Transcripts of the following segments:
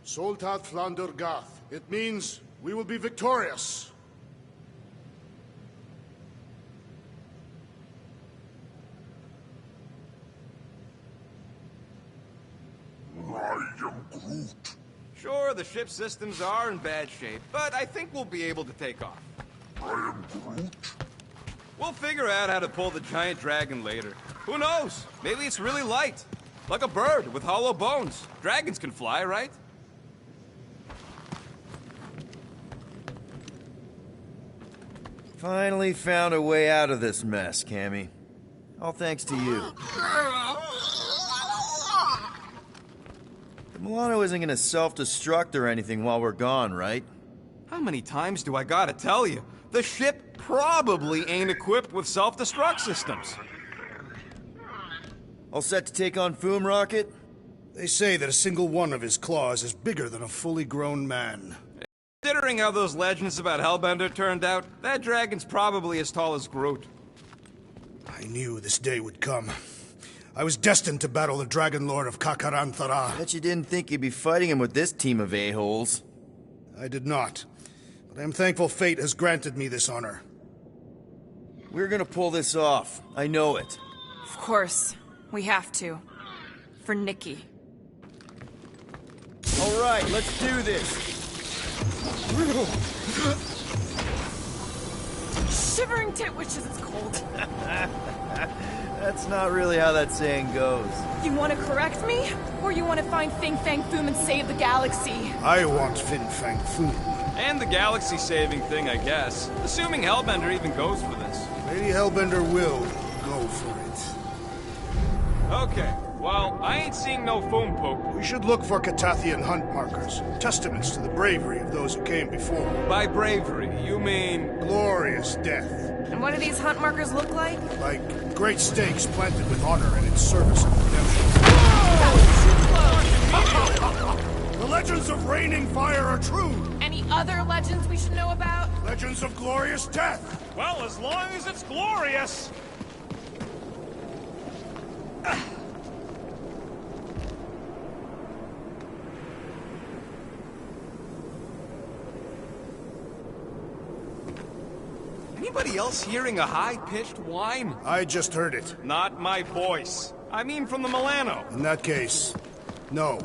Soltat Flander Gath. It means we will be victorious. I am Groot. Sure, the ship systems are in bad shape, but I think we'll be able to take off. I am Groot. We'll figure out how to pull the giant dragon later. Who knows? Maybe it's really light. Like a bird with hollow bones. Dragons can fly, right? Finally found a way out of this mess, Cammy. All thanks to you. The Milano isn't gonna self-destruct or anything while we're gone, right? How many times do I gotta tell you? The ship probably ain't equipped with self-destruct systems. All set to take on Foom Rocket? They say that a single one of his claws is bigger than a fully grown man. Considering how those legends about Hellbender turned out, that dragon's probably as tall as Groot. I knew this day would come. I was destined to battle the Dragon Lord of Kakaranthara. Bet you didn't think you'd be fighting him with this team of a-holes. I did not. But I am thankful fate has granted me this honor. We're gonna pull this off. I know it. Of course. We have to. For Nikki. All right, let's do this. Shivering tit wishes it's cold. That's not really how that saying goes. You want to correct me? Or you want to find Fin Fang Foom and save the galaxy? I want Fin Fang Foom. And the galaxy-saving thing, I guess. Assuming Hellbender even goes for this. Lady Hellbender will go for it. Okay, well, I ain't seeing no foam poop. We should look for Catathian hunt markers, testaments to the bravery of those who came before. By bravery, you mean... Glorious death. And what do these hunt markers look like? Like great stakes planted with honor and in service of redemption. The legends of raining fire are true. Any other legends we should know about? Legends of glorious death. Well, as long as it's glorious. Anybody else hearing a high-pitched whine? I just heard it. Not my voice. I mean from the Milano. In that case, no.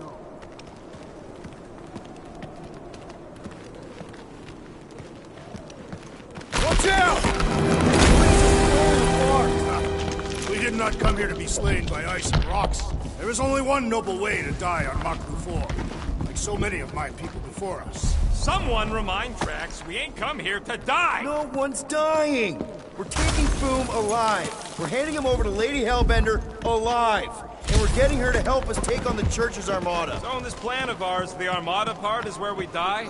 Watch out! We did not come here to be slain by ice and rocks. There is only one noble way to die on Maklu 4, like so many of my people before us. Someone remind Drax we ain't come here to die! No one's dying! We're taking Foom alive. We're handing him over to Lady Hellbender alive. And we're getting her to help us take on the Church's Armada. So in this plan of ours, the Armada part is where we die?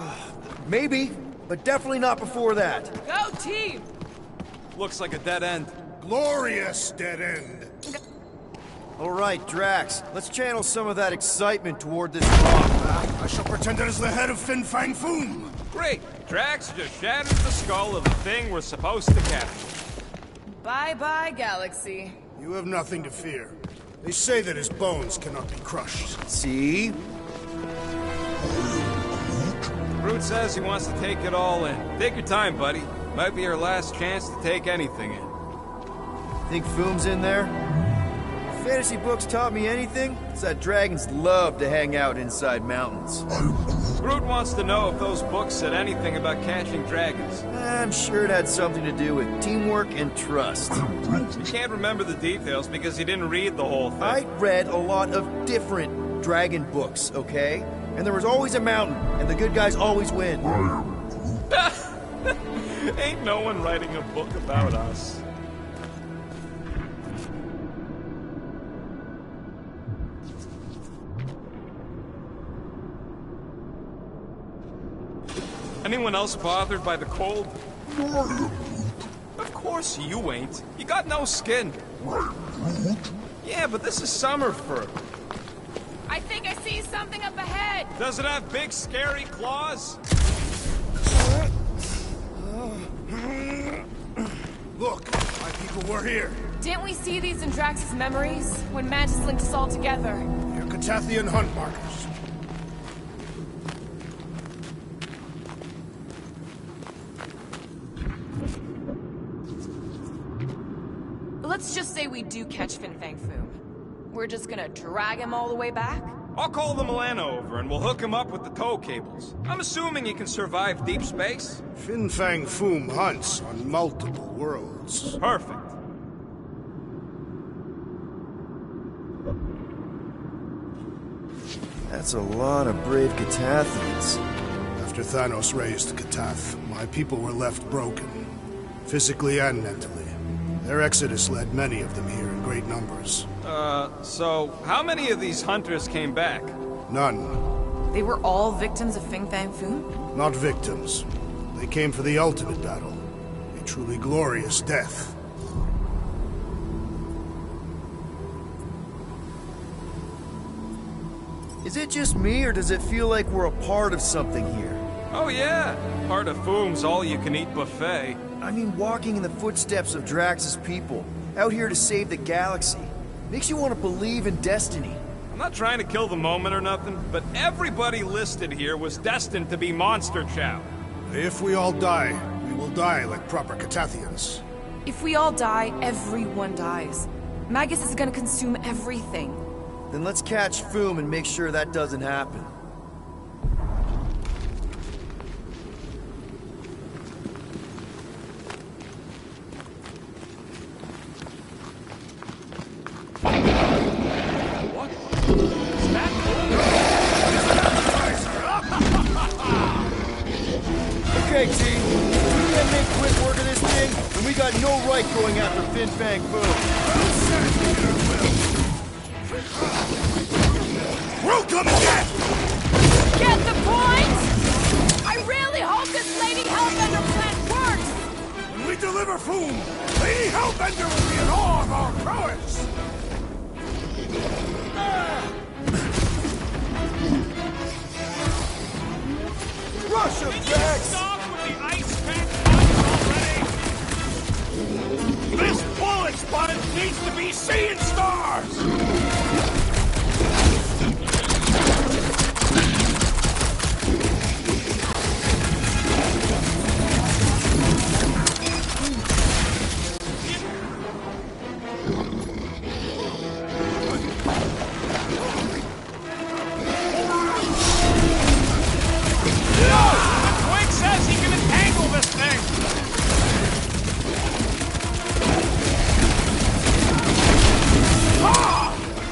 Maybe, but definitely not before that. Go team! Looks like a dead end. Glorious dead end. All right, Drax, let's channel some of that excitement toward this rock. I shall pretend it is the head of Fin Fang Foom. Great! Drax just shattered the skull of the thing we're supposed to capture. Bye-bye, galaxy. You have nothing to fear. They say that his bones cannot be crushed. See? Groot says he wants to take it all in. Take your time, buddy. Might be our last chance to take anything in. Think Foom's in there? If fantasy books taught me anything, it's that dragons love to hang out inside mountains. Groot wants to know if those books said anything about catching dragons. I'm sure it had something to do with teamwork and trust. He can't remember the details because he didn't read the whole thing. I read a lot of different dragon books, okay? And there was always a mountain, and the good guys always win. Ain't no one writing a book about us. Anyone else bothered by the cold? Of course you ain't. You got no skin. Yeah, but this is summer fur. I think I see something up ahead. Does it have big, scary claws? Look, my people were here. Didn't we see these in Drax's memories? When Mantis linked us all together. They're Catathian hunt markers. Let's just say we do catch Fin Fang Foom. We're just gonna drag him all the way back? I'll call the Milano over and we'll hook him up with the tow cables. I'm assuming he can survive deep space? Fin Fang Foom hunts on multiple worlds. Perfect. That's a lot of brave Catathians. After Thanos raised Katath, my people were left broken, physically and mentally. Their exodus led many of them here in great numbers. So how many of these hunters came back? None. They were all victims of Fin Fang Foom? Not victims. They came for the ultimate battle. A truly glorious death. Is it just me, or does it feel like we're a part of something here? Oh yeah, part of Foom's all-you-can-eat buffet. I mean, walking in the footsteps of Drax's people, out here to save the galaxy, makes you want to believe in destiny. I'm not trying to kill the moment or nothing, but everybody listed here was destined to be monster chow. If we all die, we will die like proper Catathians. If we all die, everyone dies. Magus is gonna consume everything. Then let's catch Foom and make sure that doesn't happen. Okay, team. If we can't make quick work of this thing, then we got no right going after Fin Fang Foom. Welcome again! Get the point? I really hope this Lady Hellbender plan works! When we deliver Foom, Lady Hellbender will be in awe of our prowess! Rush him, Drax! Stop with the ice pack punch already! This bullet spotted needs to be seeing stars! Twig says he can entangle this thing!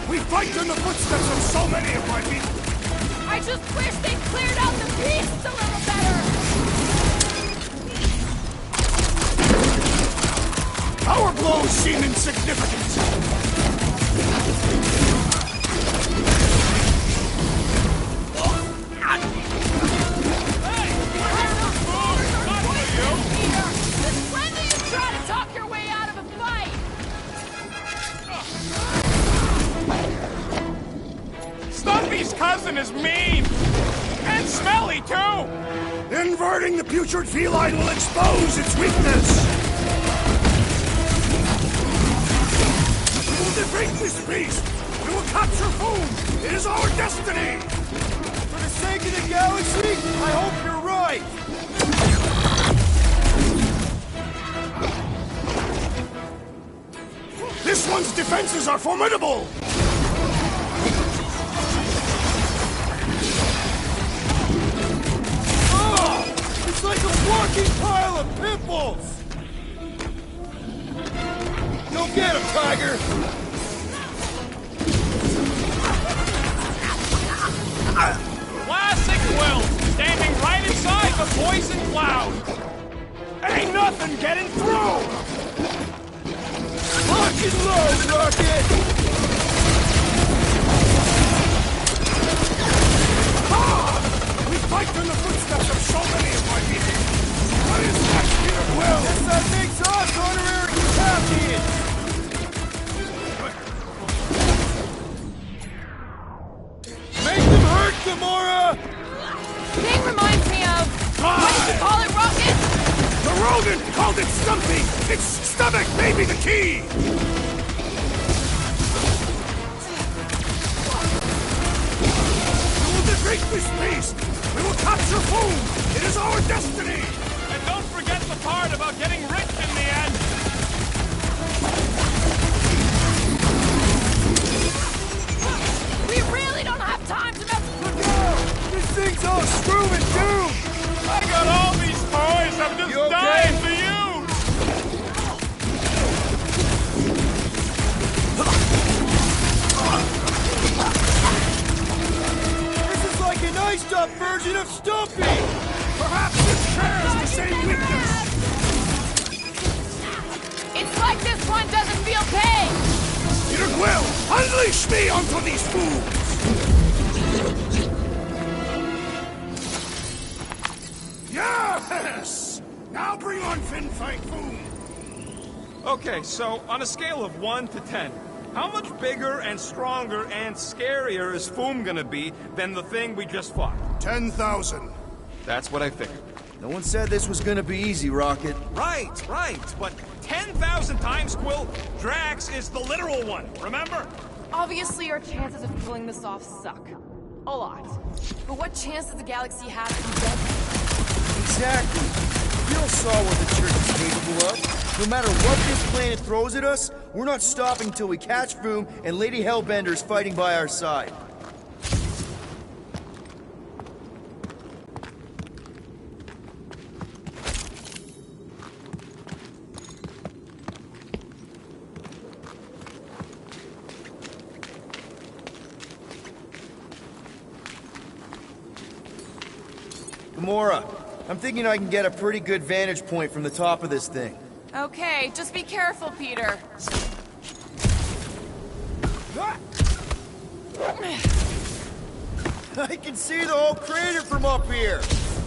We fight in the footsteps of so many of my people! I just wish they cleared out the beasts a little better! Our blows seem insignificant! Since when do you try to talk your way out of a fight? Stumpy's cousin is mean! And smelly, too! Inverting the putrid feline will expose its weakness! We will defeat this beast! We will capture Foom! It is our destiny! For the sake of the galaxy, I hope you're right! This one's defenses are formidable! Oh! It's like a walking pile of pimples! Go get him, Tiger! Classic Will, standing right inside the poison cloud! Ain't nothing getting through! Lock and load, Rocket! We fight in the footsteps of so many of my people! What is that, Peter Quill? Guess that makes us honorary champions! Make them hurt, Gamora! Thing reminds me of... What did you call it, Rocket? The rodent called it Stumpy! Its stomach may be the key! We will defeat this beast! We will capture Foom! It is our destiny! And don't forget the part about getting rich in the end! almost through and doom! I got all these toys. I'm just You okay? dying to use. This is like an iced up version of Stumpy! Perhaps this shares the same weakness! It's like this one doesn't feel pain! Peter Quill, unleash me onto these fools! Yes! Now bring on Fin Fang Foom! Okay, so on a scale of 1 to 10, how much bigger and stronger and scarier is Foom gonna be than the thing we just fought? 10,000. That's what I figured. No one said this was gonna be easy, Rocket. Right, but 10,000 times, Quill, Drax is the literal one, remember? Obviously, our chances of pulling this off suck. A lot. But what chance does the galaxy have to be dead? Exactly. We all saw what the Church is capable of. No matter what this planet throws at us, we're not stopping until we catch Foom and Lady Hellbender's fighting by our side. Gamora, I'm thinking I can get a pretty good vantage point from the top of this thing. Okay, just be careful, Peter. I can see the whole crater from up here.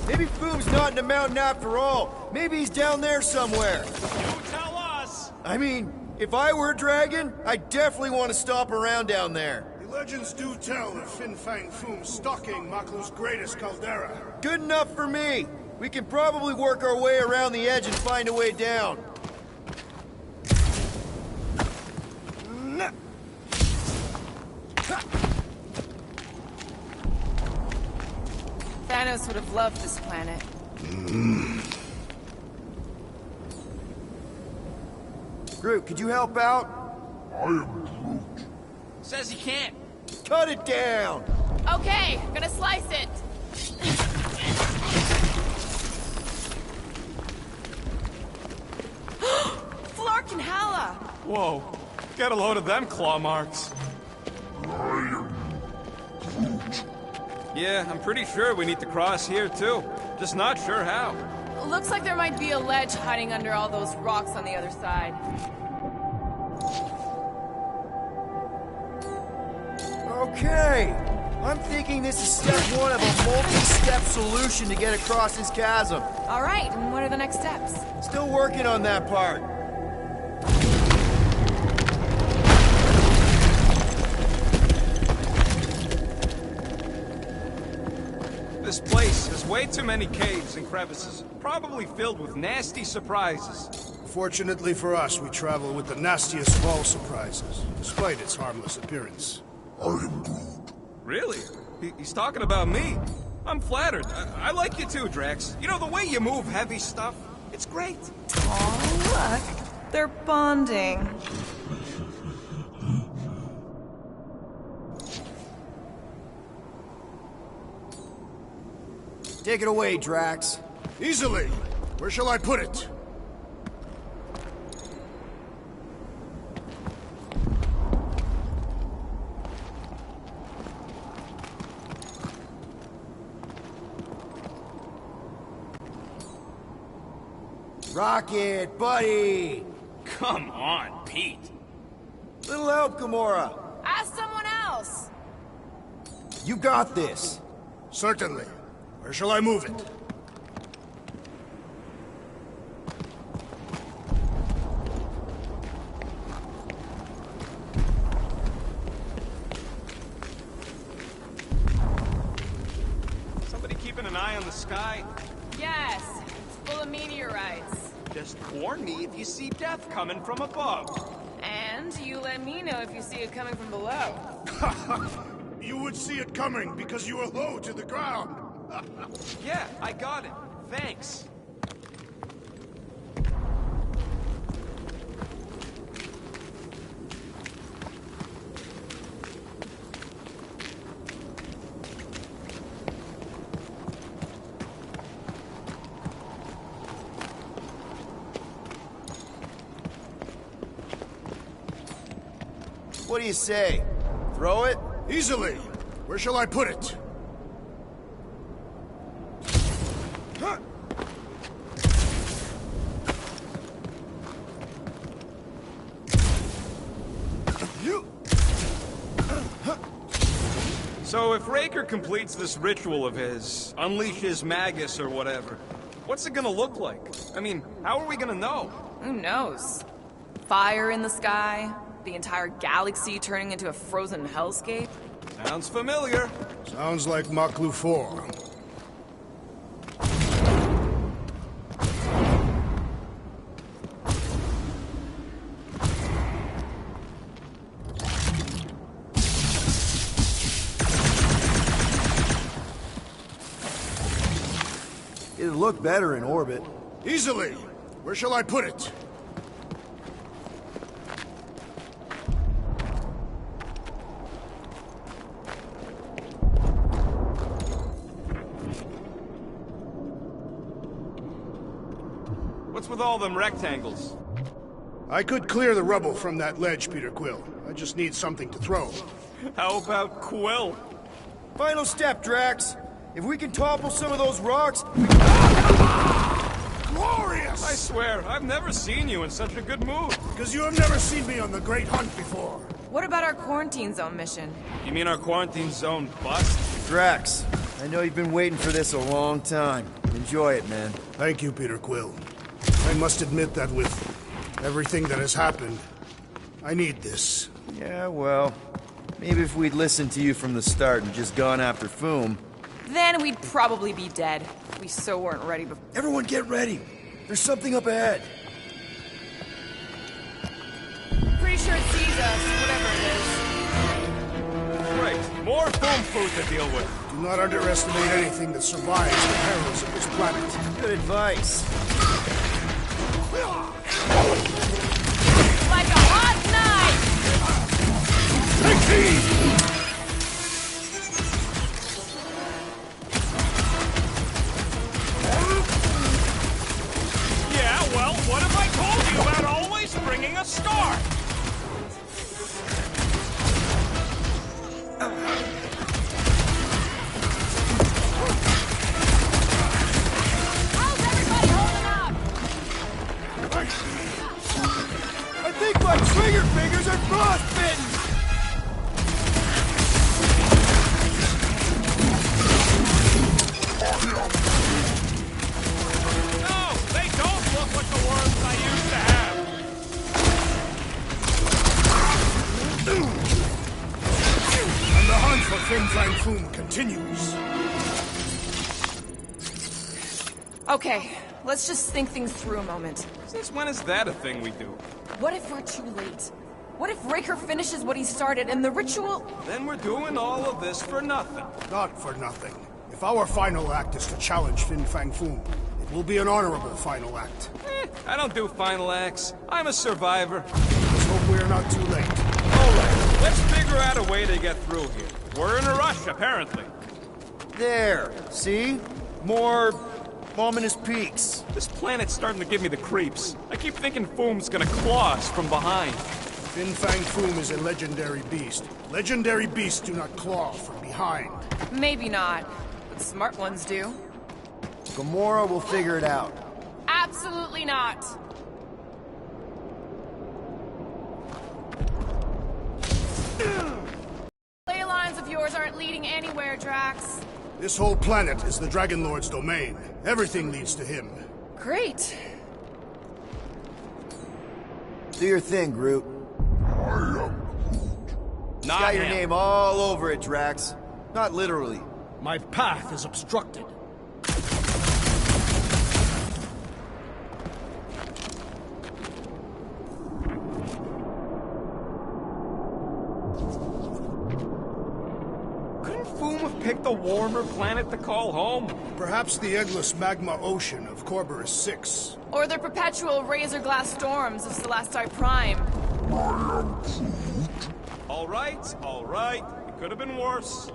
Maybe Foom's not in the mountain after all. Maybe he's down there somewhere. You tell us. I mean, if I were a dragon, I'd definitely want to stop around down there. The legends do tell of Fin Fang Foom stalking Maklu's greatest caldera. Good enough for me. We can probably work our way around the edge and find a way down. Thanos would have loved this planet. Groot, could you help out? I am Groot. Says he can't. Cut it down! Okay, gonna slice it. Flark and Hala! Whoa, get a load of them claw marks. I am Groot. Yeah, I'm pretty sure we need to cross here too. Just not sure how. Looks like there might be a ledge hiding under all those rocks on the other side. Okay. I'm thinking this is step one of a multi-step solution to get across this chasm. All right, and what are the next steps? Still working on that part. This place has way too many caves and crevices, probably filled with nasty surprises. Fortunately for us, we travel with the nastiest of all surprises, despite its harmless appearance. I am Groot. Really? He's talking about me. I'm flattered. I like you too, Drax. You know, the way you move heavy stuff, it's great. Oh, look. They're bonding. Take it away, Drax. Easily. Where shall I put it? Rocket, buddy! Come on, Pete. Little help, Gamora. Ask someone else! You got this. Certainly. Where shall I move it? Somebody keeping an eye on the sky? Yes, it's full of meteorites. Just warn me if you see death coming from above. And you let me know if you see it coming from below. You would see it coming because you are low to the ground. Yeah, I got it. Thanks. What do you say? Throw it? Easily. Where shall I put it? Huh. So if Raker completes this ritual of his, unleashes Magus or whatever, what's it gonna look like? I mean, how are we gonna know? Who knows? Fire in the sky? The entire galaxy turning into a frozen hellscape? Sounds familiar. Sounds like Maklu 4. It'd look better in orbit. Easily. Where shall I put it? What's with all them rectangles? I could clear the rubble from that ledge, Peter Quill. I just need something to throw. How about Quill? Final step, Drax. If we can topple some of those rocks... Glorious! I swear, I've never seen you in such a good mood. Because you have never seen me on the Great Hunt before. What about our quarantine zone mission? You mean our quarantine zone bust? Drax, I know you've been waiting for this a long time. Enjoy it, man. Thank you, Peter Quill. I must admit that with everything that has happened, I need this. Yeah, well, maybe if we'd listened to you from the start and just gone after Foom... Then we'd probably be dead. We so weren't ready before. Everyone get ready! There's something up ahead! Pretty sure it sees us, whatever it is. Great. More foam food to deal with. Do not underestimate anything that survives the perils of this planet. Good advice. Like a hot knife! Take these! Yeah, well, what have I told you about always bringing a star? How's everybody holding up? I think my trigger fingers are frostbitten! No, they don't look like the worms I used to have. And the hunt for Fin Fang Foom continues. Okay, let's just think things through a moment. Since when is that a thing we do? What if we're too late? What if Raker finishes what he started and the ritual... Then we're doing all of this for nothing. Not for nothing. If our final act is to challenge Fin Fang Foom, it will be an honorable final act. I don't do final acts. I'm a survivor. Let's hope we're not too late. Alright, let's figure out a way to get through here. We're in a rush, apparently. There, see? More... ominous peaks. This planet's starting to give me the creeps. I keep thinking Foom's gonna claw us from behind. Fin Fang Foom is a legendary beast. Legendary beasts do not claw from behind. Maybe not, but smart ones do. Gamora will figure it out. Absolutely not. Ley lines of yours aren't leading anywhere, Drax. This whole planet is the Dragon Lord's domain. Everything leads to him. Great. Do your thing, Groot. Not Got your him. name all over it, Drax. Not literally. My path is obstructed. Couldn't Foom have picked a warmer planet to call home? Perhaps the endless magma ocean of Corberus 6. Or the perpetual razor glass storms of Celesti Prime. All right. It could have been worse.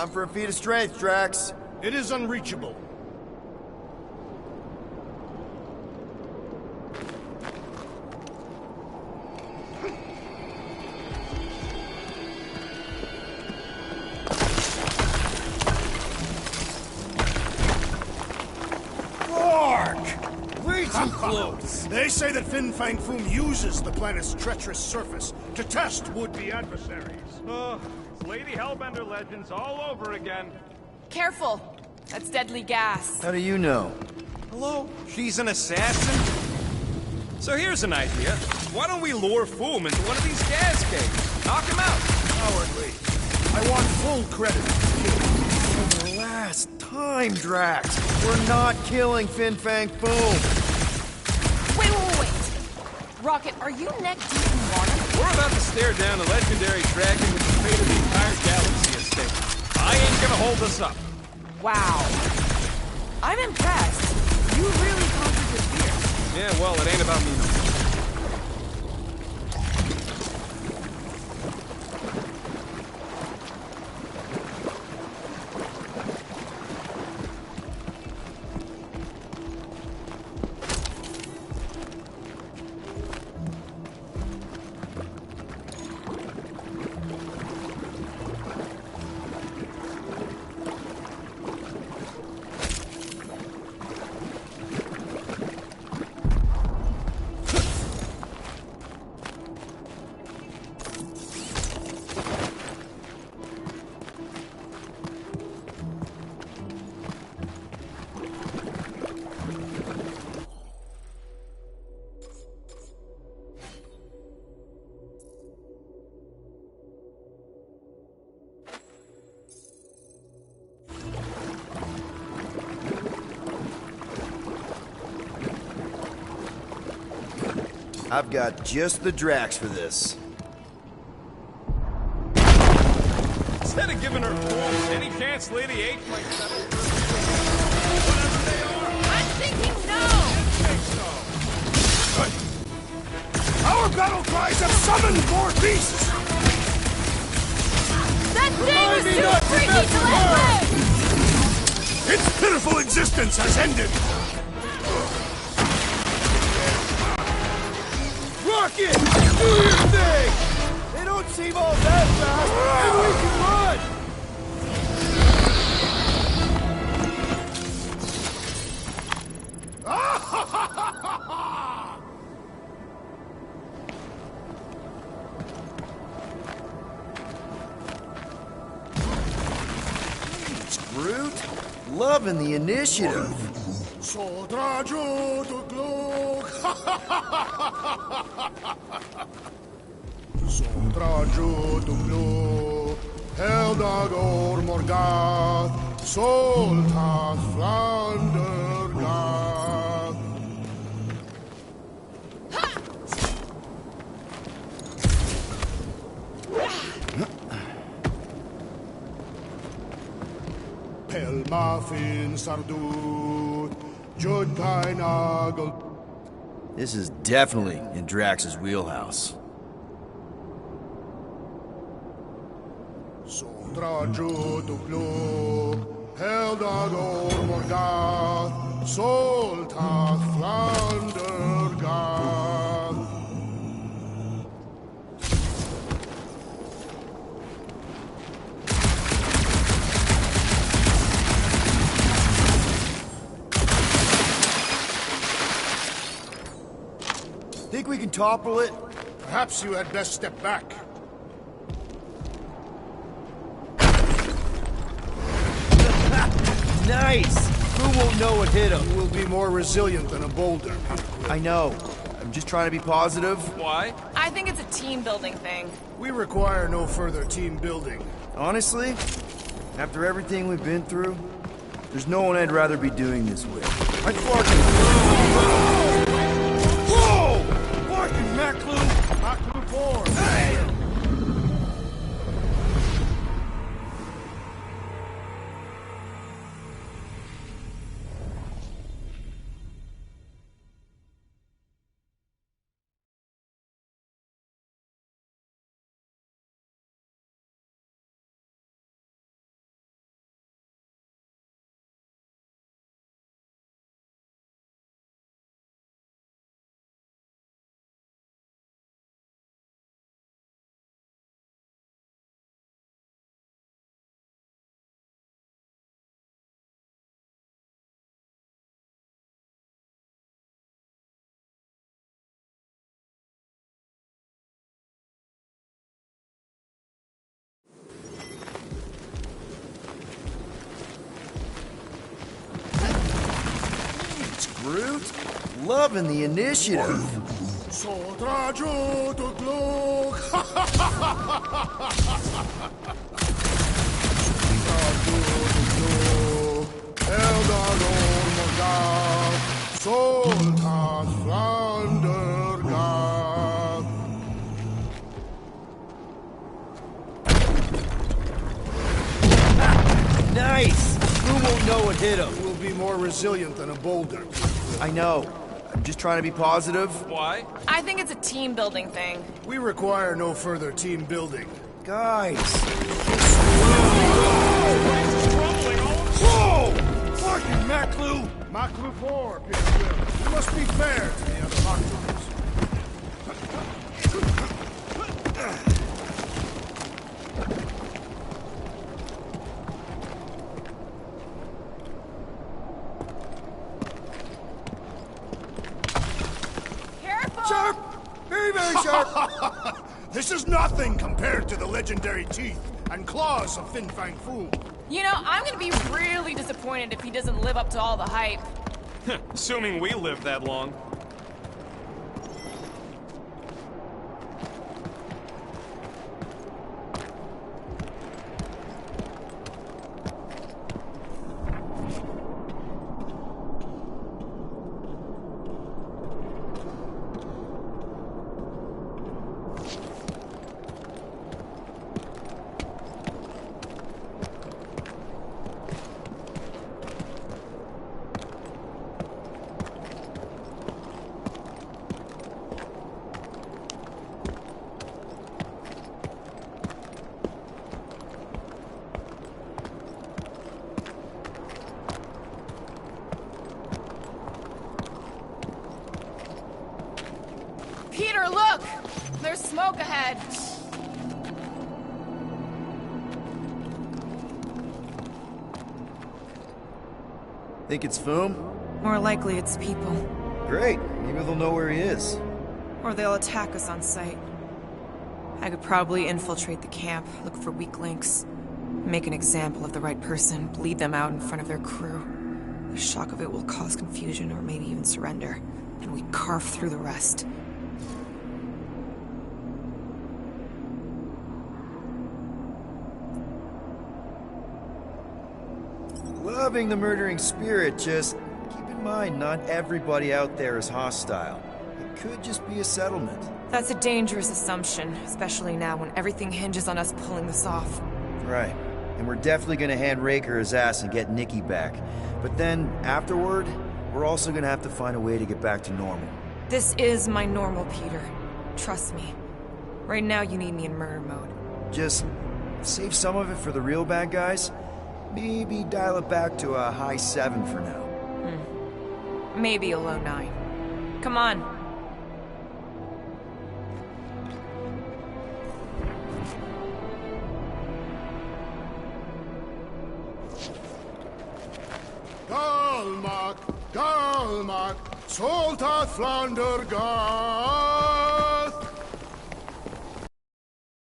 Time for a feat of strength, Drax. It is unreachable. Way too close! They say that Fin Fang Foom uses the planet's treacherous surface to test would-be adversaries. It's Lady Hellbender legends all over again. Careful! That's deadly gas. How do you know? Hello? She's an assassin? So here's an idea. Why don't we lure Foom into one of these gas caves? Knock him out. Cowardly. I want full credit. For the last time, Drax. We're not killing Fin Fang Foom. Wait. Rocket, are you neck deep in water? We're about to stare down a legendary dragon with the fate of the entire galaxy at stake. I ain't gonna hold us up. Wow. I'm impressed. You really conquered your fear. Yeah, well, it ain't about me no more. I've got just the Drax for this. Instead of giving her fools any chance Lady H might settle whatever they are. I'm thinking no! Our battle cries have summoned more beasts! That thing was too freaky to let live! Its pitiful existence has ended! Rocket! Do your thing! They don't seem all that fast, and we can run! Groot, loving the initiative. Sodrajo to Glog! Sodrajo to Glog! Heldagor Morgath! Soltath Flandergath! Pelmafin Sardut! Judkainagel! This is definitely in Drax's wheelhouse. Sodrajo to Glog! Heldagor Morgath! Soltath Flandergath! Think we can topple it? Perhaps you had best step back. Nice! Who won't know what hit him? You will be more resilient than a boulder. I know. I'm just trying to be positive. Why? I think it's a team-building thing. We require no further team building. Honestly, after everything we've been through, there's no one I'd rather be doing this with. I'd fucking... Whoa! Fucking Maclu! Maclu 4! Hey! Groot? Loving the initiative. Nice! Who won't know what hit him? We'll be more resilient than a boulder. I know. I'm just trying to be positive. Why? I think it's a team building thing. We require no further team building. Guys. Whoa! Fucking Maclu! Maclu 4, Peter. You must be fair to the other Maclus. Careful! Sharp! Very, very sharp! This is nothing compared to the legendary teeth and claws of Fin Fang Foom. You know, I'm gonna be really disappointed if he doesn't live up to all the hype. Assuming we live that long. Peter, look! There's smoke ahead. Think it's Foom? More likely it's people. Great. Maybe they'll know where he is. Or they'll attack us on sight. I could probably infiltrate the camp, look for weak links, make an example of the right person, bleed them out in front of their crew. The shock of it will cause confusion or maybe even surrender, and we carve through the rest. Loving the murdering spirit, just keep in mind not everybody out there is hostile. It could just be a settlement. That's a dangerous assumption, especially now when everything hinges on us pulling this off. Right. And we're definitely gonna hand Raker his ass and get Nikki back. But then, afterward, we're also gonna have to find a way to get back to normal. This is my normal, Peter. Trust me. Right now you need me in murder mode. Just save some of it for the real bad guys. Maybe dial it back to a high 7 for now. Maybe a low 9. Come on. Galmak, Soltat Flander Gath!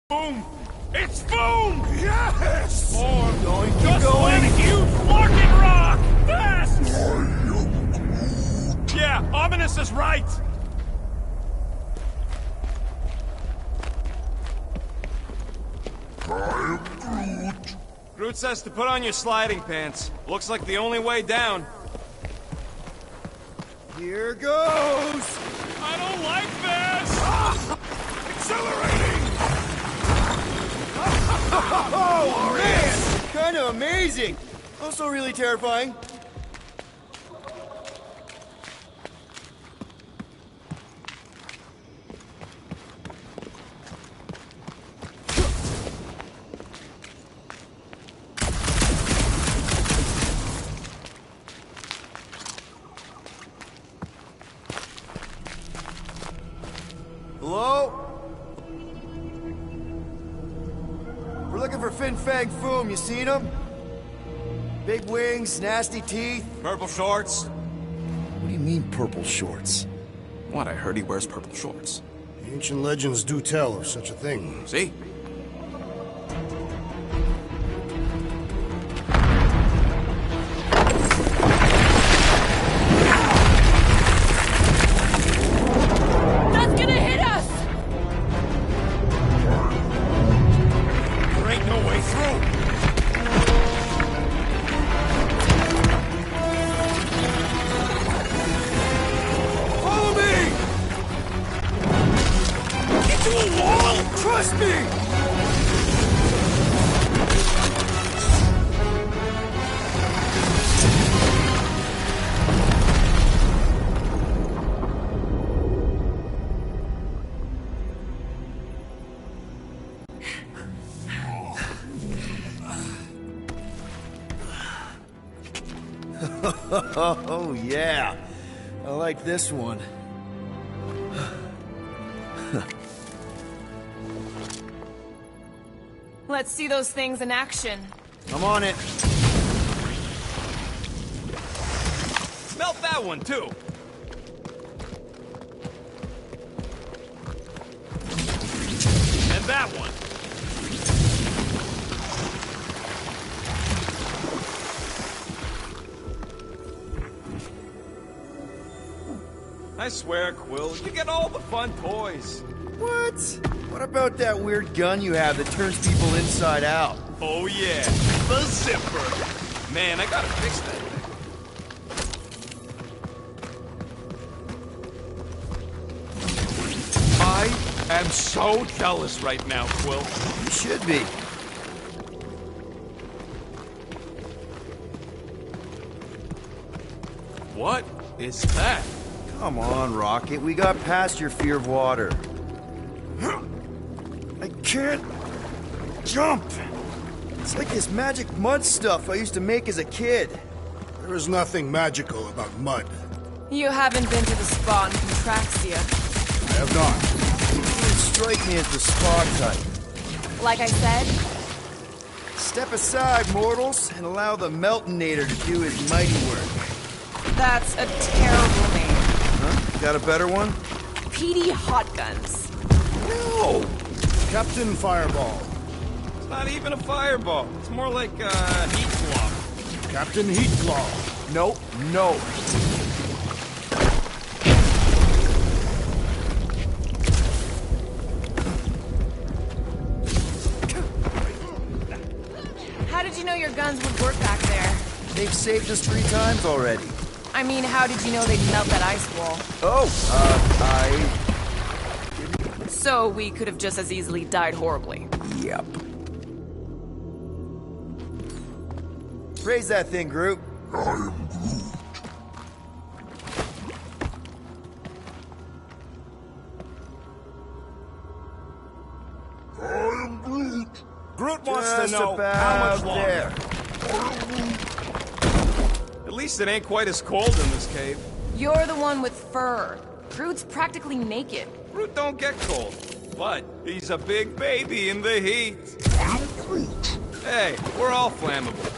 Boom! It's Boom! Yes! Just let it, you fucking rock! Fast! Yeah, Ominous is right! Groot says to put on your sliding pants. Looks like the only way down. Here goes! I don't like this! Accelerating! Oh, man! Kinda amazing! Also really terrifying. Hello? We're looking for Fin Fang Foom. You seen him? Big wings, nasty teeth. Purple shorts? What do you mean, purple shorts? What? I heard he wears purple shorts. Ancient legends do tell of such a thing. See? Oh, yeah. I like this one. Let's see those things in action. I'm on it. Melt that one, too. And that one. I swear, Quill, you get all the fun toys. What? What about that weird gun you have that turns people inside out? Oh yeah, the zipper. Man, I gotta fix that thing. I am so jealous right now, Quill. You should be. What is that? Come on, Rocket. We got past your fear of water. I can't jump. It's like this magic mud stuff I used to make as a kid. There is nothing magical about mud. You haven't been to the spa in Contraxia. I have not. You didn't strike me as the spa type. Like I said, Step aside, mortals, and allow the Meltonator to do his mighty work. that's a terrible name. Huh? Got a better one? PD Hot Guns. No! Captain Fireball. It's not even a fireball. It's more like a heat glove. Captain Heatclaw. Nope, no. How did you know your guns would work back there? They've saved us 3 times already. I mean, how did you know they'd melt that ice wall? Oh, So we could have just as easily died horribly. Yep. Raise that thing, Groot. I am Groot. I am Groot. Groot wants Just to know about how much longer. there. At least it ain't quite as cold in this cave. You're the one with fur. Groot's practically naked. Groot don't get cold, but he's a big baby in the heat. I'm Groot. Hey, we're all flammable.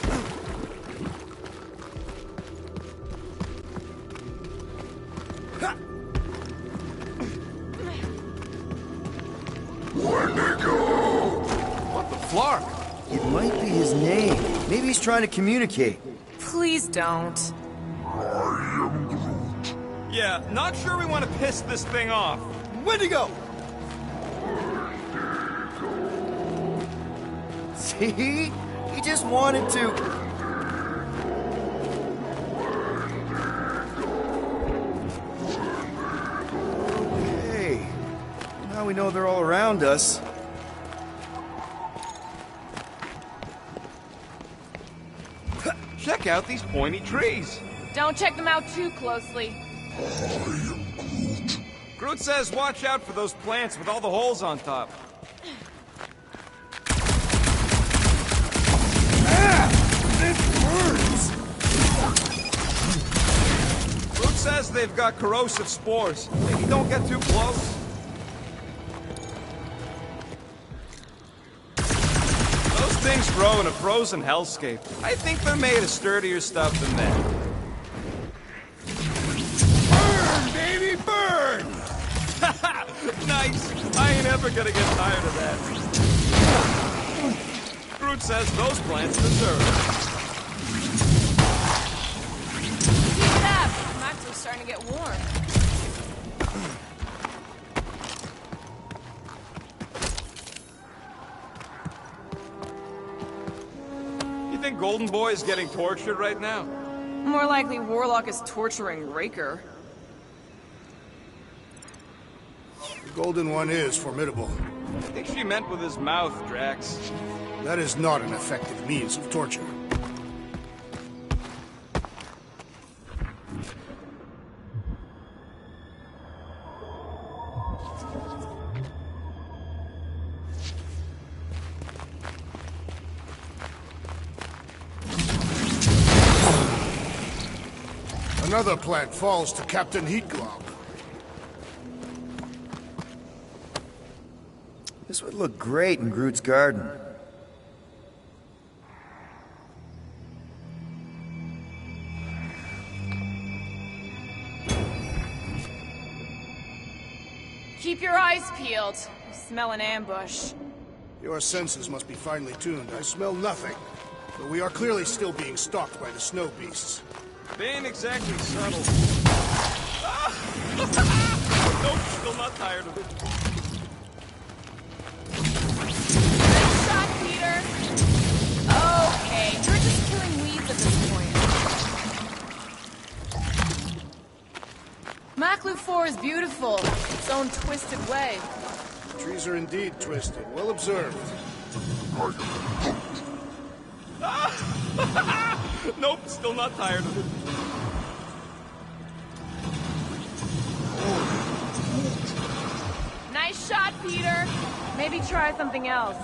What the flark? It might be his name. Maybe he's trying to communicate. Please don't. I am Groot. Yeah, not sure we want to piss this thing off. Wendigo! See? He just wanted to... Okay. Now we know they're all around us. Check out these pointy trees. Don't check them out too closely. I am Groot. Groot says watch out for those plants with all the holes on top. Groot says they've got corrosive spores. Maybe don't get too close. Those things grow in a frozen hellscape. I think they're made of sturdier stuff than that. Burn, baby, burn! Nice! I ain't ever gonna get tired of that. Groot says those plants deserve it. Keep it up. I'm actually starting to get warm. You think Golden Boy is getting tortured right now? More likely Warlock is torturing Raker. The Golden One is formidable. I think she meant with his mouth, Drax. That is not an effective means of torture. Another plant falls to Captain Heatglob. This would look great in Groot's garden. Keep your eyes peeled. I smell an ambush. Your senses must be finely tuned. I smell nothing. But we are clearly still being stalked by the snow beasts. They ain't exactly subtle. Nope, still not tired of it. Good shot, Peter. Okay, you're just killing weeds at this point. Maklu 4 is beautiful, its own twisted way. The trees are indeed twisted. Well observed. Nope, still not tired of it. Nice shot, Peter. Maybe try something else.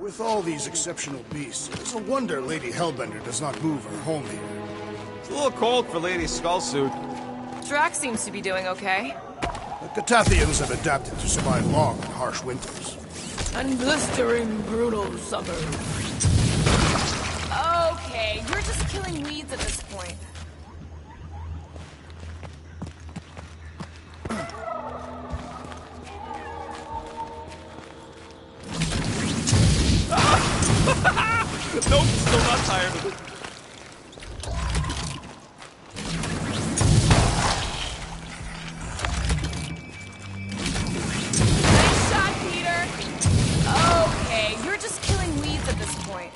With all these exceptional beasts, it's a wonder Lady Hellbender does not move her home here. It's a little cold for Lady Skullsuit. Drax seems to be doing okay. The Catathians have adapted to survive long and harsh winters. And blistering, brutal summers. Okay, you're just killing weeds at this point. Nope, still not tired of it. Nice shot, Peter. Okay, you're just killing weeds at this point.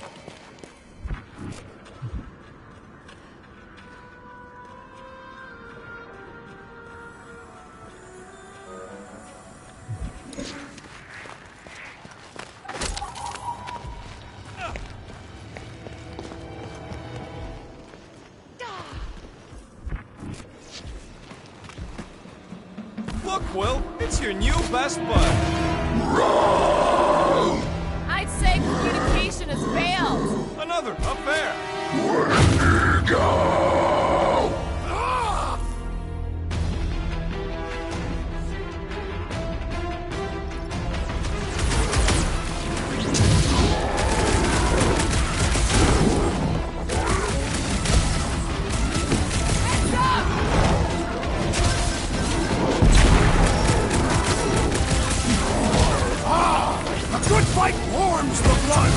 Look, Quill, it's your new best bud. I'd say communication has failed. Another affair. Heads up! A good fight warms the blood!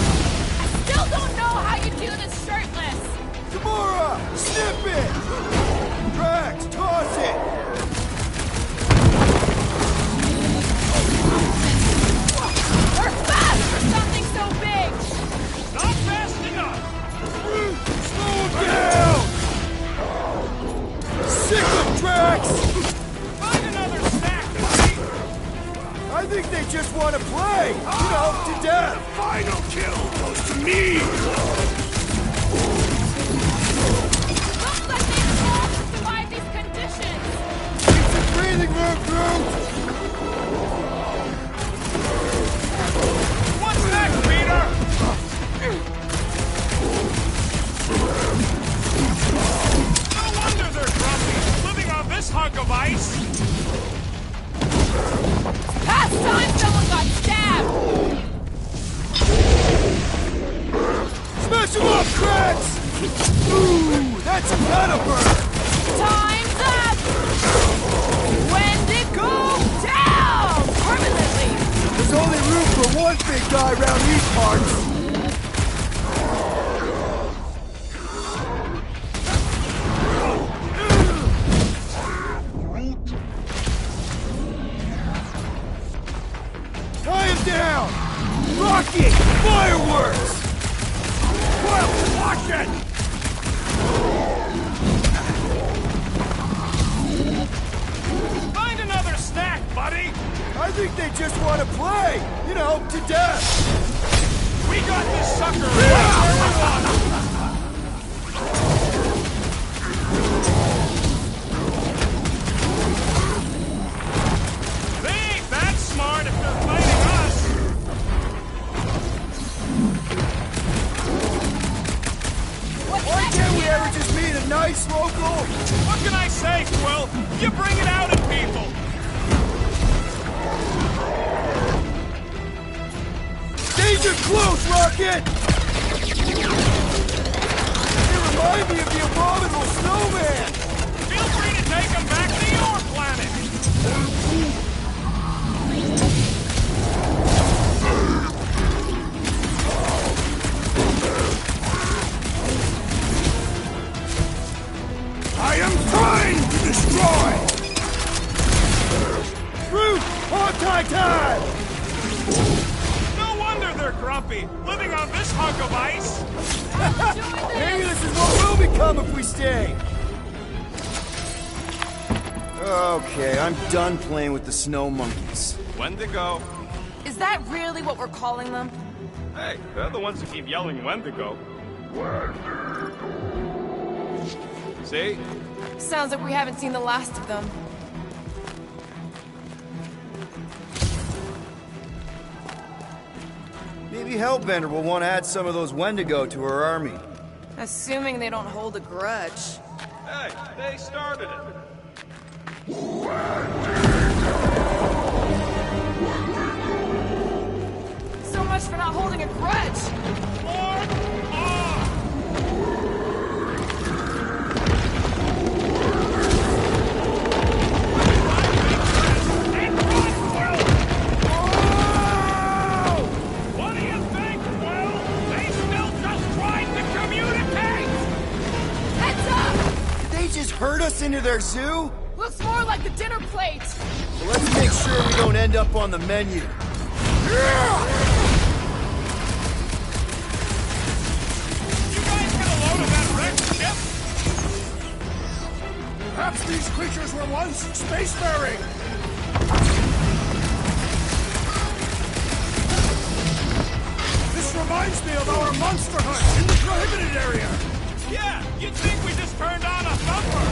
Still don't know how you do this shirtless. Gamora! Snip it! Drax, toss it! We're fast for something so big. Not fast enough! Slow him down! Sick of Drax! Find another snack, buddy! I think they just want to play! You know, to death! Final kill goes to me! Looks like they've evolved to survive these conditions. Keep the breathing room, Groot! What's next, Peter? No wonder they're grumpy, living on this hunk of ice! Past time someone got stabbed. Smash him up, Drax! Ooh, that's a caliber! Time's up. When did go down permanently? There's only room for one big guy around these parts! Tie him down! Rocket! Fireworks! Well, watch it! Find another snack, buddy! I think they just want to play! You know, to death! We got this sucker right where we want him! Rocket! They remind me of the abominable snowman! Feel free to take them back to your planet! I am trying to destroy! Root! Hog-tie! No wonder they're grumpy, living on this hunk of ice! Maybe this is what will become if we stay! Okay, I'm done playing with the snow monkeys. Wendigo. Is that really what we're calling them? Hey, they're the ones who keep yelling Wendigo. See? Sounds like we haven't seen the last of them. Maybe Hellbender will want to add some of those Wendigo to her army. Assuming they don't hold a grudge. Hey, they started it. So much for not holding a grudge! What do you think, Will? They still just tried to communicate! Heads up! Did they just herd us into their zoo? Looks more like the dinner plate! Well, let's make sure we don't end up on the menu. You guys get a load of that wrecked ship? Perhaps these creatures were once spacefaring! This reminds me of our monster hunt in the prohibited area! Yeah, you'd think we just turned on a thumper!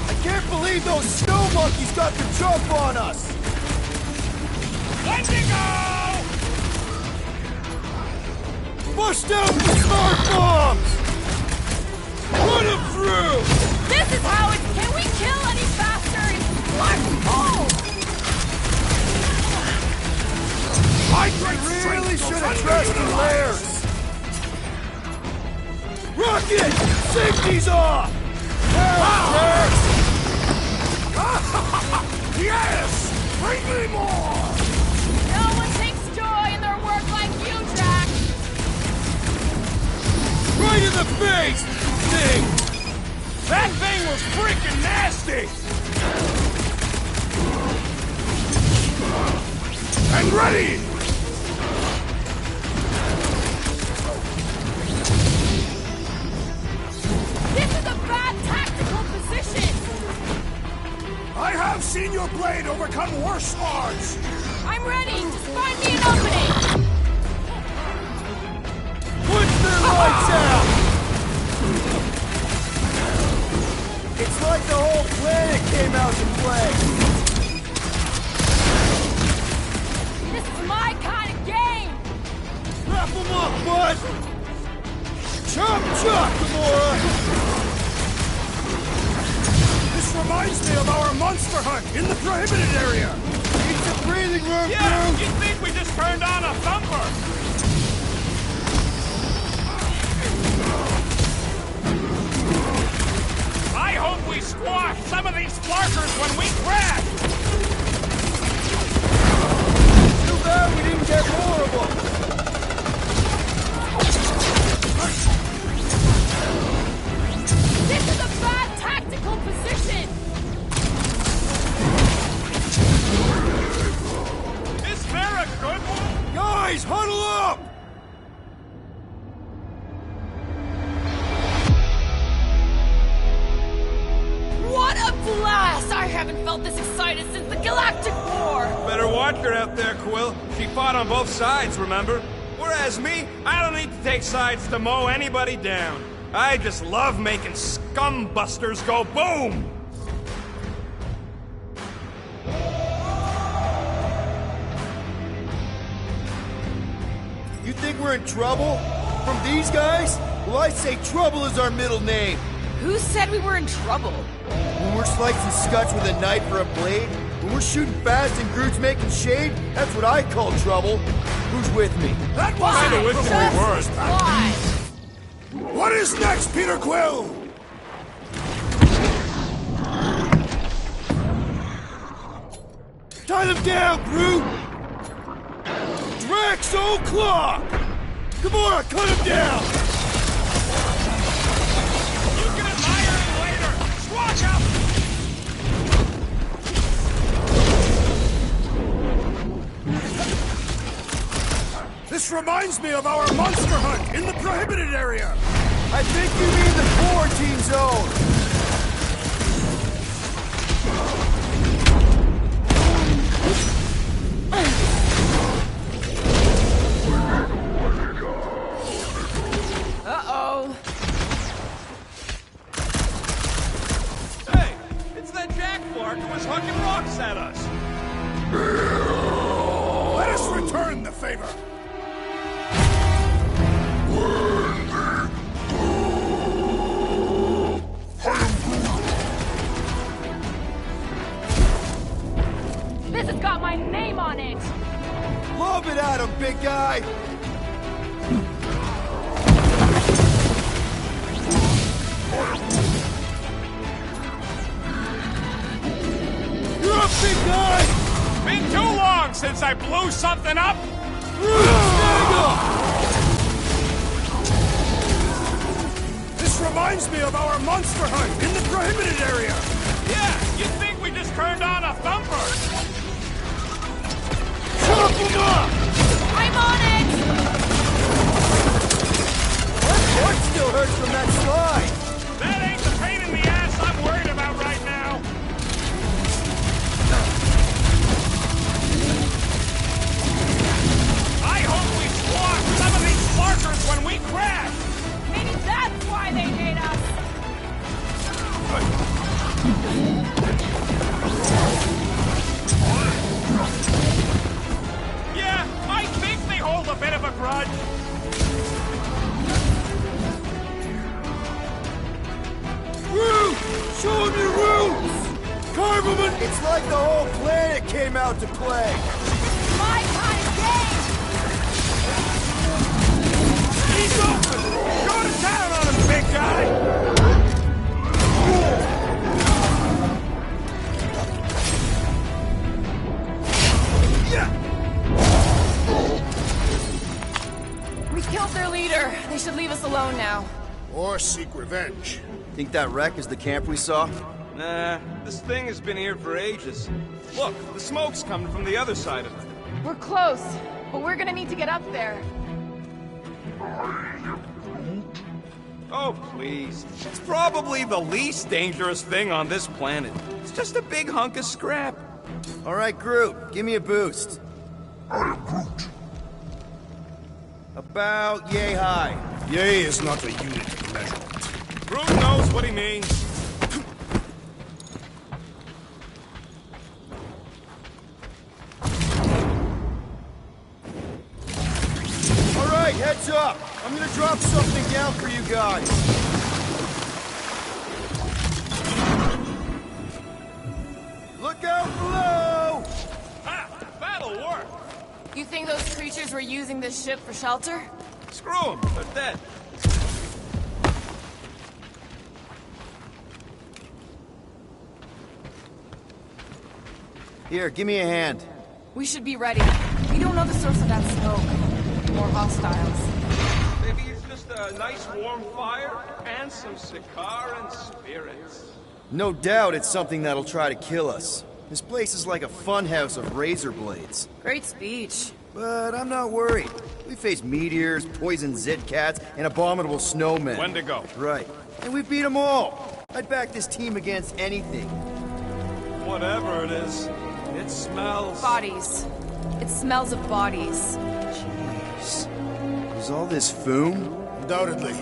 I can't believe those snow monkeys got the jump on us! Wendigo! Bust out the smart bombs! Run them through! This is how it— Can we kill any faster? It's black hole! I Really should have trusted the layers! Rocket! Safety's off! Yes! Bring me more! No one takes joy in their work like you, Jack! Right in the face! Thing! That thing was freaking nasty! And ready! This is a bad tactical position! I have seen your blade overcome worse odds! I'm ready! Just find me an opening! Put their lights out! It's like the whole planet came out to play! This is my kind of game! Wrap them up, bud! Chop chop, Gamora! This reminds me of our monster hunt in the prohibited area! Needs a breathing room, Yeah, dude! you'd think we just turned on a thumper! I hope we squash some of these flarkers when we crash! Too bad we didn't get more of them! This is a bad tactical position! Is there a good one? Guys, huddle up! What a blast! I haven't felt this excited since the Galactic War! Better watch her out there, Quill. She fought on both sides, remember? Whereas me, I don't need to take sides to mow anybody down. I just love making scumbusters go boom! You think we're in trouble? From these guys? Well, I say trouble is our middle name. Who said we were in trouble? When we're slicing scotch with a knife or a blade, When we're shooting fast and Groot's making shade, that's what I call trouble. Who's with me? That wasn't Kinda wish we weren't. Why? What is next, Peter Quill? Tie them down, Groot! Drax O'Clock! Gamora, cut him down! You can admire him later! Watch out! This reminds me of our monster hunt in the prohibited area. I think you mean the quarantine zone! Uh-oh. Hey, it's that Jack Clark who was hucking rocks at us. Let us return the favor. This has got my name on it! Lob it at him, big guy! You're up, big guy! Been too long since I blew something up! Stand up! This reminds me of our monster hunt in the prohibited area. Yeah, you'd think we just turned on a thumper! Chop him up! I'm on it! My foot still hurts from that slide! That ain't the pain in the ass I'm worried about right now! I hope we squash some of these markers when we crash! Maybe that's why they hate us! Yeah, I think they hold a bit of a grudge. Groot! Show him your roots! Carve him in! It's like the whole planet came out to play! My kind of game! He's open! Go to town on him, big guy! We killed their leader. They should leave us alone now. Or seek revenge. Think that wreck is the camp we saw? Nah, this thing has been here for ages. Look, the smoke's coming from the other side of it. We're close, but we're gonna need to get up there. Oh, please. It's probably the least dangerous thing on this planet. It's just a big hunk of scrap. All right, Groot, give me a boost. I am Groot. About yay high. Yay is not a unit of measurement. Groot knows what he means. All right, heads up. I'm gonna drop something down for you guys. Look out below! Ha! That'll work! You think those creatures were using this ship for shelter? Screw them, they're dead. Here, give me a hand. We should be ready. We don't know the source of that smoke. More hostiles. Maybe it's just a nice warm fire and some cigar and spirits. No doubt it's something that'll try to kill us. This place is like a funhouse of razor blades. Great speech. But I'm not worried. We face meteors, poison zit cats, and abominable snowmen. When to go? Right. And we beat them all. I'd back this team against anything. Whatever it is, it smells. Bodies. It smells of bodies. Jeez. Is all this foom? Undoubtedly.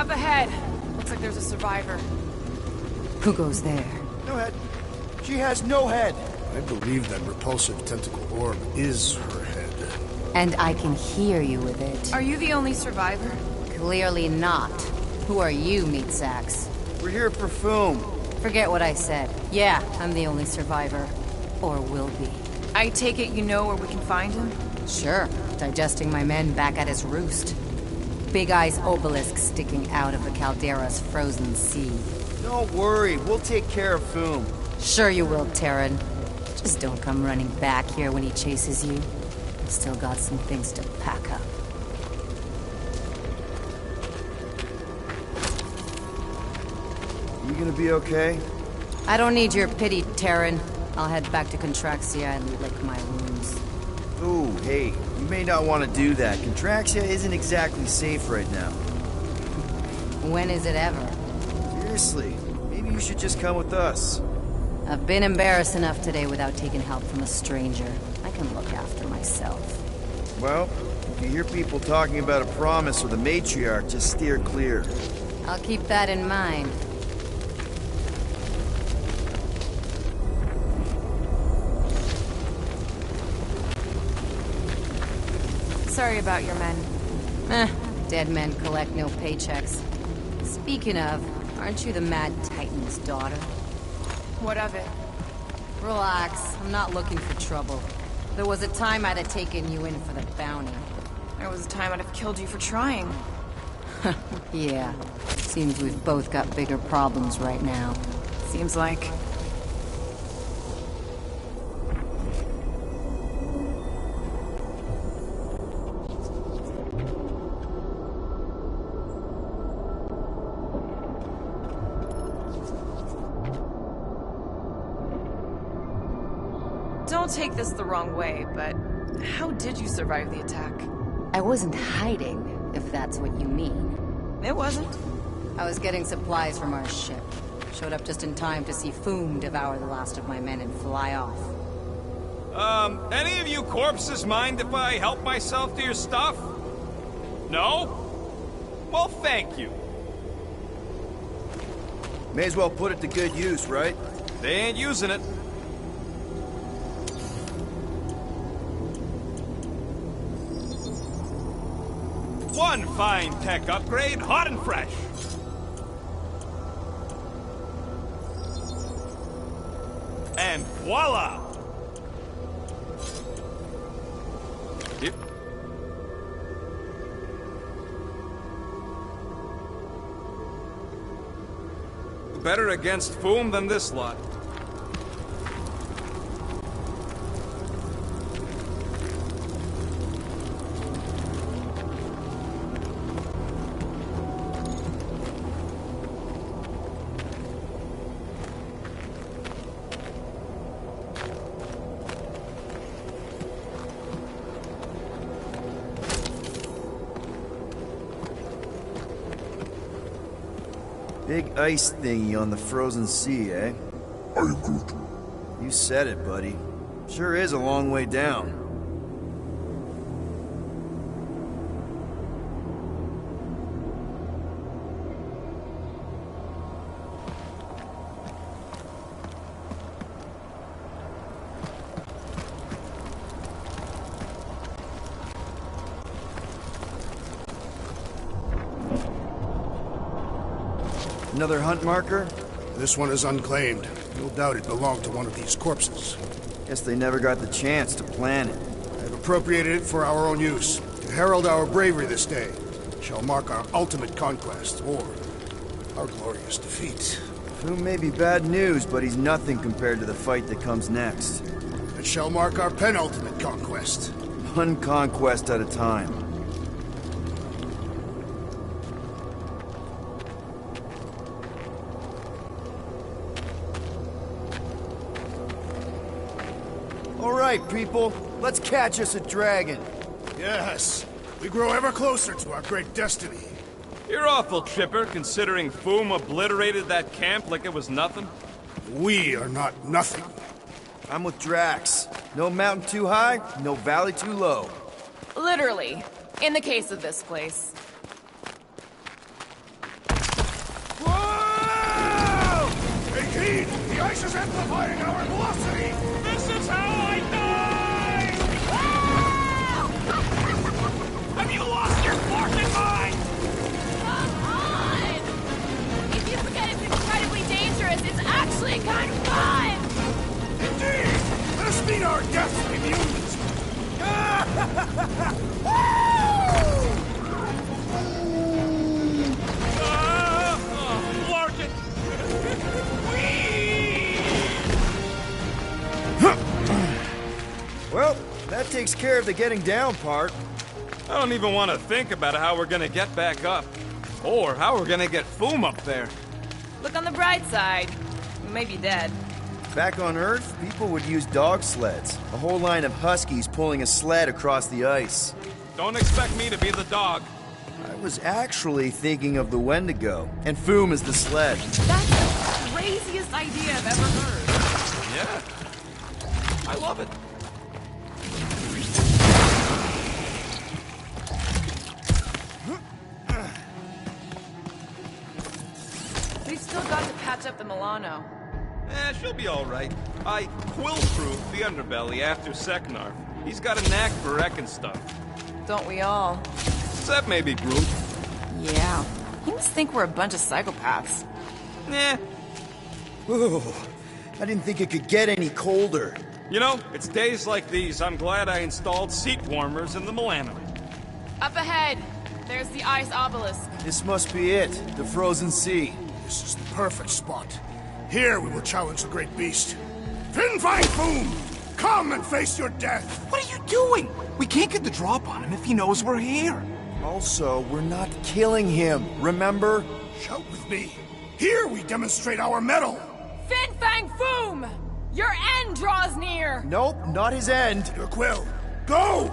Up ahead. Looks like there's a survivor. Who goes there? No head. She has no head. I believe that repulsive tentacle orb is her head. And I can hear you with it. Are you the only survivor? Clearly not. Who are you, meat sacks? We're here for Foom. Forget what I said. Yeah, I'm the only survivor. Or will be. I take it you know where we can find him? Sure. Digesting my men back at his roost. Big Eye's obelisk sticking out of the Caldera's frozen sea. Don't worry, we'll take care of Foom. Sure you will, Terran. Just don't come running back here when he chases you. I've still got some things to pack up. You gonna be okay? I don't need your pity, Terran. I'll head back to Contraxia and lick my wounds. Ooh, hey, you may not want to do that. Contraxia isn't exactly safe right now. When is it ever? Seriously, maybe you should just come with us. I've been embarrassed enough today without taking help from a stranger. I can look after myself. Well, if you hear people talking about a promise with a matriarch, just steer clear. I'll keep that in mind. Sorry about your men. Dead men collect no paychecks. Speaking of, aren't you the Mad Titan's daughter? What of it? Relax, I'm not looking for trouble. There was a time I'd have taken you in for the bounty. There was a time I'd have killed you for trying. Yeah, seems we've both got bigger problems right now. Seems like. Don't take this the wrong way, but how did you survive the attack? I wasn't hiding, if that's what you mean. It wasn't. I was getting supplies from our ship. Showed up just in time to see Foom devour the last of my men and fly off. Any of you corpses mind if I help myself to your stuff? No? Well, thank you. May as well put it to good use, right? They ain't using it. One fine tech upgrade, hot and fresh. And voila! Yep. Better against Foom than this lot. Big ice thingy on the frozen sea, eh? I am Groot. You said it, buddy. Sure is a long way down. Another hunt marker? This one is unclaimed. No doubt it belonged to one of these corpses. Guess they never got the chance to plan it. I've appropriated it for our own use, to herald our bravery this day. It shall mark our ultimate conquest, or our glorious defeat. Foom may be bad news, but he's nothing compared to the fight that comes next. It shall mark our penultimate conquest. One conquest at a time. All right, people, let's catch us a dragon. Yes, we grow ever closer to our great destiny. You're awful chipper, considering Foom obliterated that camp like it was nothing. We are not nothing. I'm with Drax. No mountain too high, no valley too low. Literally. In the case of this place. The ice is amplifying our velocity! This is how I die! Have you lost your fucking mind? Come on! If you forget it's incredibly dangerous, it's actually kind of fun! Indeed! Let us meet our deaths with humans! Lark it! Well, that takes care of the getting down part. I don't even want to think about how we're gonna get back up. Or how we're gonna get Foom up there. Look on the bright side. We may be dead. Back on Earth, people would use dog sleds. A whole line of huskies pulling a sled across the ice. Don't expect me to be the dog. I was actually thinking of the Wendigo, and Foom is the sled. That's the craziest idea I've ever heard. Yeah. I love it. We've still got to patch up the Milano. She'll be alright. I quill-proofed the underbelly after Seknarf. He's got a knack for wrecking stuff. Don't we all? Except maybe Groot. Yeah. He must think we're a bunch of psychopaths. Nah. Ooh, I didn't think it could get any colder. You know, it's days like these I'm glad I installed seat warmers in the Milano. Up ahead, there's the ice obelisk. This must be it, the frozen sea. This is the perfect spot. Here we will challenge the great beast. Fin Fang Foom! Come and face your death! What are you doing? We can't get the drop on him if he knows we're here. Also, we're not killing him, remember? Shout with me. Here we demonstrate our mettle! Fin Fang Foom! Your end draws near! Nope, not his end. Your quill, go!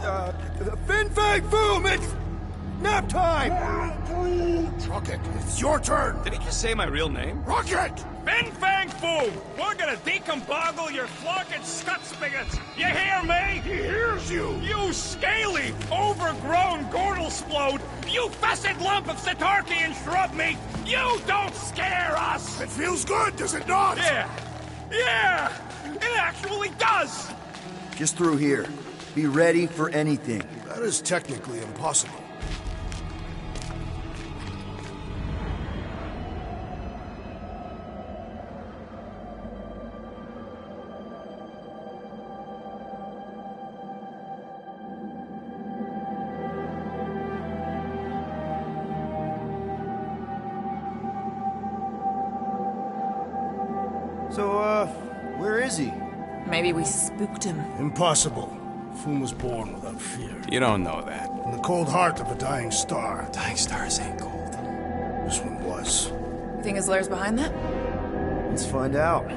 Fin Fang Foom, it's nap time! Rocket, it's your turn! Did he just say my real name? Rocket! Fin Fang Foom! We're gonna decomboggle your flunking scut spigots! You hear me? He hears you! You scaly, overgrown gordle-splode! You fessed lump of Satarkian shrub meat! You don't scare us! It feels good, does it not? Yeah! Yeah! It actually does! Just through here. Be ready for anything. That is technically impossible. So, where is he? Maybe we spooked him. Impossible. Foom was born without fear. You don't know that. In the cold heart of a dying star. Dying stars ain't cold. This one was. You think his lair's behind that? Let's find out.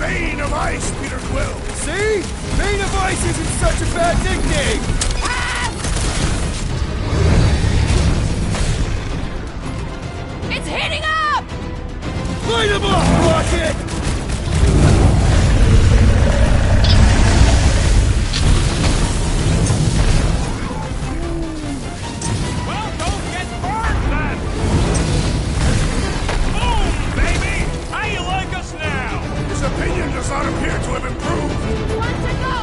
Bane of Ice, Peter Quill! See? Bane of Ice isn't such a bad nickname! It's heating up! Light him up, Rocket! Well, don't get burned then! Boom, baby! How you like us now? His opinion does not appear to have improved. One to go!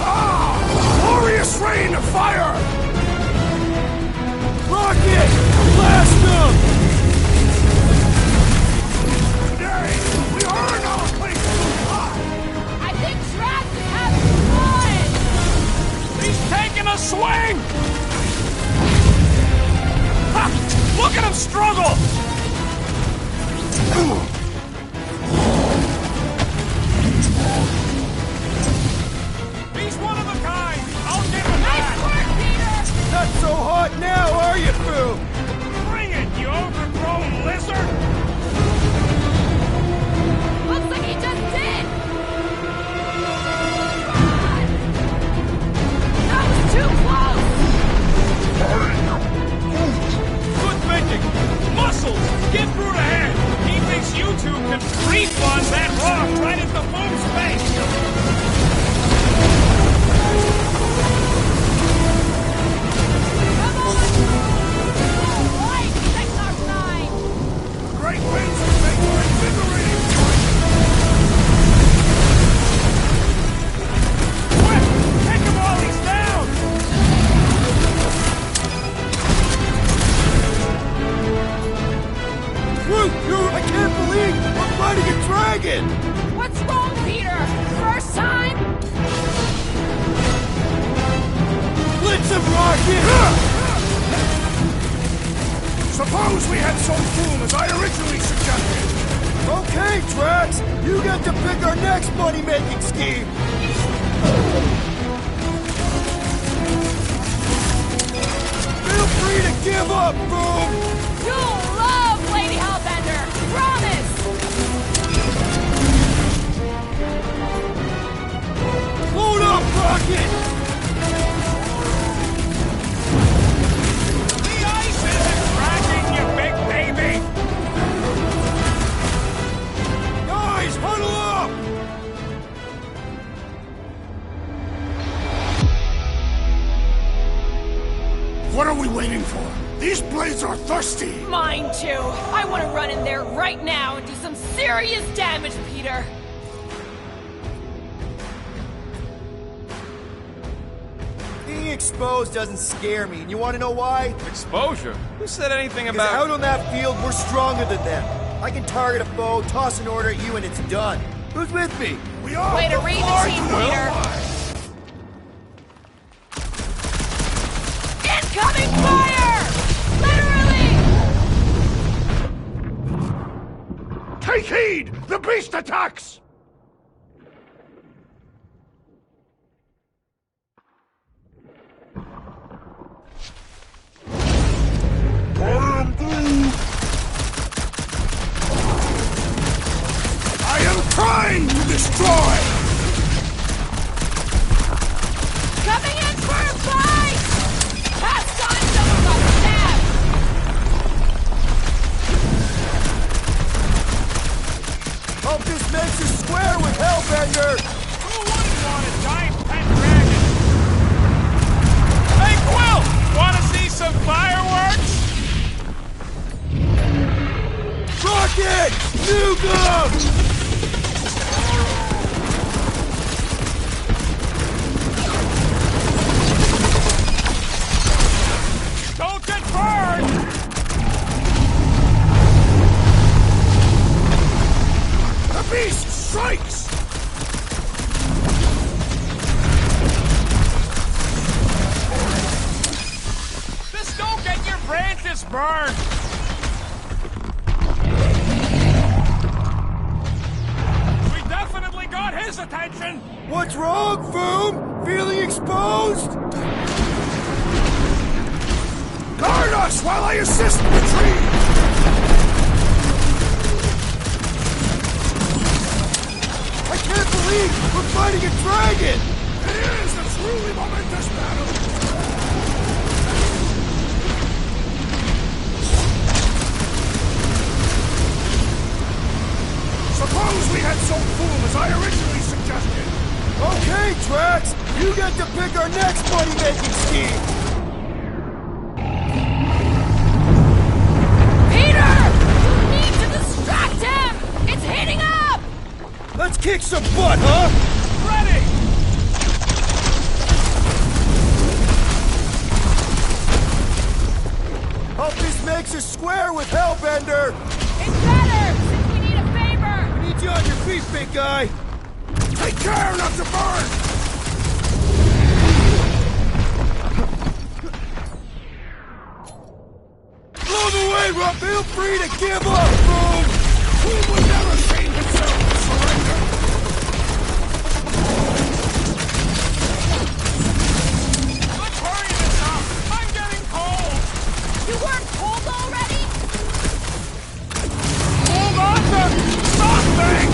Ah! Glorious rain of fire! Rocket! Blast him! Today, we earn our place to fly! I think Trax is having fun! He's taking a swing! Ha! Look at him struggle! He's one of a kind! I'll give him Nice that! work, Peter! Not so hot now, are you, Boom? Bring it, you overgrown lizard! Looks like he just did! That was too close! Good thinking! Muscles! Get through the head! He thinks you two can refund that rock right into Boom's face! Come on! All right, Technarch 9! Great winds will make for invigorating flight! Quick! Take him while he's down! Groot, I can't believe I'm riding a dragon! What's wrong, Peter? First time? Blitz him, Rocket! Suppose we had some boom as I originally suggested! Okay, Drax, you get to pick our next money-making scheme! Feel free to give up, Boom! You'll love Lady Hellbender! Promise! Load up, Rocket! The ice isn't cracking, you big baby! Guys, huddle up! What are we waiting for? These blades are thirsty! Mine too! I want to run in there right now and do some serious damage, Peter! Being exposed doesn't scare me, and you want to know why? Exposure? Who said anything Because out about... on that field, we're stronger than them. I can target a foe, toss an order at you, and it's done. Who's with me? We are Way to read the team, Peter! Incoming fire! Literally! Take heed! The beast attacks! I am trying to destroy! Coming in for a fight! Pass on some of the stab! Hope this makes you square with Hellbender! Who wouldn't want a giant pet dragon? Hey, Quill! Wanna see some fireworks? Rocket! Nuke 'em! Don't get burned! The beast strikes! Just don't get your branches burned! We definitely got his attention! What's wrong, Boom? Feeling exposed? Guard us while I assist the tree! had so full as I originally suggested. Okay, Drax! You get to pick our next money-making scheme! Peter! You need to distract him! It's heating up! Let's kick some butt, huh? Ready! Hope this makes us square with Hellbender! It's better, since we need a favor! We need you on your feet, big guy! Take care not to burn! Blow the way, Rob! Feel free to give up, boom! Who would never shame himself to surrender? Let's hurry this up! I'm getting cold! You weren't cold already? Hold on to something!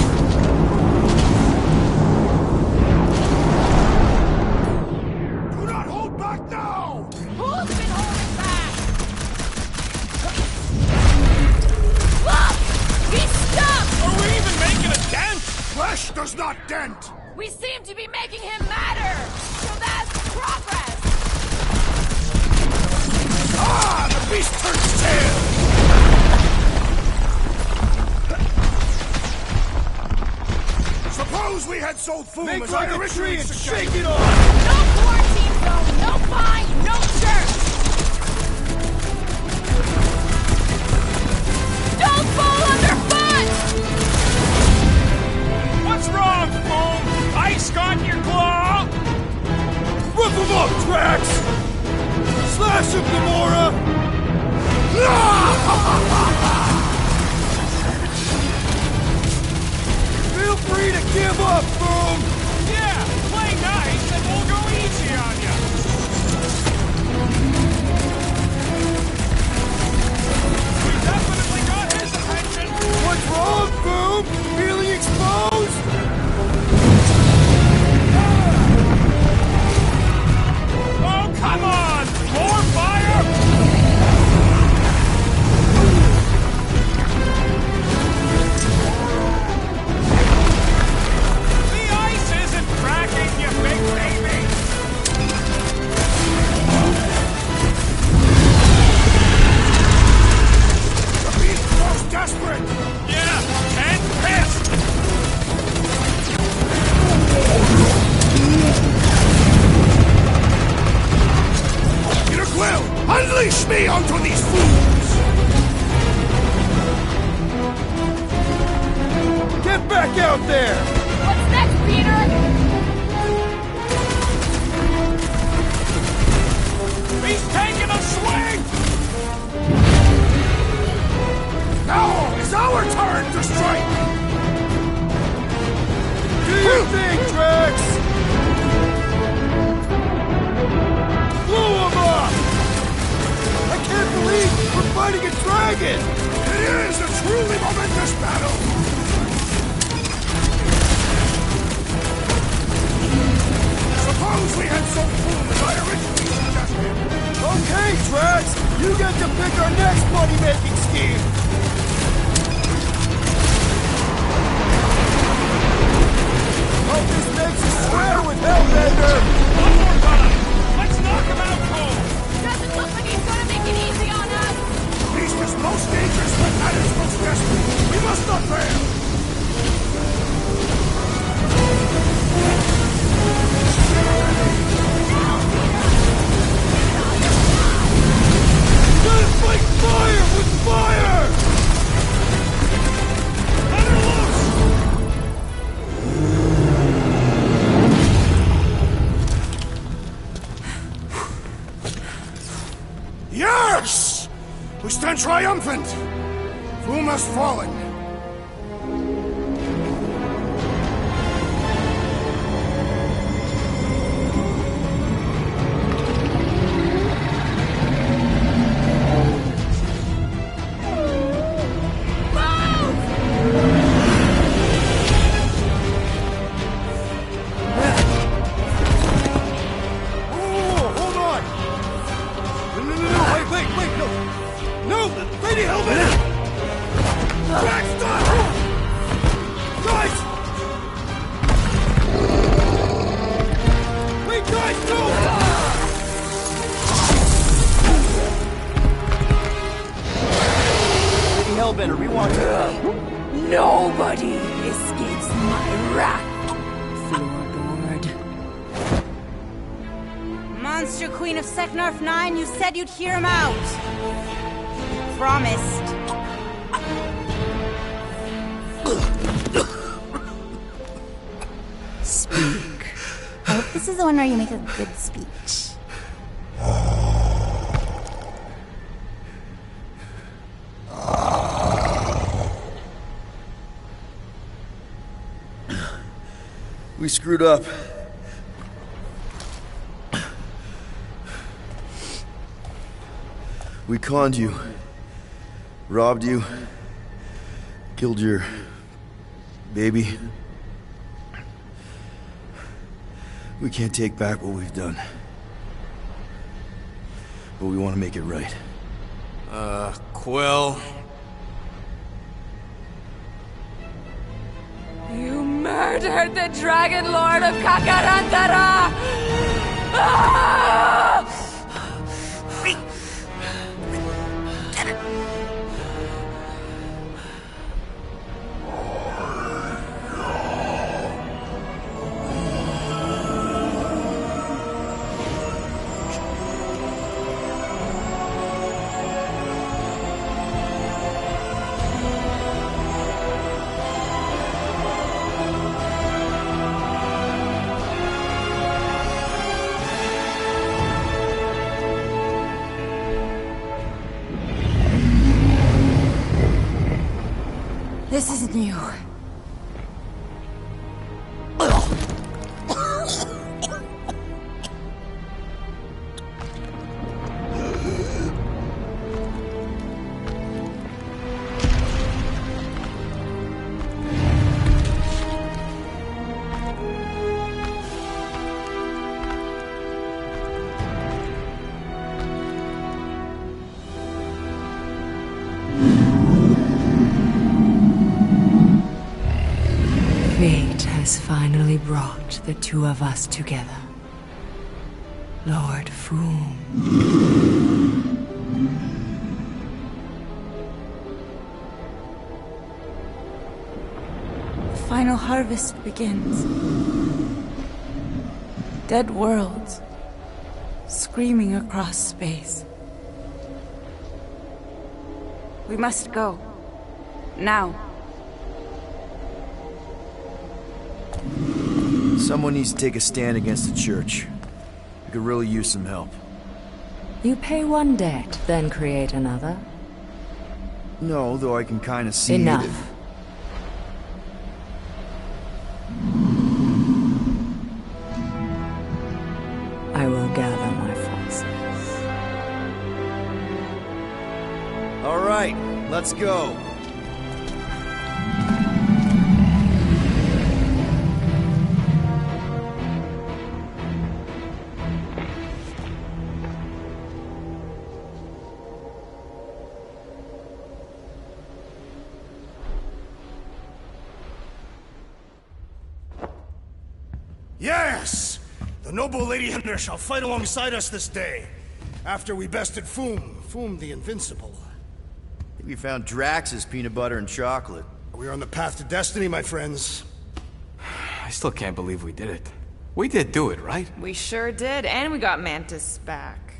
Do not hold back now! Who's been holding back? Look! He's stuck! Are we even making a dent? Flesh does not dent! We seem to be making him madder! So that's progress! Ah! The beast turns tail! Suppose we had sold food Make as like I a originally tree and suggested. shake it off! No quarantine zone, no fine, no church! Don't fall underfoot! What's wrong, Boom? Ice got your claw? Rip him up, Drax! Slash him, Gamora! Feel free to give up, Boom! Yeah, play nice and we'll go easy on you. We definitely got his attention. What's wrong, Boom? Feeling exposed? Oh, come on! More fire! The ice isn't cracking, you big baby! The beast grows desperate! Yeah, and pissed! Peter Quill, unleash me onto these fools! Get back out there! What's next, Peter? He's taking a swing! Now is our turn to strike! Do your thing, Drax! Blow him up! I can't believe we're fighting a dragon! It is a truly momentous battle! Suppose we had some food as I originally suggested. Okay, Drax! You get to pick our next money-making scheme! Hope this makes us square with Hellbender! One more time! Let's knock him out cold! Doesn't look like he's gonna make it easy on us! Beast is most dangerous when at its most desperate. We must not fail! Gotta fight fire with fire! Let her loose! Yes! We stand triumphant! Foom has fallen. Oh, hold on! No, wait, no! No, Lady Hellbender! Drax, Hellbender, we want you. Nobody escapes my wrath, Floorboard. Monster Queen of Seknarf 9, you said you'd hear him out. You promised. Speak. I hope this is the one where you make a good speech. We screwed up. We conned you. Robbed you. Killed your baby. We can't take back what we've done. But we want to make it right. Quill. You murdered the Dragon Lord of Kakarantara! Ah! This is new. Fate has finally brought the two of us together. Lord Foom. The final harvest begins. Dead worlds, screaming across space. We must go. Now. Someone needs to take a stand against the church. We could really use some help. You pay one debt, then create another? No, though I can kind of see Enough. I will gather my forces. All right, let's go. Yes! The noble Lady Hender shall fight alongside us this day. After we bested Foom the Invincible. I think we found Drax's peanut butter and chocolate. We are on the path to destiny, my friends. I still can't believe we did it. We did do it, right? We sure did, and we got Mantis back.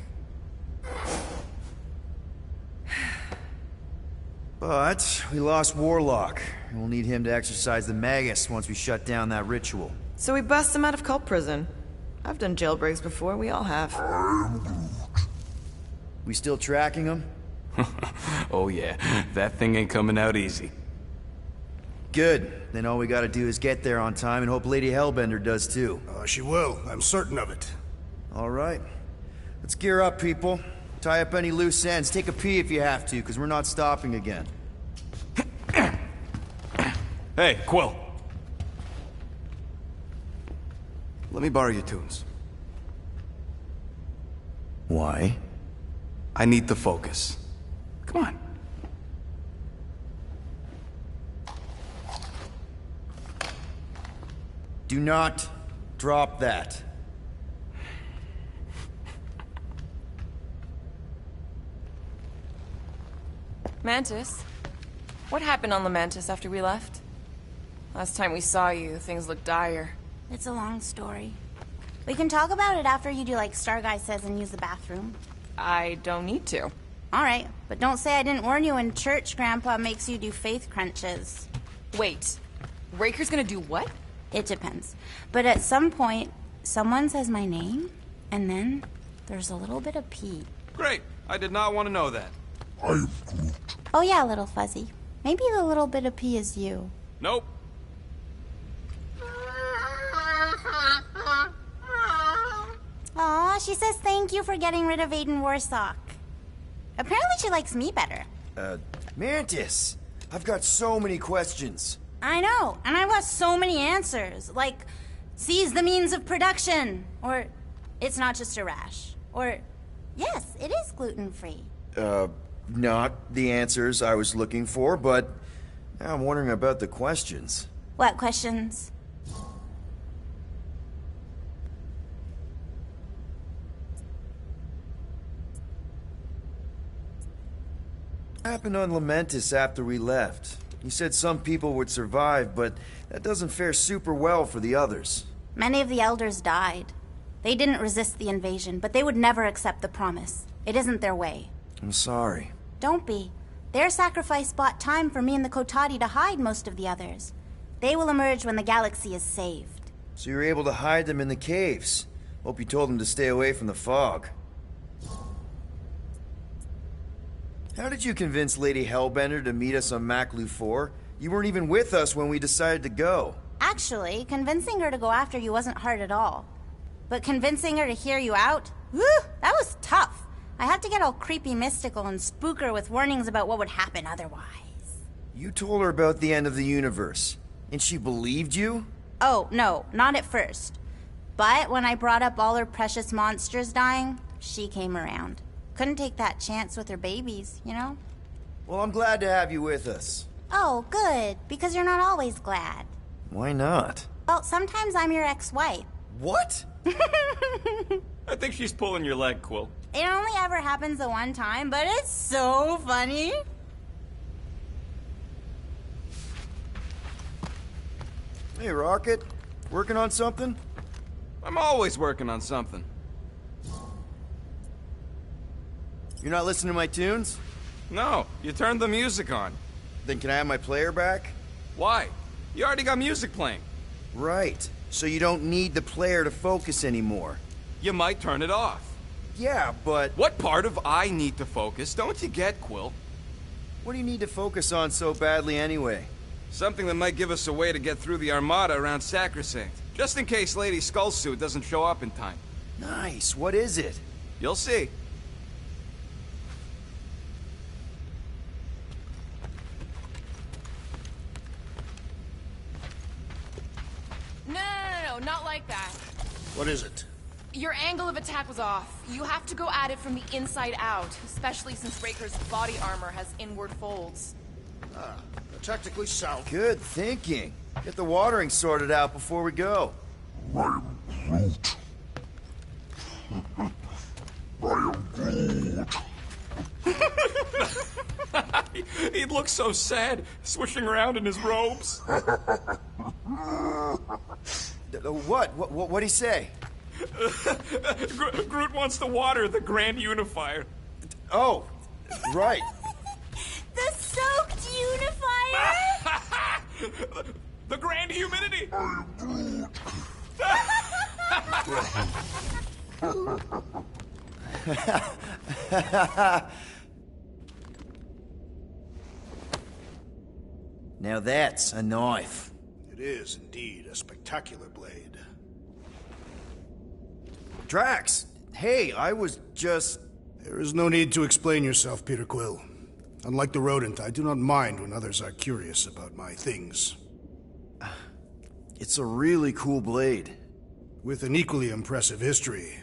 But we lost Warlock. And we'll need him to exercise the Magus once we shut down that ritual. So we bust him out of cult prison. I've done jailbreaks before, we all have. We still tracking him? Oh yeah, that thing ain't coming out easy. Good. Then all we gotta do is get there on time and hope Lady Hellbender does too. She will. I'm certain of it. All right. Let's gear up, people. Tie up any loose ends. Take a pee if you have to, because we're not stopping again. Hey, Quill. Let me borrow your tunes. Why? I need to focus. Come on. Do not drop that. Mantis, What happened on Lamentis after we left? Last time we saw you, things looked dire. It's a long story. We can talk about it after you do like Star Guy says and use the bathroom. I don't need to. Alright, but don't say I didn't warn you in church Grandpa makes you do faith crunches. Wait, Raker's gonna do what? It depends. But at some point, someone says my name, and then there's a little bit of pee. Great. I did not want to know that. I am Groot. Oh yeah, little fuzzy. Maybe the little bit of pee is you. Nope. Aw, she says thank you for getting rid of Aiden Warsock. Apparently she likes me better. Mantis, I've got so many questions. I know, and I want so many answers. Like, seize the means of production. Or, it's not just a rash. Or, yes, it is gluten-free. Not the answers I was looking for, but now I'm wondering about the questions. What questions? What happened on Lamentis after we left? You said some people would survive, but that doesn't fare super well for the others. Many of the elders died. They didn't resist the invasion, but they would never accept the promise. It isn't their way. I'm sorry. Don't be. Their sacrifice bought time for me and the Kotati to hide most of the others. They will emerge when the galaxy is saved. So you were able to hide them in the caves. Hope you told them to stay away from the fog. How did you convince Lady Hellbender to meet us on Maklu 4? You weren't even with us when we decided to go. Actually, convincing her to go after you wasn't hard at all. But convincing her to hear you out? Whew, that was tough. I had to get all creepy mystical and spook her with warnings about what would happen otherwise. You told her about the end of the universe, and she believed you? Oh, no, not at first. But when I brought up all her precious monsters dying, she came around. Couldn't take that chance with her babies, you know? Well, I'm glad to have you with us. Oh, good, because you're not always glad. Why not? Well, sometimes I'm your ex-wife. What? I think she's pulling your leg, Quill. It only ever happens the one time, but it's so funny. Hey, Rocket. Working on something? I'm always working on something. You're not listening to my tunes? No, you turned the music on. Then can I have my player back? Why? You already got music playing. Right. So you don't need the player to focus anymore. You might turn it off. Yeah, but... What part of I need to focus don't you get, Quill? What do you need to focus on so badly anyway? Something that might give us a way to get through the Armada around Sacrosanct. Just in case Lady Skullsuit doesn't show up in time. Nice. What is it? You'll see. No, not like that. What is it? Your angle of attack was off. You have to go at it from the inside out, especially since Raker's body armor has inward folds. Tactically sound. Good thinking. Get the watering sorted out before we go. I am Groot. I am Groot. He looks so sad, swishing around in his robes. What'd he say? Groot wants to water the Grand Unifier. Oh, right. The soaked unifier? The Grand Humidity! Now that's a knife. It is indeed a spectacular blade. Drax! Hey, I was just... There is no need to explain yourself, Peter Quill. Unlike the rodent, I do not mind when others are curious about my things. It's a really cool blade. With an equally impressive history.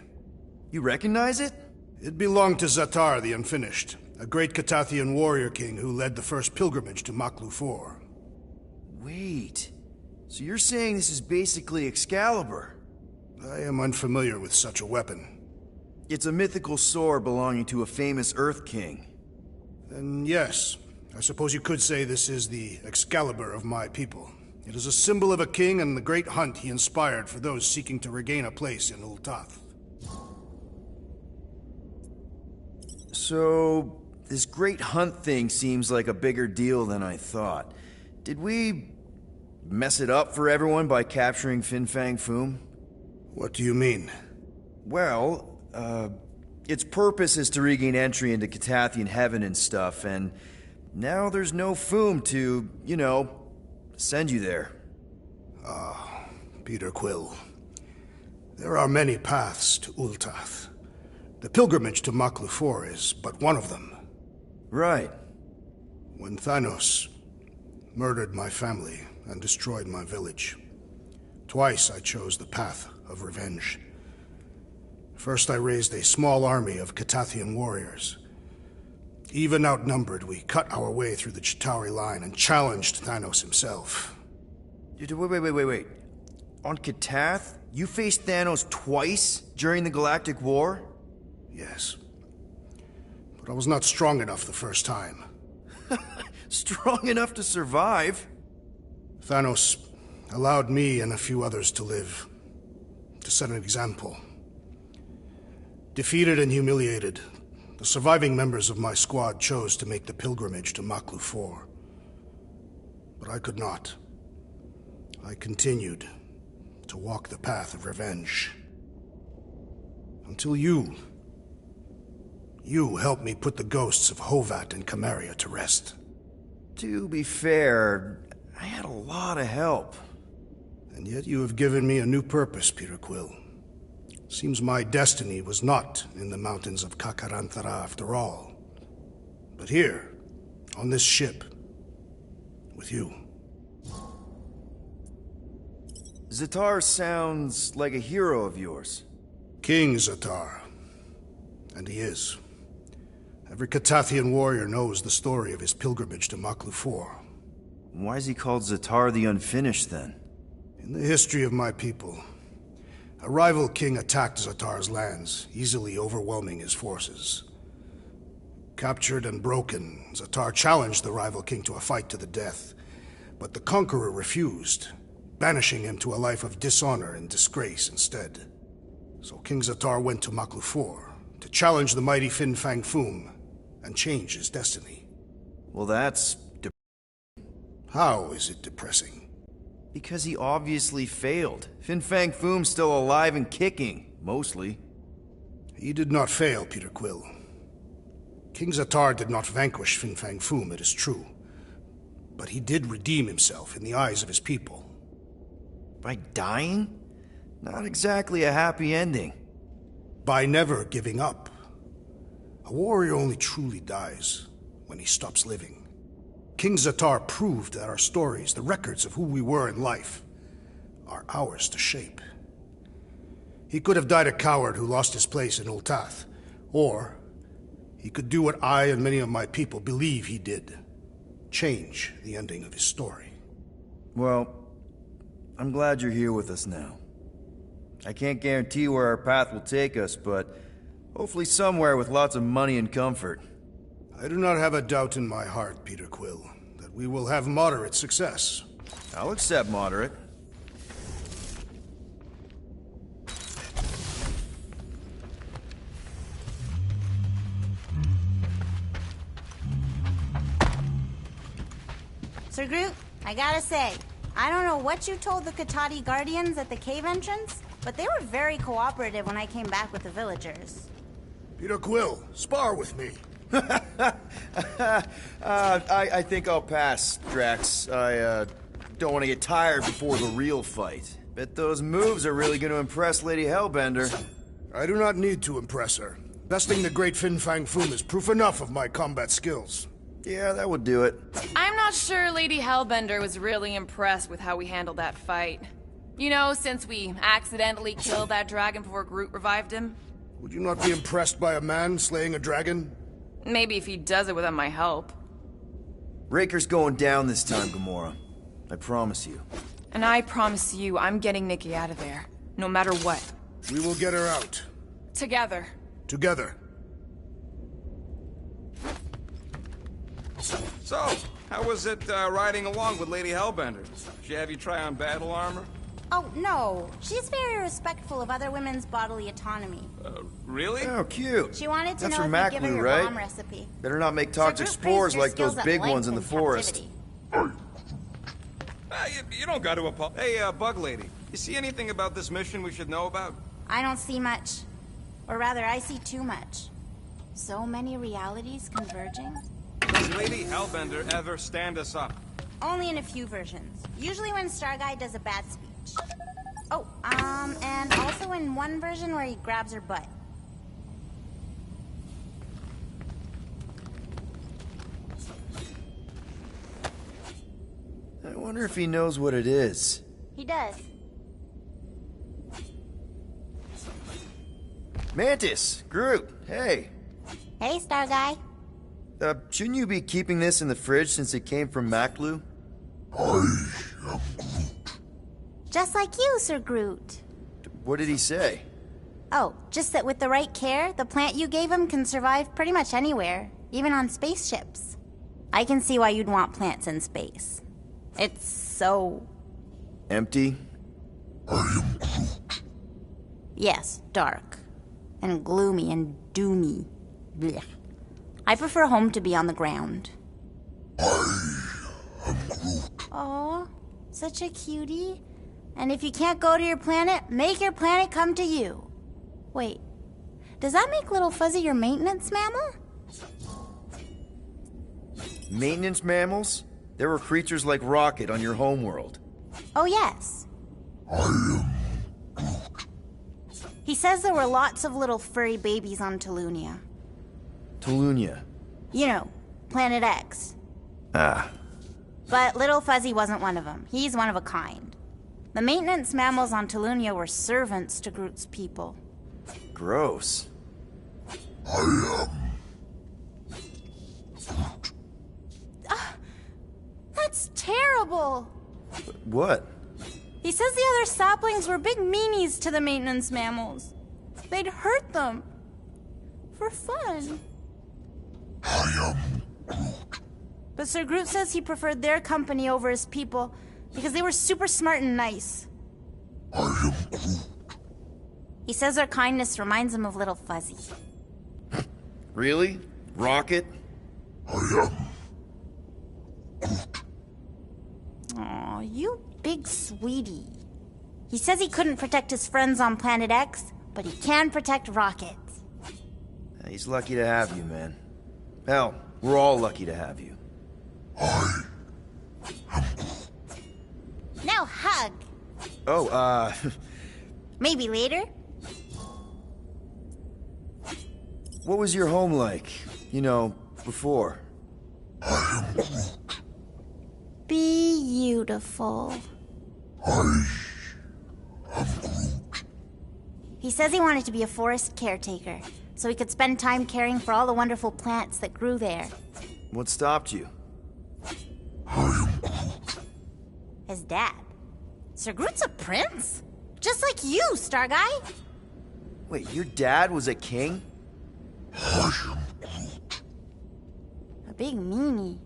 You recognize it? It belonged to Zatar the Unfinished, a great Katathian warrior king who led the first pilgrimage to Maklu 4. Wait, so you're saying this is basically Excalibur? I am unfamiliar with such a weapon. It's a mythical sword belonging to a famous Earth King. Then yes, I suppose you could say this is the Excalibur of my people. It is a symbol of a king and the great hunt he inspired for those seeking to regain a place in Ultath. So, this great hunt thing seems like a bigger deal than I thought. Did we mess it up for everyone by capturing Fin Fang Foom? What do you mean? Well, its purpose is to regain entry into Catathian heaven and stuff, and now there's no Foom to, you know, send you there. Peter Quill. There are many paths to Ultath. The pilgrimage to Maklufor is but one of them. Right. When Thanos murdered my family and destroyed my village, twice I chose the path of revenge. First I raised a small army of Catathian warriors. Even outnumbered, we cut our way through the Chitauri line and challenged Thanos himself. Wait. On Catath, you faced Thanos twice during the Galactic War? Yes. But I was not strong enough the first time. Strong enough to survive? Thanos allowed me and a few others to live, to set an example. Defeated and humiliated, the surviving members of my squad chose to make the pilgrimage to Maklufor. But I could not. I continued to walk the path of revenge. Until you helped me put the ghosts of Hovat and Camaria to rest. To be fair, I had a lot of help. And yet you have given me a new purpose, Peter Quill. Seems my destiny was not in the mountains of Kakaranthara after all, but here, on this ship, with you. Zatar sounds like a hero of yours. King Zatar. And he is. Every Catathian warrior knows the story of his pilgrimage to Maklufor. Why is he called Zatar the Unfinished, then? In the history of my people, a rival king attacked Zatar's lands, easily overwhelming his forces. Captured and broken, Zatar challenged the rival king to a fight to the death, but the conqueror refused, banishing him to a life of dishonor and disgrace instead. So King Zatar went to Maklufor to challenge the mighty Fin Fang Foom and change his destiny. Well, that's How is it depressing? because he obviously failed. Fin Fang Foom's still alive and kicking, mostly. He did not fail, Peter Quill. King Zatar did not vanquish Fin Fang Foom, it is true. But he did redeem himself in the eyes of his people. By dying? Not exactly a happy ending. By never giving up. A warrior only truly dies when he stops living. King Zatar proved that our stories, the records of who we were in life, are ours to shape. He could have died a coward who lost his place in Ultath, or he could do what I and many of my people believe he did. Change the ending of his story. Well, I'm glad you're here with us now. I can't guarantee where our path will take us, but hopefully somewhere with lots of money and comfort. I do not have a doubt in my heart, Peter Quill, that we will have moderate success. I'll accept moderate. Sir Groot, I gotta say, I don't know what you told the Katati Guardians at the cave entrance, but they were very cooperative when I came back with the villagers. Peter Quill, spar with me. I think I'll pass, Drax. I don't want to get tired before the real fight. Bet those moves are really going to impress Lady Hellbender. I do not need to impress her. Besting the great Fin Fang Foom is proof enough of my combat skills. Yeah, that would do it. I'm not sure Lady Hellbender was really impressed with how we handled that fight. You know, since we accidentally killed that dragon before Groot revived him. Would you not be impressed by a man slaying a dragon? Maybe if he does it without my help. Raker's going down this time, Gamora. I promise you. And I promise you, I'm getting Nikki out of there. No matter what. We will get her out. Together. Together. So, how was it riding along with Lady Hellbender? She have you try on battle armor? Oh, no. She's very respectful of other women's bodily autonomy. Really? Oh, cute. She wanted to That's know from if you'd given Maclu, her right? bomb recipe. Better not make toxic Groot spores praised her like those skills at big length ones in the forest. captivity. You don't got to apologize. Hey, Bug Lady, you see anything about this mission we should know about? I don't see much. Or rather, I see too much. So many realities converging. Does Lady Hellbender ever stand us up? Only in a few versions. Usually when Star Guy does a bad speech. Oh, and also in one version where he grabs her butt. I wonder if he knows what it is. He does. Mantis! Groot! Hey! Hey, Star Guy. Shouldn't you be keeping this in the fridge since it came from Maclu? Just like you, Sir Groot. What did he say? Oh, just that with the right care, the plant you gave him can survive pretty much anywhere, even on spaceships. I can see why you'd want plants in space. It's so... Empty? Yes, dark. And gloomy and doomy. Blech. I prefer home to be on the ground. Aw, such a cutie. And if you can't go to your planet, make your planet come to you. Wait, does that make Little Fuzzy your maintenance mammal? Maintenance mammals? There were creatures like Rocket on your homeworld. Oh, yes. He says there were lots of little furry babies on Tulunia. Tulunia. You know, Planet X. Ah. But Little Fuzzy wasn't one of them. He's one of a kind. The maintenance mammals on Tulunia were servants to Groot's people. Gross. That's terrible. What? He says the other saplings were big meanies to the maintenance mammals. They'd hurt them. For fun. But Sir Groot says he preferred their company over his people because they were super smart and nice. He says their kindness reminds him of Little Fuzzy. Really? Rocket? Aw, you big sweetie. He says he couldn't protect his friends on Planet X, but he can protect Rocket. He's lucky to have you, man. Hell, we're all lucky to have you. Now hug. Oh, Maybe later? what was your home like? You know, before? Beautiful. He says he wanted to be a forest caretaker, so he could spend time caring for all the wonderful plants that grew there. What stopped you? His dad. Sir Groot's a prince? Just like you, Star Guy. Wait, your dad was a king? A big meanie.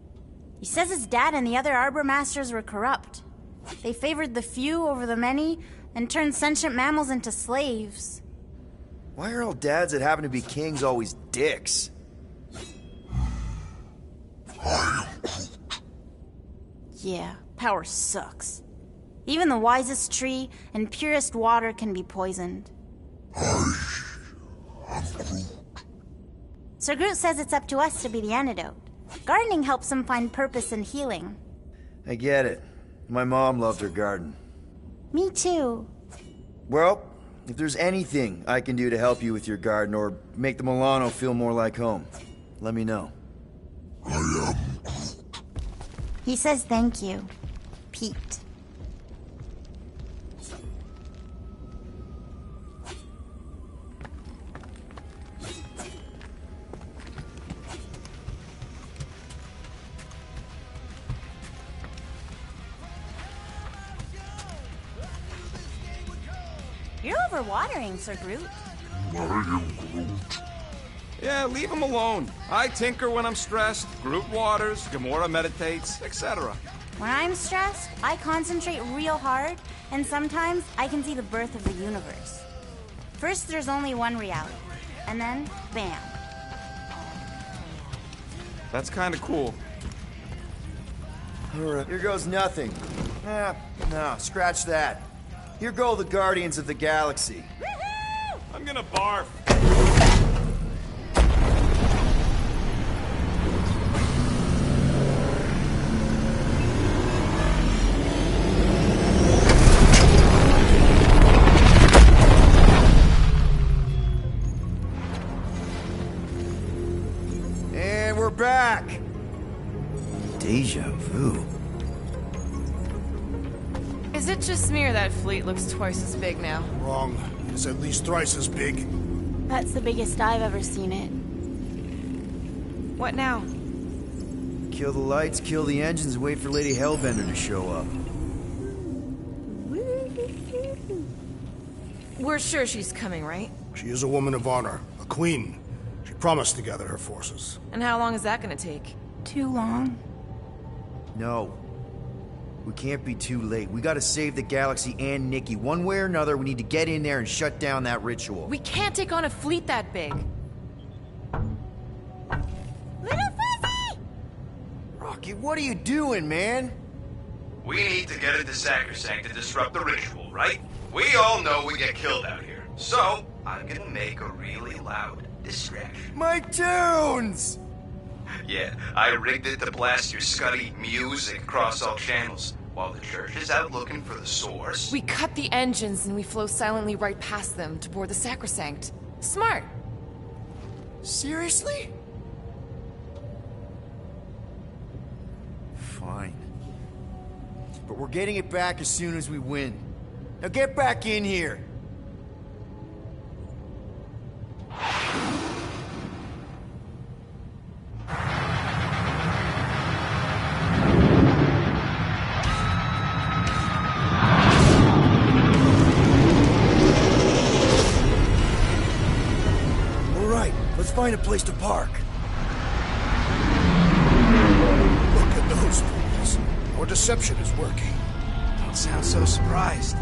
He says his dad and the other Arbor Masters were corrupt. They favored the few over the many and turned sentient mammals into slaves. Why are all dads that happen to be kings always dicks? Yeah, power sucks. Even the wisest tree and purest water can be poisoned. Sir Groot says it's up to us to be the antidote. Gardening helps him find purpose and healing. I get it. My mom loved her garden. Me too. Well, if there's anything I can do to help you with your garden or make the Milano feel more like home, let me know. He says thank you, Pete. You're overwatering, Sir Groot. Yeah, leave him alone. I tinker when I'm stressed, Groot waters, Gamora meditates, etc. When I'm stressed, I concentrate real hard, and sometimes I can see the birth of the universe. First, there's only one reality, and then, bam. That's kinda cool. Alright, here goes nothing. No, scratch that. Here go the Guardians of the Galaxy. I'm gonna barf. And we're back. Deja vu. Is it just me or that fleet looks twice as big now? Wrong. It's at least thrice as big. That's the biggest I've ever seen it. What now? Kill the lights, kill the engines, and wait for Lady Hellbender to show up. We're sure she's coming, right? She is a woman of honor, a queen. She promised to gather her forces. And how long is that gonna take? Too long. No. We can't be too late. We gotta save the galaxy and Nikki. One way or another, we need to get in there and shut down that ritual. We can't take on a fleet that big. Little Fuzzy! Rocky, what are you doing, man? We need to get into Sacrosanct to disrupt the ritual, right? We all know we get killed out here. So, I'm gonna make a really loud distraction. My tunes! Yeah, I rigged it to blast your scuddy music across all channels, while the church is out looking for the source. We cut the engines and we flow silently right past them to board the Sacrosanct. Smart. Seriously? Fine. But we're getting it back as soon as we win. Now get back in here! Let's find a place to park. Look at those fools. Our deception is working. Don't sound so surprised.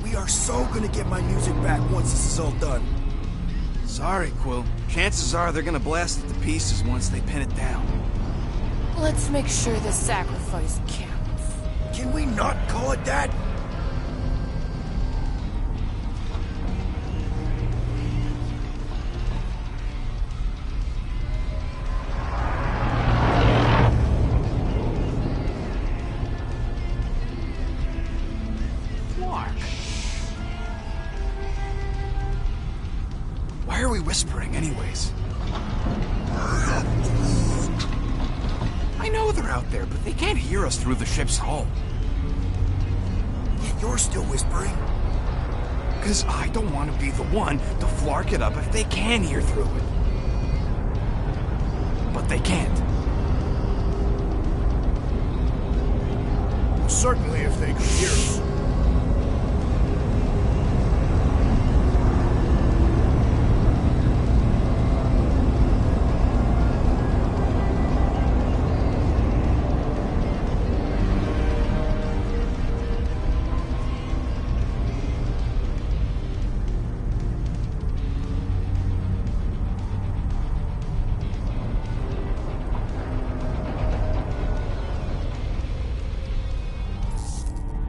We are so gonna get my music back once this is all done. Sorry, Quill. Chances are they're gonna blast it to pieces once they pin it down. Let's make sure the sacrifice counts. Can we not call it that? Why are we whispering, anyways? I know they're out there, but they can't hear us through the ship's hull. Yet you're still whispering. Because I don't want to be the one to flark it up if they can hear through it. But they can't. Certainly if they could hear us.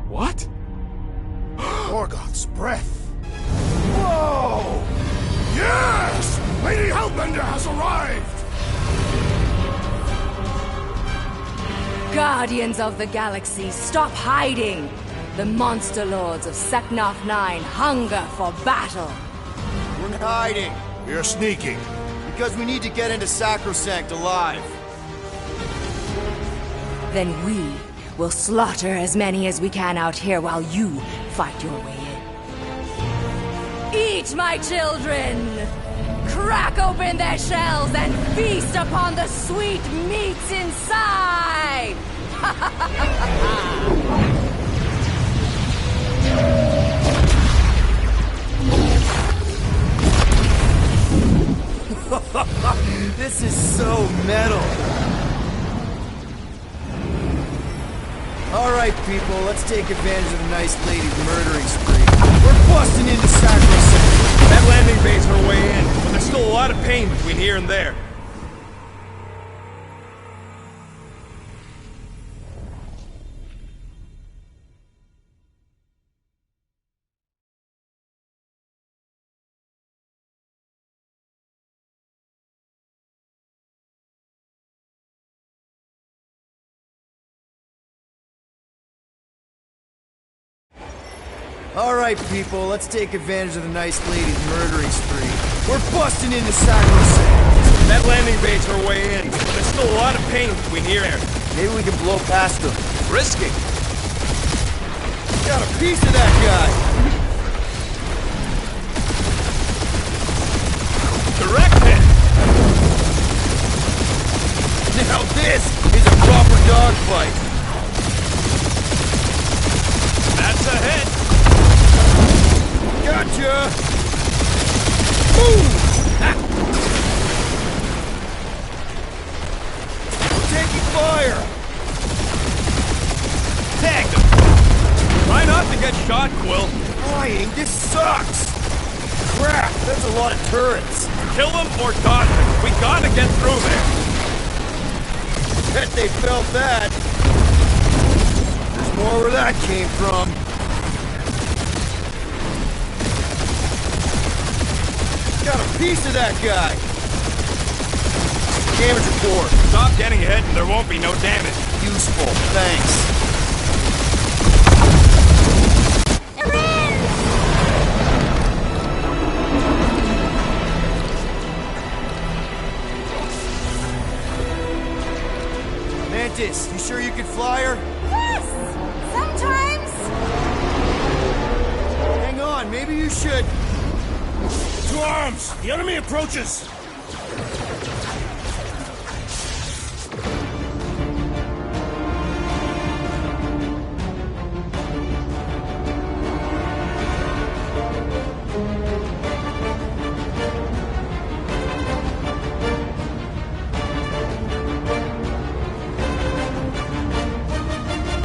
What? Morgoth's breath. Whoa! Yes! Lady Hellbender has arrived! Guardians of the Galaxy, stop hiding! The monster lords of Seknarf 9 hunger for battle. We're not hiding. We are sneaking. Because we need to get into Sacrosanct alive. Then we will slaughter as many as we can out here while you fight your way in. Eat, my children! Crack open their shells and feast upon the sweet meats inside! This is so metal. Alright, people, let's take advantage of the nice lady's murdering spree. We're busting into Sacrosanct. That landing bay's her way in, but there's still a lot of pain between here and there. Alright, people, let's take advantage of the nice lady's murdering spree. We're busting into Sacrosanct. That landing bay's her way in, but there's still a lot of pain between here and there. Maybe we can blow past them. Risky. Got a piece of that guy. Direct hit. Now this is a proper dogfight. That's a hit. Gotcha! Boom! We're taking fire! Tagged him! Try not to get shot, Quill. Flying, this sucks! Crap, that's a lot of turrets. Kill them or dodge them. We gotta get through there. Bet they felt that. There's more where that came from. Got a piece of that guy! Damage report. Stop getting hit and there won't be no damage. Useful, thanks. Mantis, you sure you can fly her? Yes! Sometimes! Hang on, maybe you should. To arms! The enemy approaches!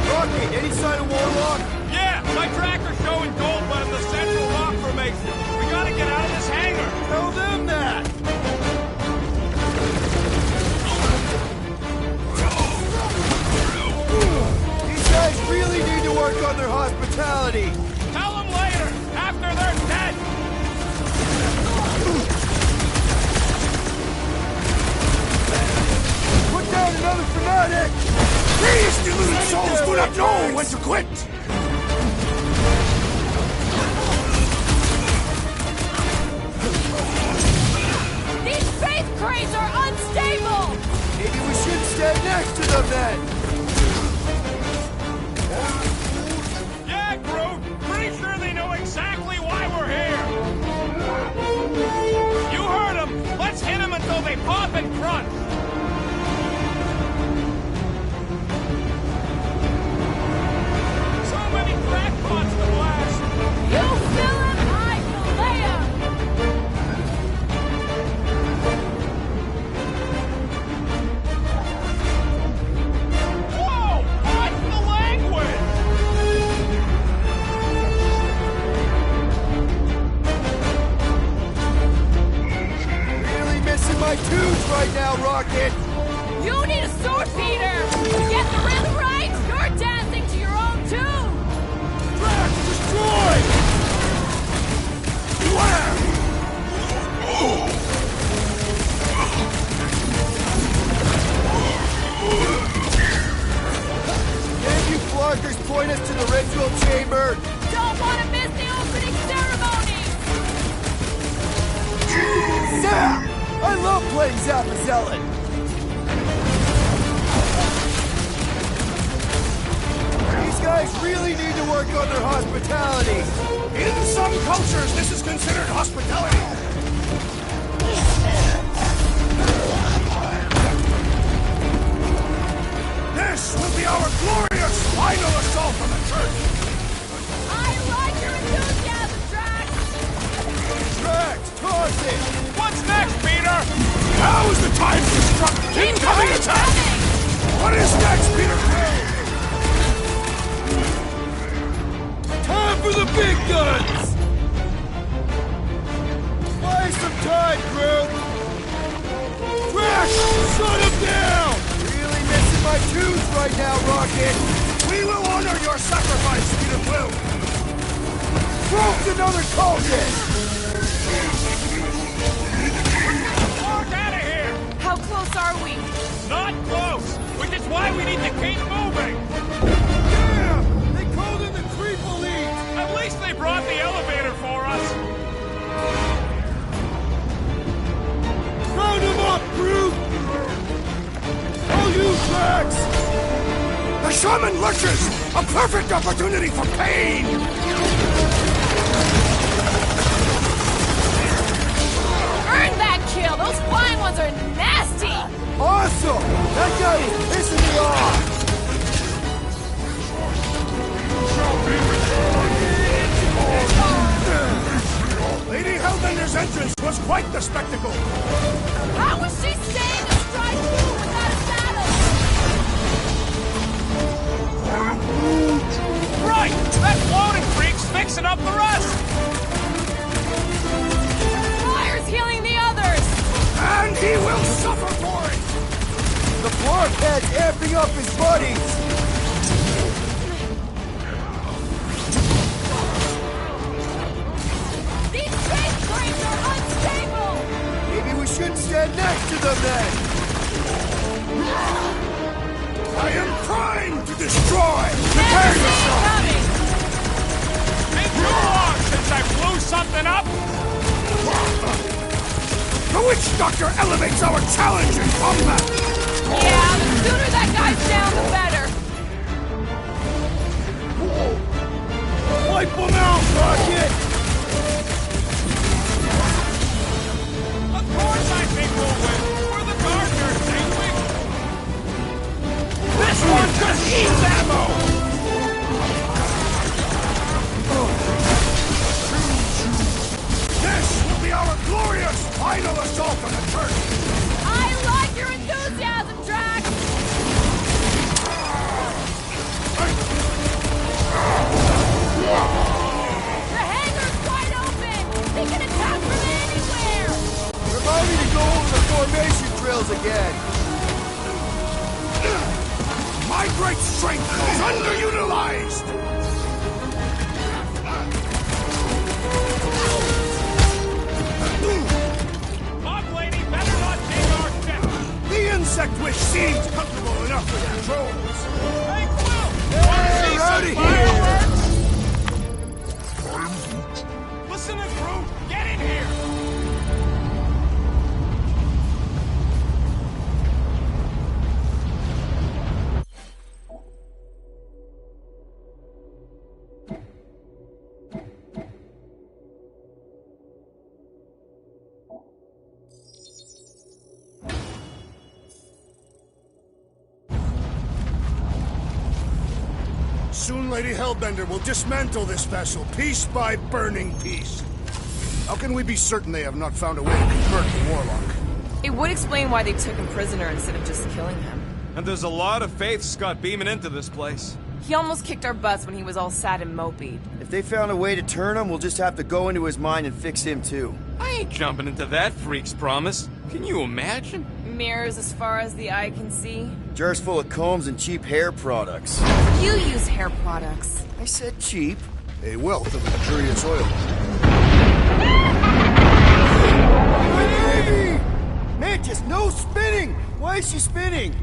Rocket, any sign of Warlock? Yeah, my tracker's showing gold, but in the central rock formation. We gotta get out of this hangar. Tell them that! These guys really need to work on their hospitality. Tell them later, after they're dead. Put down another fanatic! These deluded souls do not know when to quit! These faith crates are unstable! Maybe we should stand next to them then! Yeah, Groot. Pretty sure they know exactly why we're here. You heard them. Let's hit them until they pop and crunch. So many crackpots to blast. You fill 'em, I fillet 'em! Whoa! What's the language? Really missing my tunes right now, Rocket! You need a sword feeder! To get the rhythm right, you're dancing to your own tune! Drax destroyed! Wham! Can you flarkers point us to the ritual chamber? Don't want to miss the opening ceremony! Zap! I love playing Zappazellan! These guys really need to work on their hospitality! In some cultures, this is considered hospitality. This will be our glorious final assault on the church. I like your enthusiasm, Drax! Drax, toss it! What's next, Peter? Time to struck! Incoming attack! What is next, Peter Quill? Time for the big guns! Buy some time, crew! Crash! Shut him down! Really missing my tunes right now, Rocket! We will honor your sacrifice, Peter Quill! Broke another cauldron! Walk out of here! How close are we? Not close! Which is why we need to keep moving! Damn! They called in the creep elite! At least they brought the elevator for us! Round him up, Groot! All you tracks! The shaman lurches! A perfect opportunity for pain! Earn that kill! Those flying ones are nasty! Awesome! That guy was pissing me off! Lady Hellbender's entrance was quite the spectacle! How was she staying astride through without a saddle? Right! That floating freak's fixing up the rest! Fire's healing the others! And he will suffer for it! The blockhead's amping up his buddies! These train cranes are unstable! Maybe we shouldn't stand next to them then! I am primed to destroy! Prepare yourself! Coming! Ain't too long since I blew something up! The Witch Doctor elevates our challenge in combat! Yeah, the sooner that guy's down, the better! Wipe them out, Rocket! Of course I think we'll win! We're the gardeners, ain't we? This one just eats ammo! This will be our glorious final assault on the church! I like your enthusiasm, Drax! The hangar's wide open! They can attack from anywhere! Remind me to go over the formation drills again! My great strength is underutilized! Hog lady better not take our ship! The insect witch seems comfortable enough with controls. Hey, Quill! Wanna see some fireworks? Listen to Groot! Get in here! Soon Lady Hellbender will dismantle this vessel, piece by burning piece. How can we be certain they have not found a way to convert the Warlock? It would explain why they took him prisoner instead of just killing him. And there's a lot of faith Scott beaming into this place. He almost kicked our butts when he was all sad and mopey. If they found a way to turn him, we'll just have to go into his mind and fix him too. I ain't jumping into that freak's promise. Can you imagine? Mirrors as far as the eye can see. Jars full of combs and cheap hair products. You use hair products. I said cheap. A wealth of luxurious oil. Baby! Mantis, no spinning! Why is she spinning?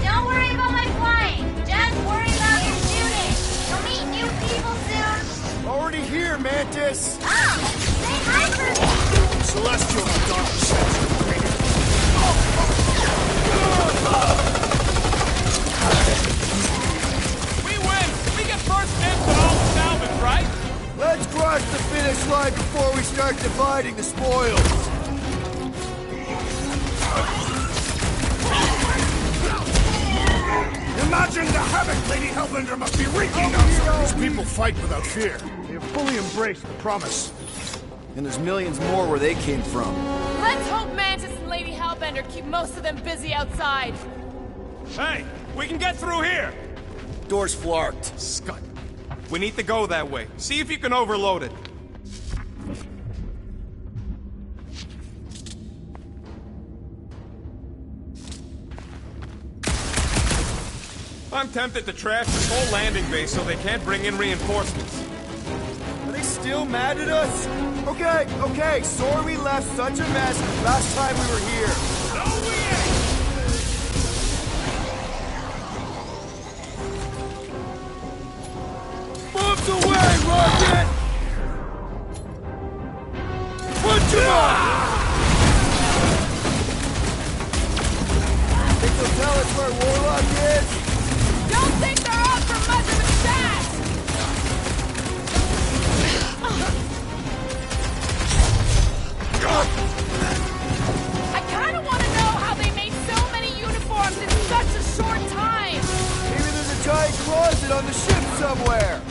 Don't worry about my flying. Just worry about your shooting. You'll meet new people soon. Already here, Mantis! Oh, say hi for me. Celestial and dark sense of greater. We win! We get first dibs on all the salvage, right? Let's cross the finish line before we start dividing the spoils! Imagine the havoc Lady Hellbender must be wreaking on some. These people fight without fear. They have fully embraced the promise. And there's millions more where they came from. Let's hope Mantis and Lady Hellbender keep most of them busy outside. Hey, we can get through here! Door's flarked. Scut. We need to go that way. See if you can overload it. I'm tempted to trash this whole landing base so they can't bring in reinforcements. Are they still mad at us? Okay, sorry we left such a mess last time we were here. No, we ain't! Moves away, Rocket! Punch him up! Think they'll tell us where Warlock is? Don't think they're out for much of a chat! I kinda wanna know how they made so many uniforms in such a short time! Maybe there's a giant closet on the ship somewhere!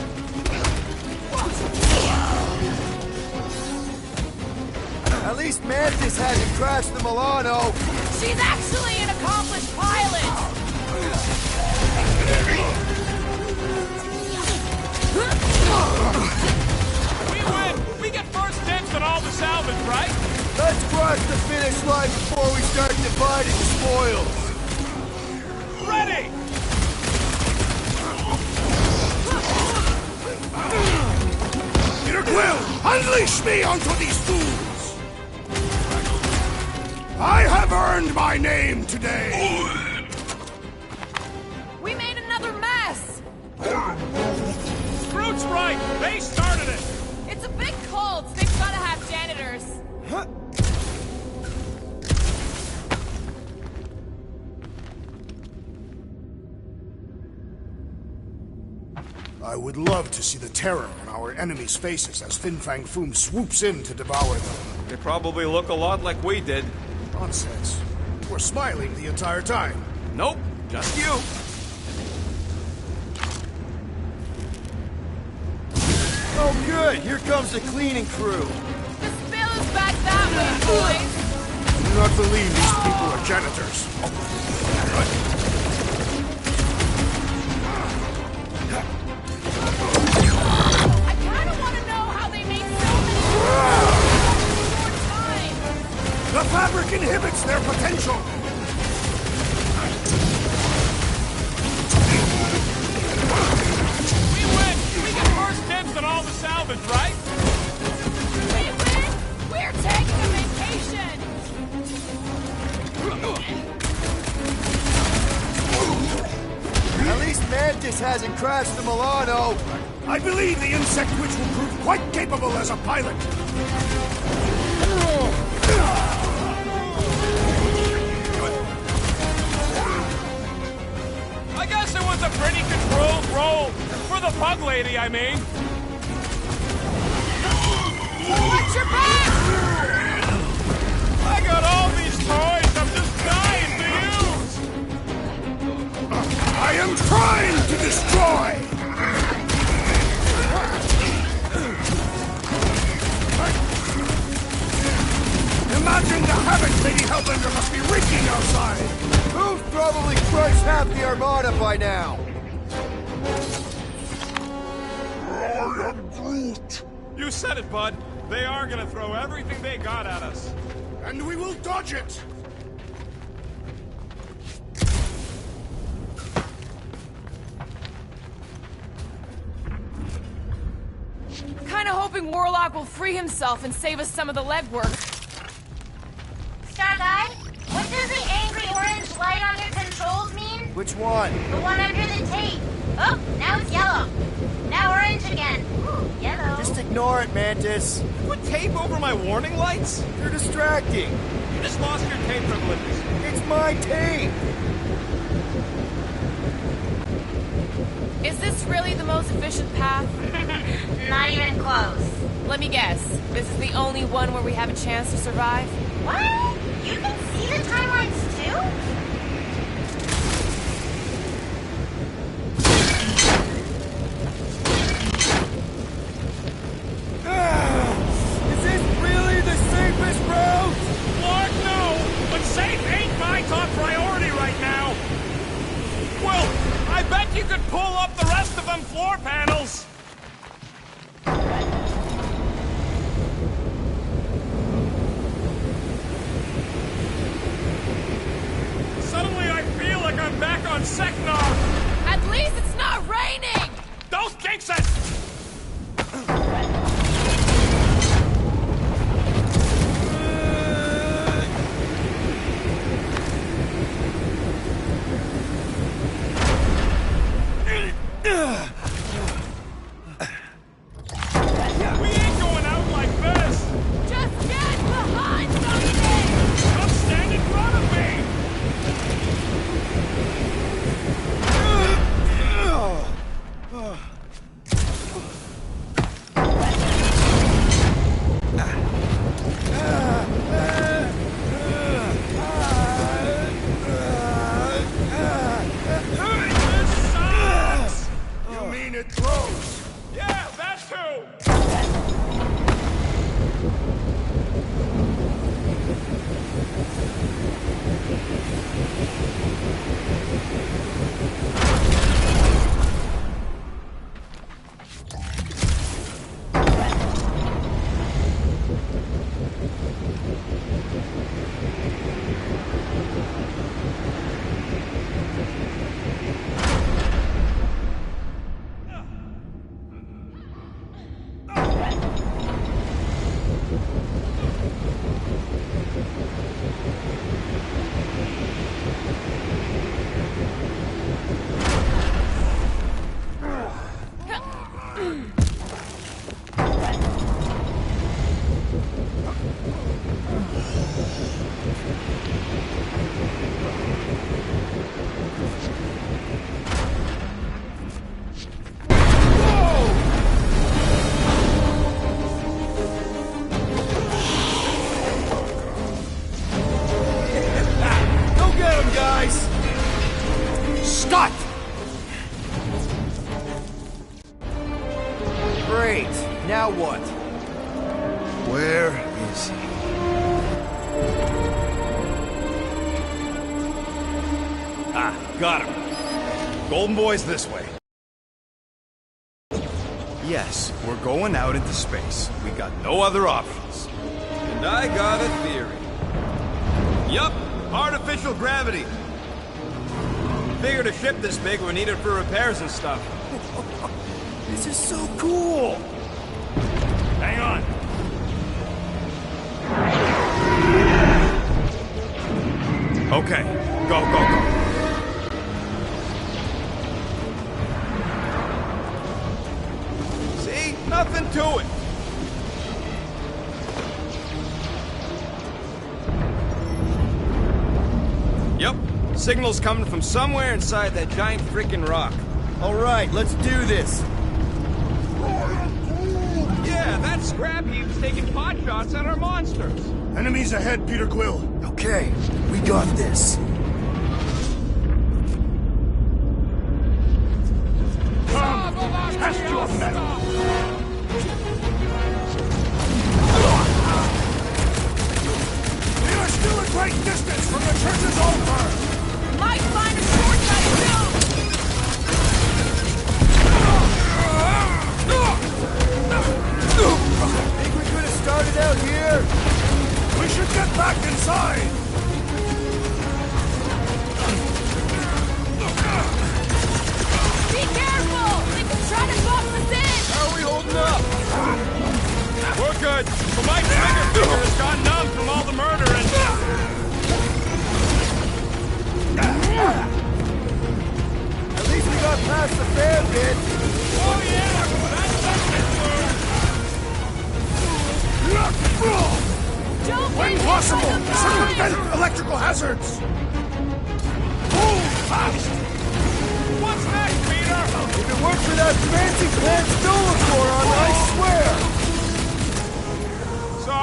At least Mantis hasn't crashed the Milano! She's actually an accomplished pilot! We win! We get first dibs on all the salvage, right? Let's cross the finish line before we start dividing the spoils! Ready! Peter Quill, unleash me onto these fools! I have earned my name today! We made another mess! Fruit's right! They started it! It's a big cult. They've gotta have janitors. I would love to see the terror on our enemies' faces as Fin Fang Foom swoops in to devour them. They probably look a lot like we did. Nonsense. We're smiling the entire time. Nope, just you. Oh good, here comes the cleaning crew. The spill is back that way, boys. I do not believe these people are janitors. I kinda wanna know how they made so many in such a short time. The fabric inhibits their potential! We win! We get first dibs on all the salvage, right? We win! We're taking a vacation! At least Mantis hasn't crashed the Milano. I believe the insect witch will prove quite capable as a pilot. I guess it was a pretty controlled roll. For the bug lady, I mean. Watch your back! I got all these toys I'm just dying to use! I am trying to destroy! Imagine the havoc Lady Hellbender must be wreaking outside! Who's probably crushed half the Armada by now? I am Groot! You said it, bud. They are gonna throw everything they got at us. And we will dodge it! Kinda hoping Warlock will free himself and save us some of the legwork. Star Guide, what does the angry orange light on your controls mean? Which one? The one under the tape. Oh, now it's yellow. Now orange again. Ooh, yellow. Just ignore it, Mantis. Put tape over my warning lights? You're distracting. You just lost your tape privileges. It's my tape. Is this really the most efficient path? Not even close. Let me guess. This is the only one where we have a chance to survive? What? You can see the timelines too? Is this my top priority right now. Well, I bet you could pull up the rest of them floor panels. Suddenly I feel like I'm back on Seknov. At least it's not raining! Don't jinx it! We ain't going out like this! Just get behind something! Don't stand in front of me! This sucks! You mean it throws? Yeah, that too! Go get him, guys! Scott! Great. Now what? Where is he? Ah, got him. Golden Boy's this way. Yes, we're going out into space. We got no other options. And I got a theory. Yup, artificial gravity. Figured a ship this big would need it for repairs and stuff. This is so cool! Hang on. Okay, go, go, go. See? Nothing to it. Yep, signal's coming from somewhere inside that giant freaking rock. All right, let's do this. Yeah, that scrap heap's taking pot shots at our monsters. Enemies ahead, Peter Quill. Okay, we got this. Come, test your metal. We are still a great distance from the church's altar. Might find a shortcut soon! Think we could have started out here? We should get back inside. Be careful! They can try to box us in! How are we holding up? We're good, but my trigger finger has gone numb from all the murdering. At least we got past the fair bit. Oh yeah! That's Don't When get possible, hit by the vine! circumvent electrical hazards. Move fast. What's next, Peter? If it weren't for that fancy pants stolen for us, I swear! So,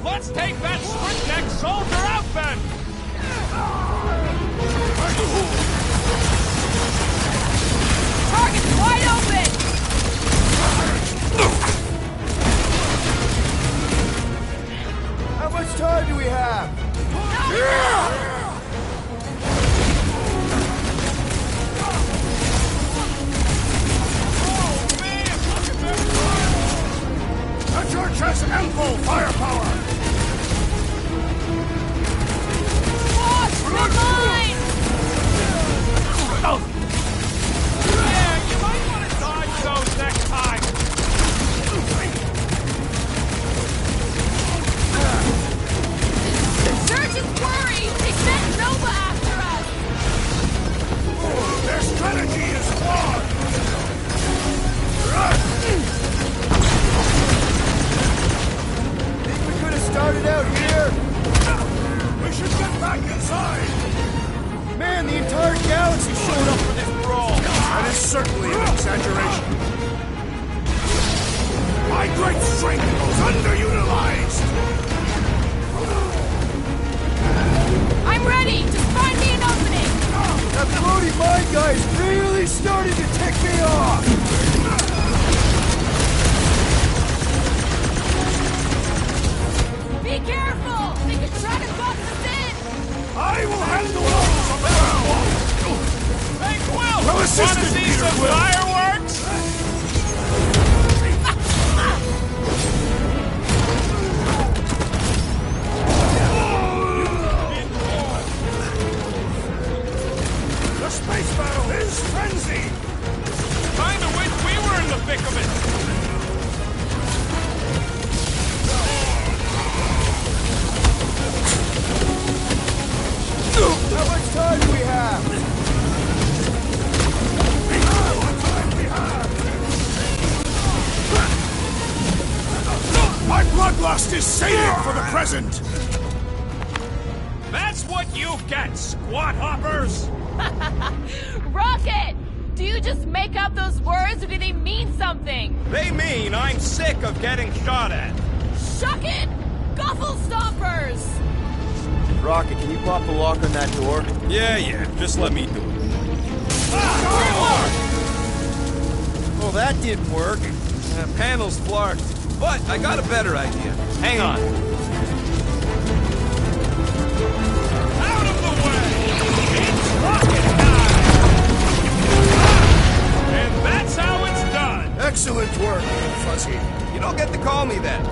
let's take that squid-necked soldier out then! Target's wide open! How much time do we have? Not enough! man, the entire galaxy showed up for this brawl! That is certainly an exaggeration. My great strength goes underutilized! I'm ready! Just find me an opening! That floaty mind guy is really starting to tick me off! Be careful! They could try to box us in! I will handle those on the ground! Hey, Quill! Well Wanna assisted, see Peter some Quill. fireworks? The space battle is frenzied! Kinda wish we were in the thick of it! How much time do we have? My bloodlust is sated for the present! That's what you get, squat hoppers! Rocket! Do you just make up those words or do they mean something? They mean I'm sick of getting shot at. Shuck it! Guffle stompers! Rocket, can you pop the lock on that door? Yeah, just let me do it. Oh, that didn't work. Panel's flarked, but I got a better idea. Hang on. Out of the way! It's rocket time! And that's how it's done! Excellent work, Fuzzy. You don't get to call me that.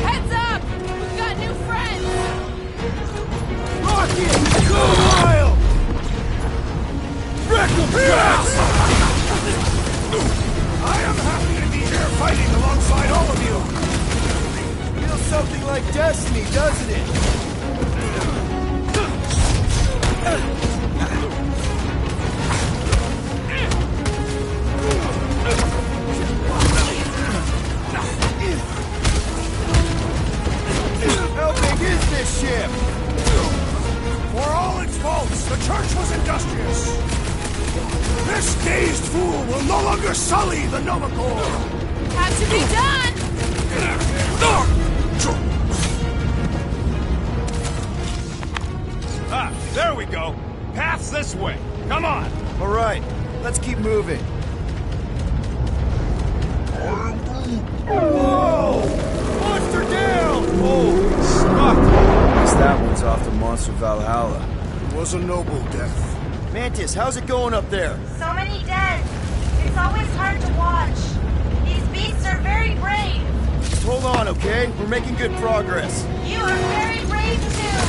Heads up! We've got new friends! Rocket! Go wild! Wreck 'em, Jax! I am happy to be here fighting alongside all of you! Feels something like destiny, doesn't it? How big is this ship? For all its faults, the Church was industrious. This dazed fool will no longer sully the Nova Corps! Has to be done! Ah, there we go. Path's this way. Come on. All right, let's keep moving. Whoa! Monster down! Oh, Stuck! Guess that one's off to Monster Valhalla. it was a noble death. Mantis, how's it going up there? So many dead. It's always hard to watch. These beasts are very brave. Just hold on, okay? We're making good progress. You are very brave too.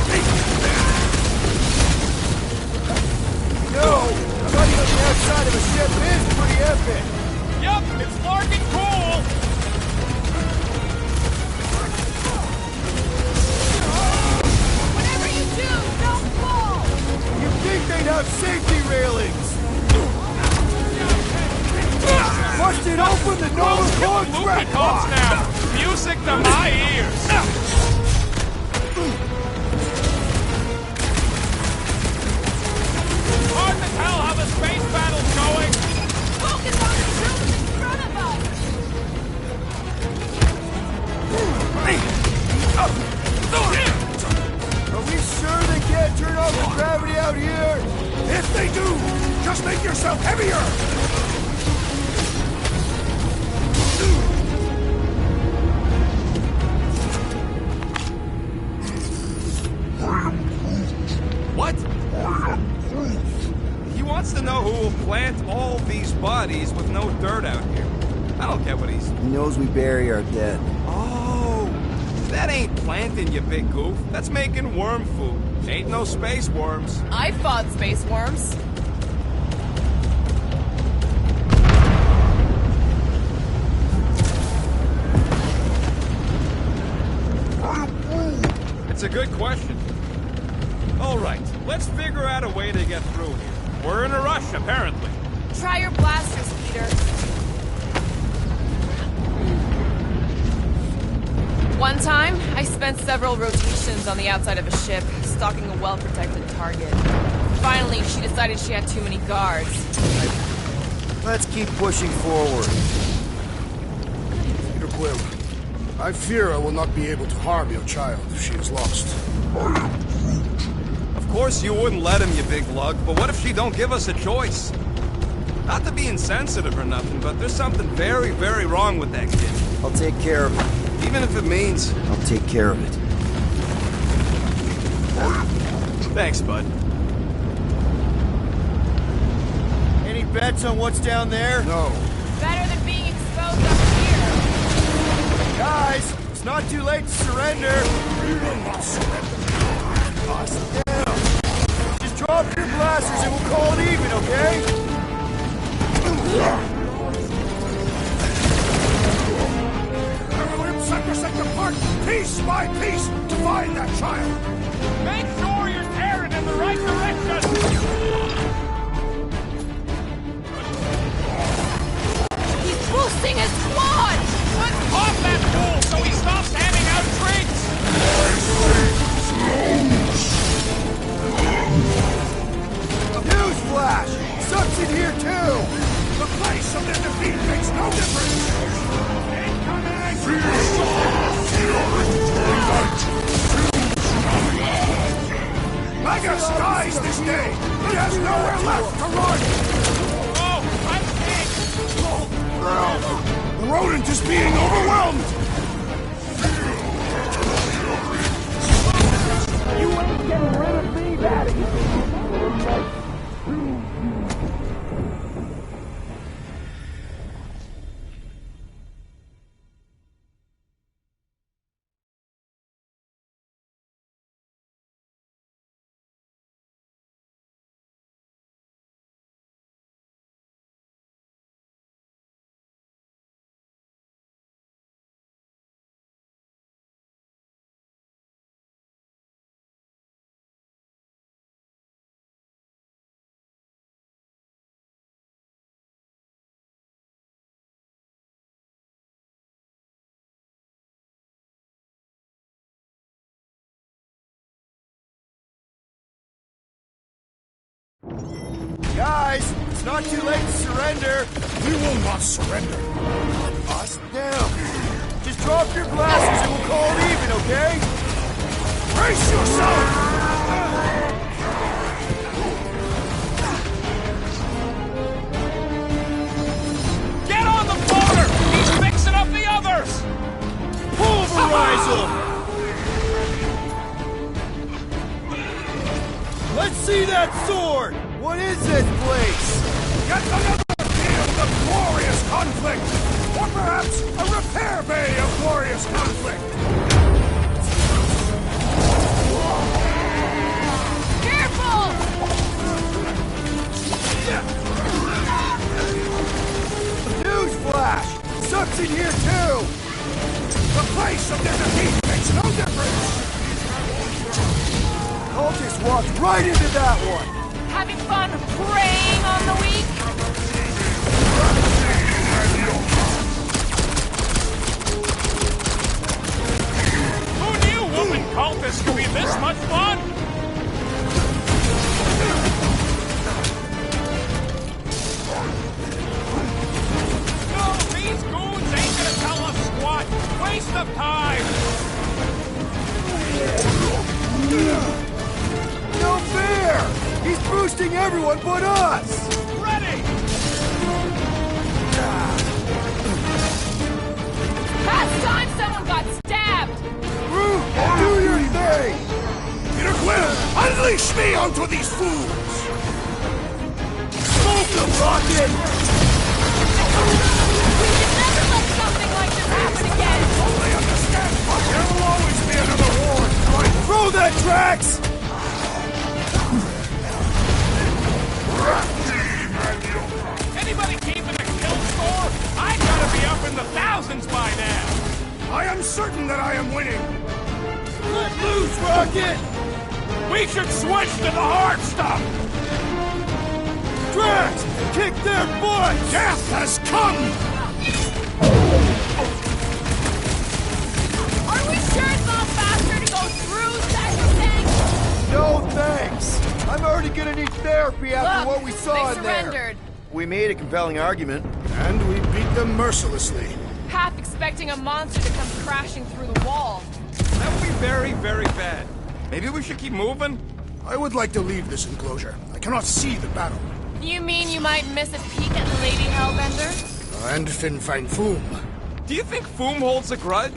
No! Fighting on the outside of a ship is pretty epic! Yup, it's larking cool! Whatever you do, don't fall! You'd think they'd have safety railings! Busted open the Nova Corps track Comes now. Music to my ears. Hard to tell how the space battle's going. Focus on the troops in front of us! Are we sure they can't turn off the gravity out here? If they do, just make yourself heavier! What? He wants to know who will plant all these bodies with no dirt out here. I don't get what he's... He knows we bury our dead. Oh, that ain't planting, you big goof. That's making worm food. Ain't no space worms. I fought space worms. It's a good question. All right, let's figure out a way to get through here. We're in a rush, apparently. Try your blasters, Peter. One time, I spent several rotations on the outside of a ship, stalking a well-protected target. Finally, she decided she had too many guards. Let's keep pushing forward. Peter Quill, I fear I will not be able to harm your child if she is lost. Of course you wouldn't let him, you big lug, but what if she don't give us a choice? Not to be insensitive or nothing, but there's something very, very wrong with that kid. I'll take care of it. Even if it means... I'll take care of it. Thanks, bud. Any bets on what's down there? No. Better than being exposed up here. Guys, it's not too late to surrender. We will not surrender. Us down. Just drop your blasters and we'll call it even, okay? Sacrosanct apart, piece by piece, to find that child. Make sure you're tearing in the right direction. He's boosting his squad! Let's pop that fool so he stops handing out drinks. Newsflash! Sucks in here too! The place of their defeat makes no difference. Magus dies this day! He has nowhere left to run! Oh, I'm sick! The rodent is being overwhelmed! You ain't getting rid of me that easy! Guys, it's not too late to surrender. We will not surrender. Us down. Just drop your blasters and we'll call it even, okay? Brace yourself! Get on the floater! He's fixing up the others! Pulverize them! Let's see that sword! What is this place? Yet another field of glorious conflict! Or perhaps a repair bay of glorious conflict! Careful! Newsflash! Sucks in here too! The place of their defeat makes no difference! Cultist walked right into that one! Having fun preying on the weak? Who knew whooping cultists could be this much fun? No, these goons ain't gonna tell us squat. Waste of time. No fair! He's boosting everyone but us! Ready! Past time someone got stabbed! Root, do your thing! Peter Quill, unleash me onto these fools! Smoke them, Rocket! We should never let something like this happen again! Only understand, there will always be another war, right? Throw that, Drax! Anybody keeping a kill score? I gotta be up in the thousands by now. I am certain that I am winning. Let loose, Rocket! We should switch to the hard stuff. Drax, kick their butt! Death has come! Are we already gonna need therapy after Look, what we saw they in there. surrendered. We made a compelling argument. And we beat them mercilessly. Half expecting a monster to come crashing through the wall. That would be very, very bad. Maybe we should keep moving? I would like to leave this enclosure. I cannot see the battle. You mean you might miss a peek at Lady Hellbender? And Fin Fang Foom. Do you think Foom holds a grudge?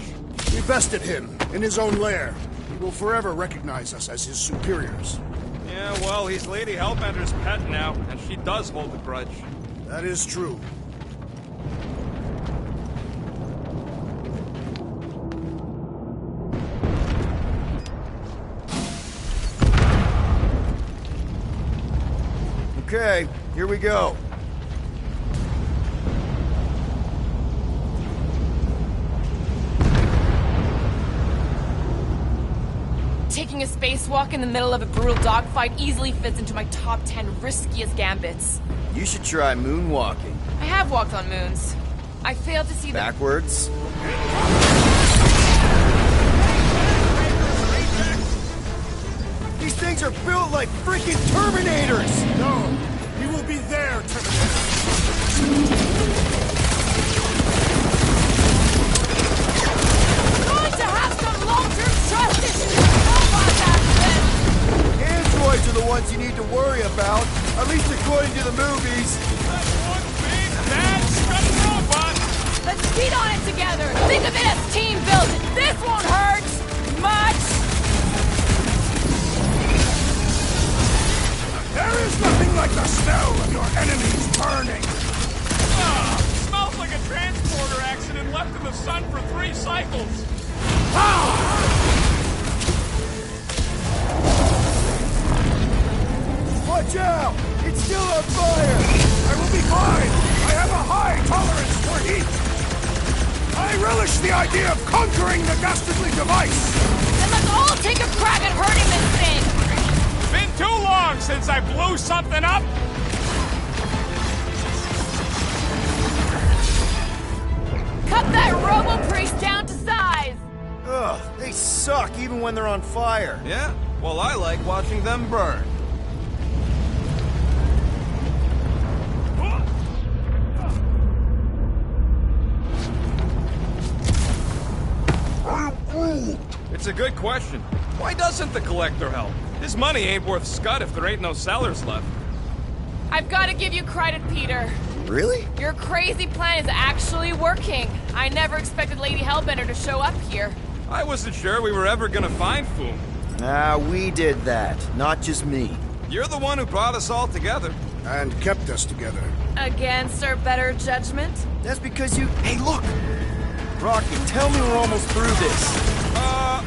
We bested him in his own lair. He will forever recognize us as his superiors. Yeah, well, he's Lady Hellbender's pet now, and she does hold a grudge. That is true. Okay, here we go. Taking a spacewalk in the middle of a brutal dogfight easily fits into my top 10 riskiest gambits. You should try moonwalking. I have walked on moons. I failed to see the... Backwards. These things are built like freaking Terminators! No, we will be there, Terminator. Going to have some long-term trust issues with robots after this! Androids are the ones you need to worry about, at least according to the movies. That's one big, bad, scummy robot! Let's beat on it together! Think of it as team building! This won't hurt much! There is nothing like the smell of your enemies burning. Ah, smells like a transporter accident left in the sun for 3 cycles. Watch out! It's still on fire! I will be fine. I have a high tolerance for heat. I relish the idea of conquering the dastardly device. Then let's all take a crack at hurting this thing! Been too long since I blew something up. Cut that robo-priest down to size! Ugh, they suck even when they're on fire. Yeah? Well, I like watching them burn. It's a good question. Why doesn't the Collector help? His money ain't worth scud if there ain't no sellers left. I've got to give you credit, Peter. Really? Your crazy plan is actually working. I never expected Lady Hellbender to show up here. I wasn't sure we were ever gonna find Foom. Ah, we did that, not just me. You're the one who brought us all together. And kept us together. Against our better judgment? That's because you... Hey, look! Rocky, tell me we're almost through this.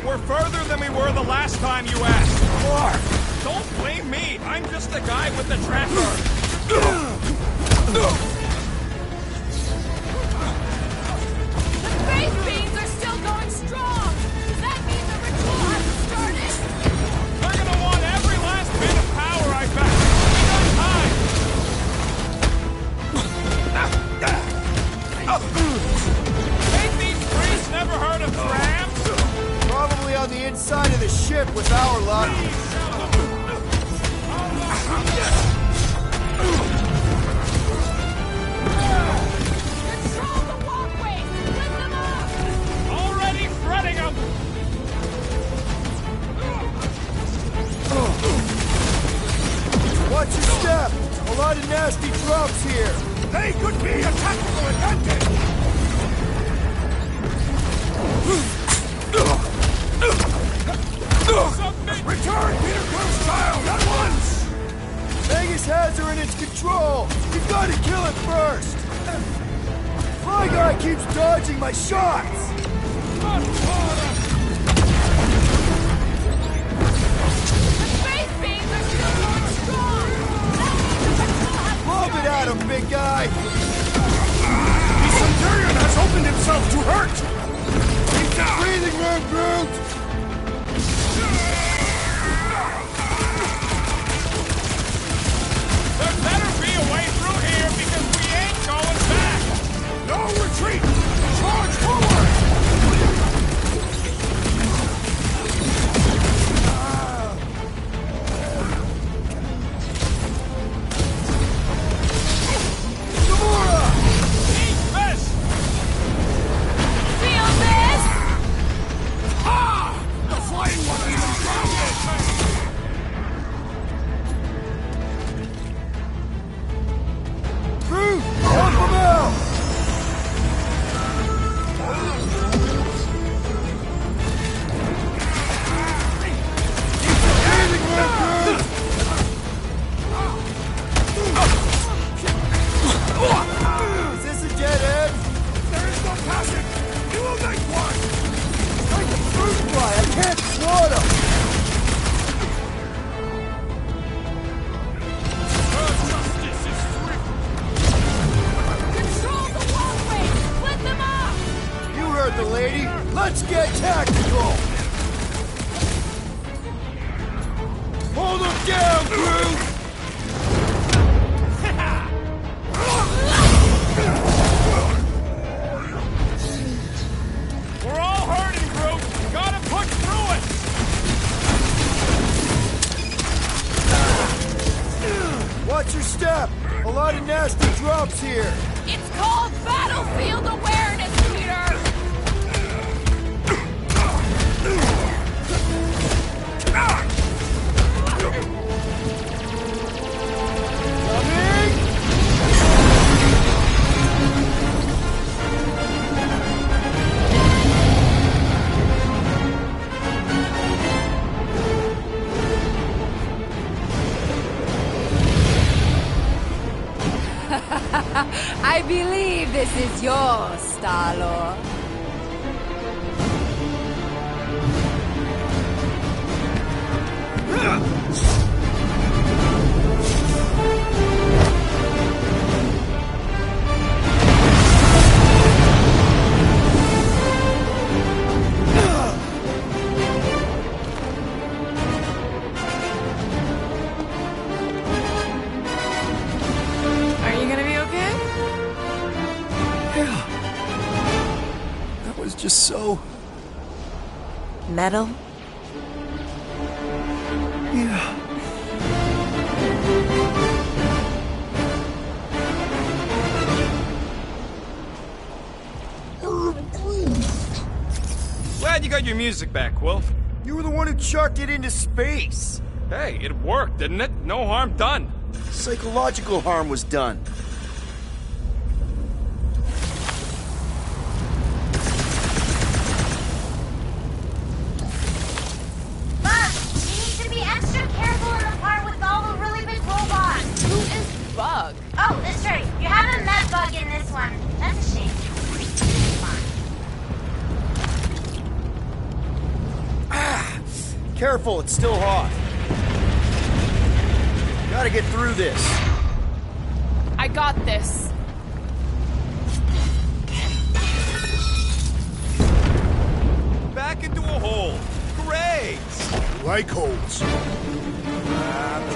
We're further than we were the last time you asked. Clark! Don't blame me. I'm just the guy with the tracker. The space beams are still going strong! Does that mean the ritual hasn't started? They're gonna want every last bit of power I got. Ain't these priests never heard of trams? Probably on the inside of the ship with our luck. Control the walkways! Split them up! Already shredding them. Watch your step! A lot of nasty drops here. They could be a tactical advantage. Return Peter Quill's child at once! Vegas has her in its control. You've got to kill it first. My guy keeps dodging my shots. Space beams are still going strong! That means the ritual has Lob it at him, big guy. The Centurion has opened himself to hurt! Breathing room, brute. There better be a way through here because we ain't going back. No retreat! Charge forward! them down, crew! We're all hurting, Groot! Gotta push through it! Watch your step! A lot of nasty drops here! It's called battlefield awareness, Peter! Coming! I believe this is yours, Star-Lord. Are you gonna be okay? Yeah. That was just so... Metal? Yeah. Glad you got your music back, Quill. You were the one who chucked it into space! Hey, it worked, didn't it? No harm done. Psychological harm was done. Bug, you need to be extra careful in the part with all the really big robots. Who is Bug? Oh, that's right. You haven't met Bug in this one. That's a shame. Careful, it's still hot. Gotta get through this. I got this. Back into a hole. Great! Like holes.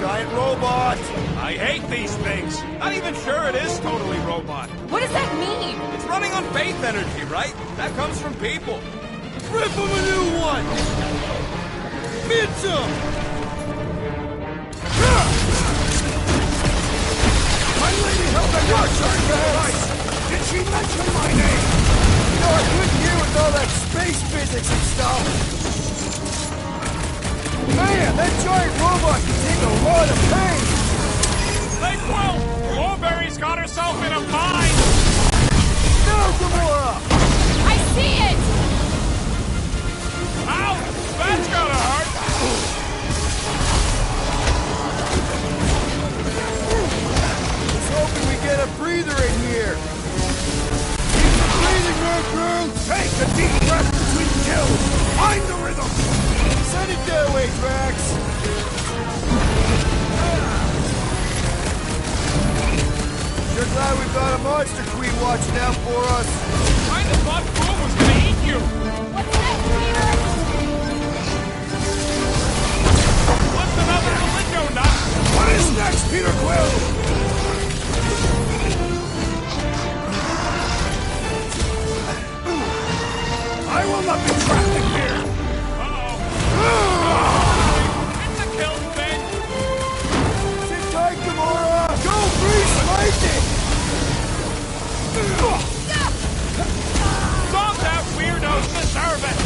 Giant robot! I hate these things. Not even sure it is totally robot. What does that mean? It's running on faith energy, right? That comes from people. Rip him a new one! Mince him! My lady held a yard twice! Did she mention my name? No, I couldn't hear with all that space physics and stuff! Man, that giant robot can take a lot of pain! Hey, Quill! Mulberry's got herself in a bind! No, Gamora! I see it! Ow! That's gotta hurt! Just hoping we get a breather in here! Keep the breathing, Road Crew! Take a deep breath between kills! Find the rhythm! Send it that way, Drax! Sure glad we've got a monster queen watching out for us! Kind of thought Boom was gonna eat you! What's that, Peter? What's another Malenko nut? What is next, Peter Quill? I will not be trapped in here! It's a kill thing! Sit tight, Gamora! Go freeze lightning! Some that weirdos deserve it!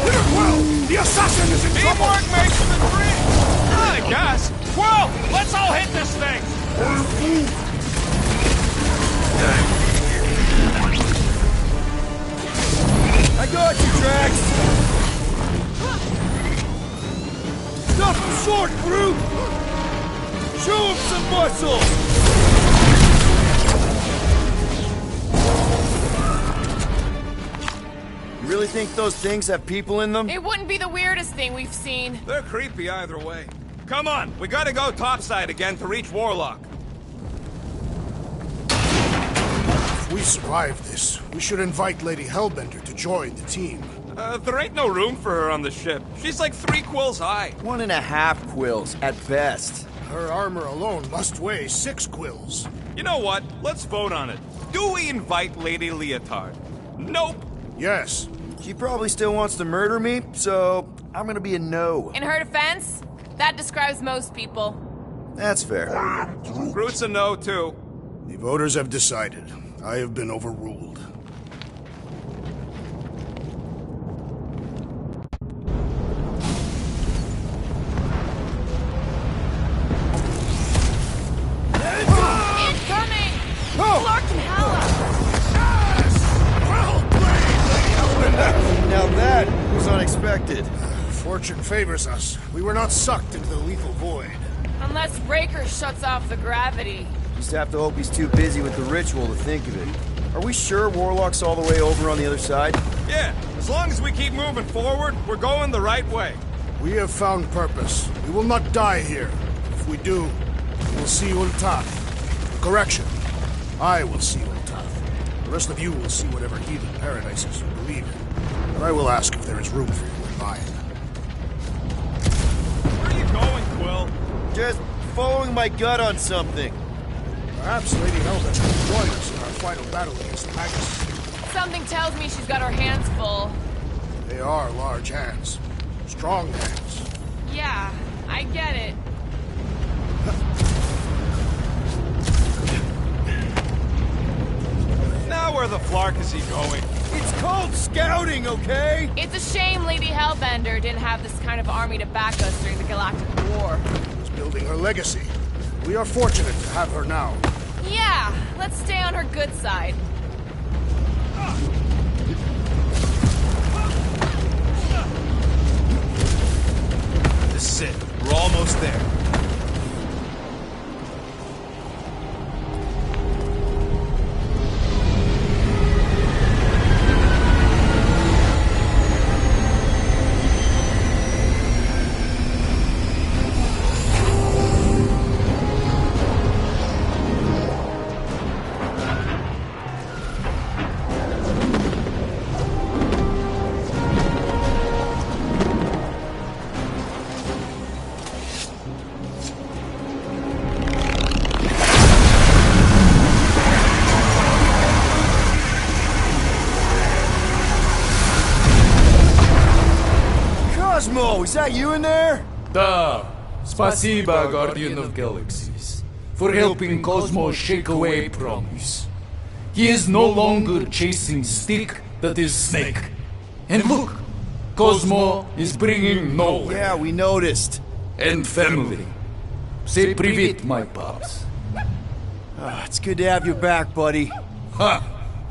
Peter Quill! The assassin is in trouble! Teamwork makes the dream! I guess! Quill! Let's all hit this thing! I got you, Drax! Stop him short, Groot! Show him some muscle! You really think those things have people in them? It wouldn't be the weirdest thing we've seen. They're creepy either way. Come on, we gotta go topside again to reach Warlock. If we survive this, we should invite Lady Hellbender to join the team. There ain't no room for her on the ship. She's like 3 quills high. 1.5 quills, at best. Her armor alone must weigh 6 quills. You know what? Let's vote on it. Do we invite Lady Leotard? Nope. Yes. She probably still wants to murder me, so I'm gonna be a no. In her defense, that describes most people. That's fair. Groot's a no, too. The voters have decided. I have been overruled. Incoming! Clark and Hala! Well played, Lady Hellbender! Now that was unexpected. Fortune favors us. We were not sucked into the lethal void. Unless Breaker shuts off the gravity. Just have to hope he's too busy with the ritual to think of it. Are we sure Warlock's all the way over on the other side? Yeah, as long as we keep moving forward, we're going the right way. We have found purpose. We will not die here. If we do, we will see Ultath. Correction. I will see Ultath. The rest of you will see whatever heathen paradises you believe in. But I will ask if there is room for you in mine. Where are you going, Quill? Just following my gut on something. Perhaps Lady Hellbender will join us in our final battle against Magus. Something tells me she's got her hands full. They are large hands. Strong hands. Yeah, I get it. Now where the flark is he going? It's called scouting, okay? It's a shame Lady Hellbender didn't have this kind of army to back us during the Galactic War. She's building her legacy. We are fortunate to have her now. Yeah, let's stay on her good side. This is it. We're almost there. Cosmo, is that you in there? Da. Spasiba, Guardian of Galaxies, for helping Cosmo shake away promise. He is no longer chasing stick that is snake. And look, Cosmo is bringing nowhere. Yeah, we noticed. And family. Say привет, my pops. It's good to have you back, buddy. Ha!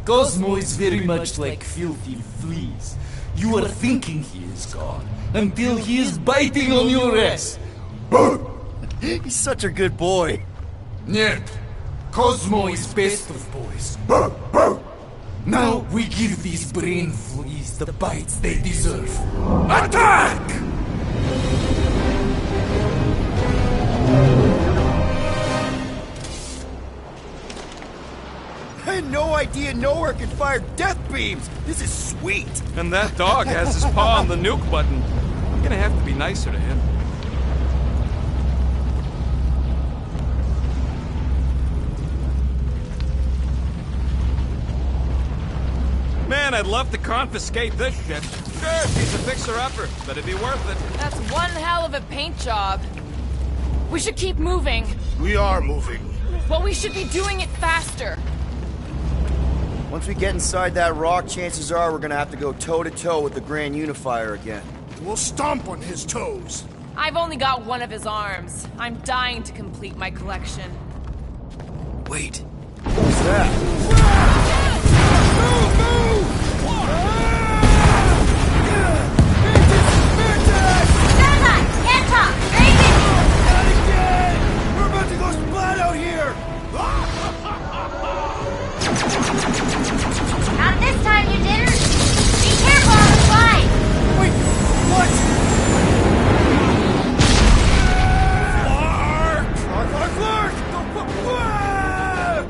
Cosmo is very much like filthy fleas. You are thinking he is gone until he is biting on your ass. He's such a good boy. Нет, Cosmo is best of boys. Now we give these brain fleas the bites they deserve. Attack! I had no idea nowhere could fire death beams. This is sweet. And that dog has his paw on the nuke button. I'm gonna have to be nicer to him. Man, I'd love to confiscate this shit. Sure, she's a fixer-upper, but it'd be worth it. That's one hell of a paint job. We should keep moving. We are moving. But we should be doing it faster. Once we get inside that rock, chances are we're gonna have to go toe-to-toe with the Grand Unifier again. We'll stomp on his toes. I've only got one of his arms. I'm dying to complete my collection. Wait. What was that? Move! Move! Can't talk! Raven! Not again! We're about to go splat out here! Not this time, you didn't! Be careful on the slide! Wait, what? Flark! Flark! Flark!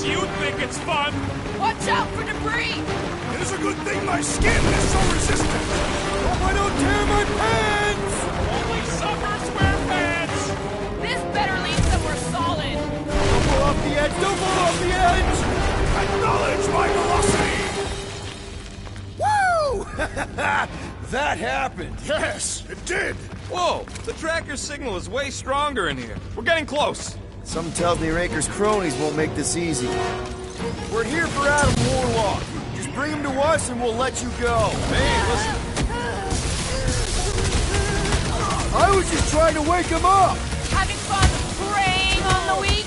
you think it's fun! Watch out for debris! It is a good thing my skin is so resistant! Hope I don't tear my pants! Only suffers wear pants! This better lead somewhere solid! Don't fall off the edge! Don't fall off the edge! Acknowledge my velocity! Woo! That happened! Yes, it did! Whoa! The tracker's signal is way stronger in here. We're getting close. Something tells me Raker's cronies won't make this easy. We're here for Adam Warlock. Just bring him to us and we'll let you go. Hey, listen. I was just trying to wake him up! Having fun preying on the weak?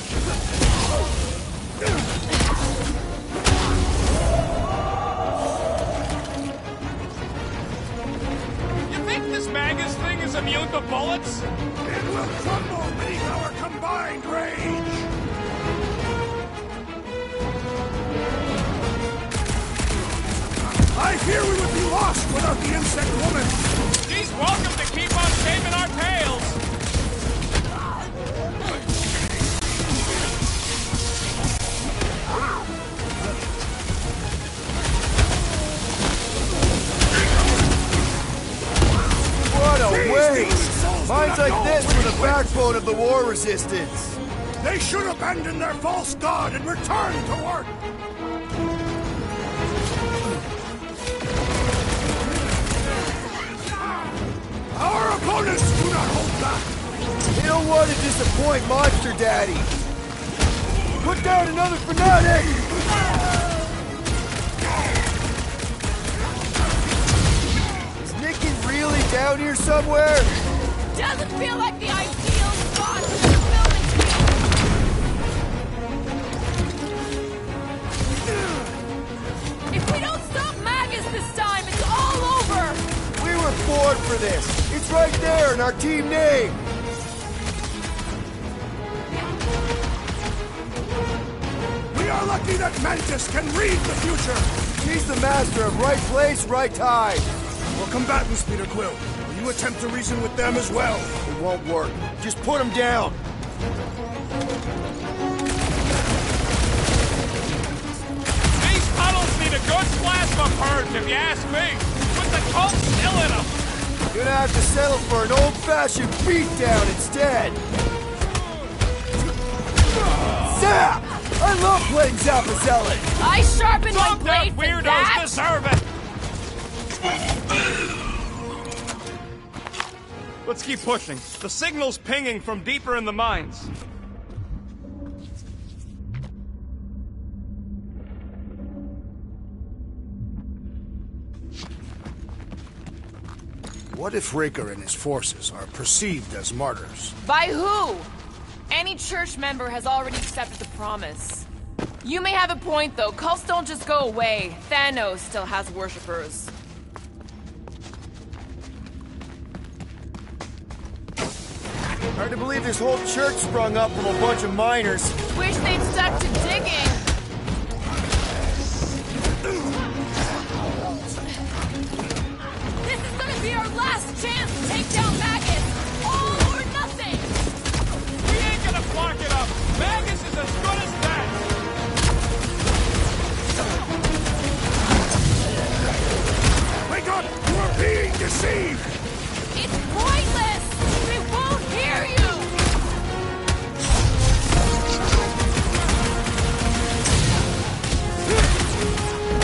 You think this Magus thing is immune to bullets? It will crumble beneath our combined rage! I fear we would be lost without the insect woman! She's welcome to keep on shaving our tails! What a waste! Mine's like this for the backbone of the war resistance. They should abandon their false god and return to work! Our opponents do not hold back! They don't want to disappoint Monster Daddy. Put down another fanatic! Is Nicky really down here somewhere? Doesn't feel like the ideal spot for the filming team. If we don't stop Magus this time, it's all over! We were born for this. It's right there in our team name. We are lucky that Mantis can read the future! He's the master of right place, right time. We're combatants, Peter Quill. Will you attempt to reason with them as well? It won't work. Just put him down. These tunnels need a good plasma purge, if you ask me! With the cult still in them! Gonna have to settle for an old-fashioned beatdown instead. Zap! I love playing Zappazelli! I sharpened my Some blade for weirdos that! deserve it! Let's keep pushing. The signal's pinging from deeper in the mines. What if Raker and his forces are perceived as martyrs? By who? Any church member has already accepted the promise. You may have a point, though. Cults don't just go away. Thanos still has worshippers. Hard to believe this whole church sprung up from a bunch of miners. Wish they'd stuck to digging. This is gonna be our last chance to take down Magus. All or nothing. We ain't gonna block it up! Magus is as good as that! Wake up! You are being deceived! It's pointless. We won't hear you.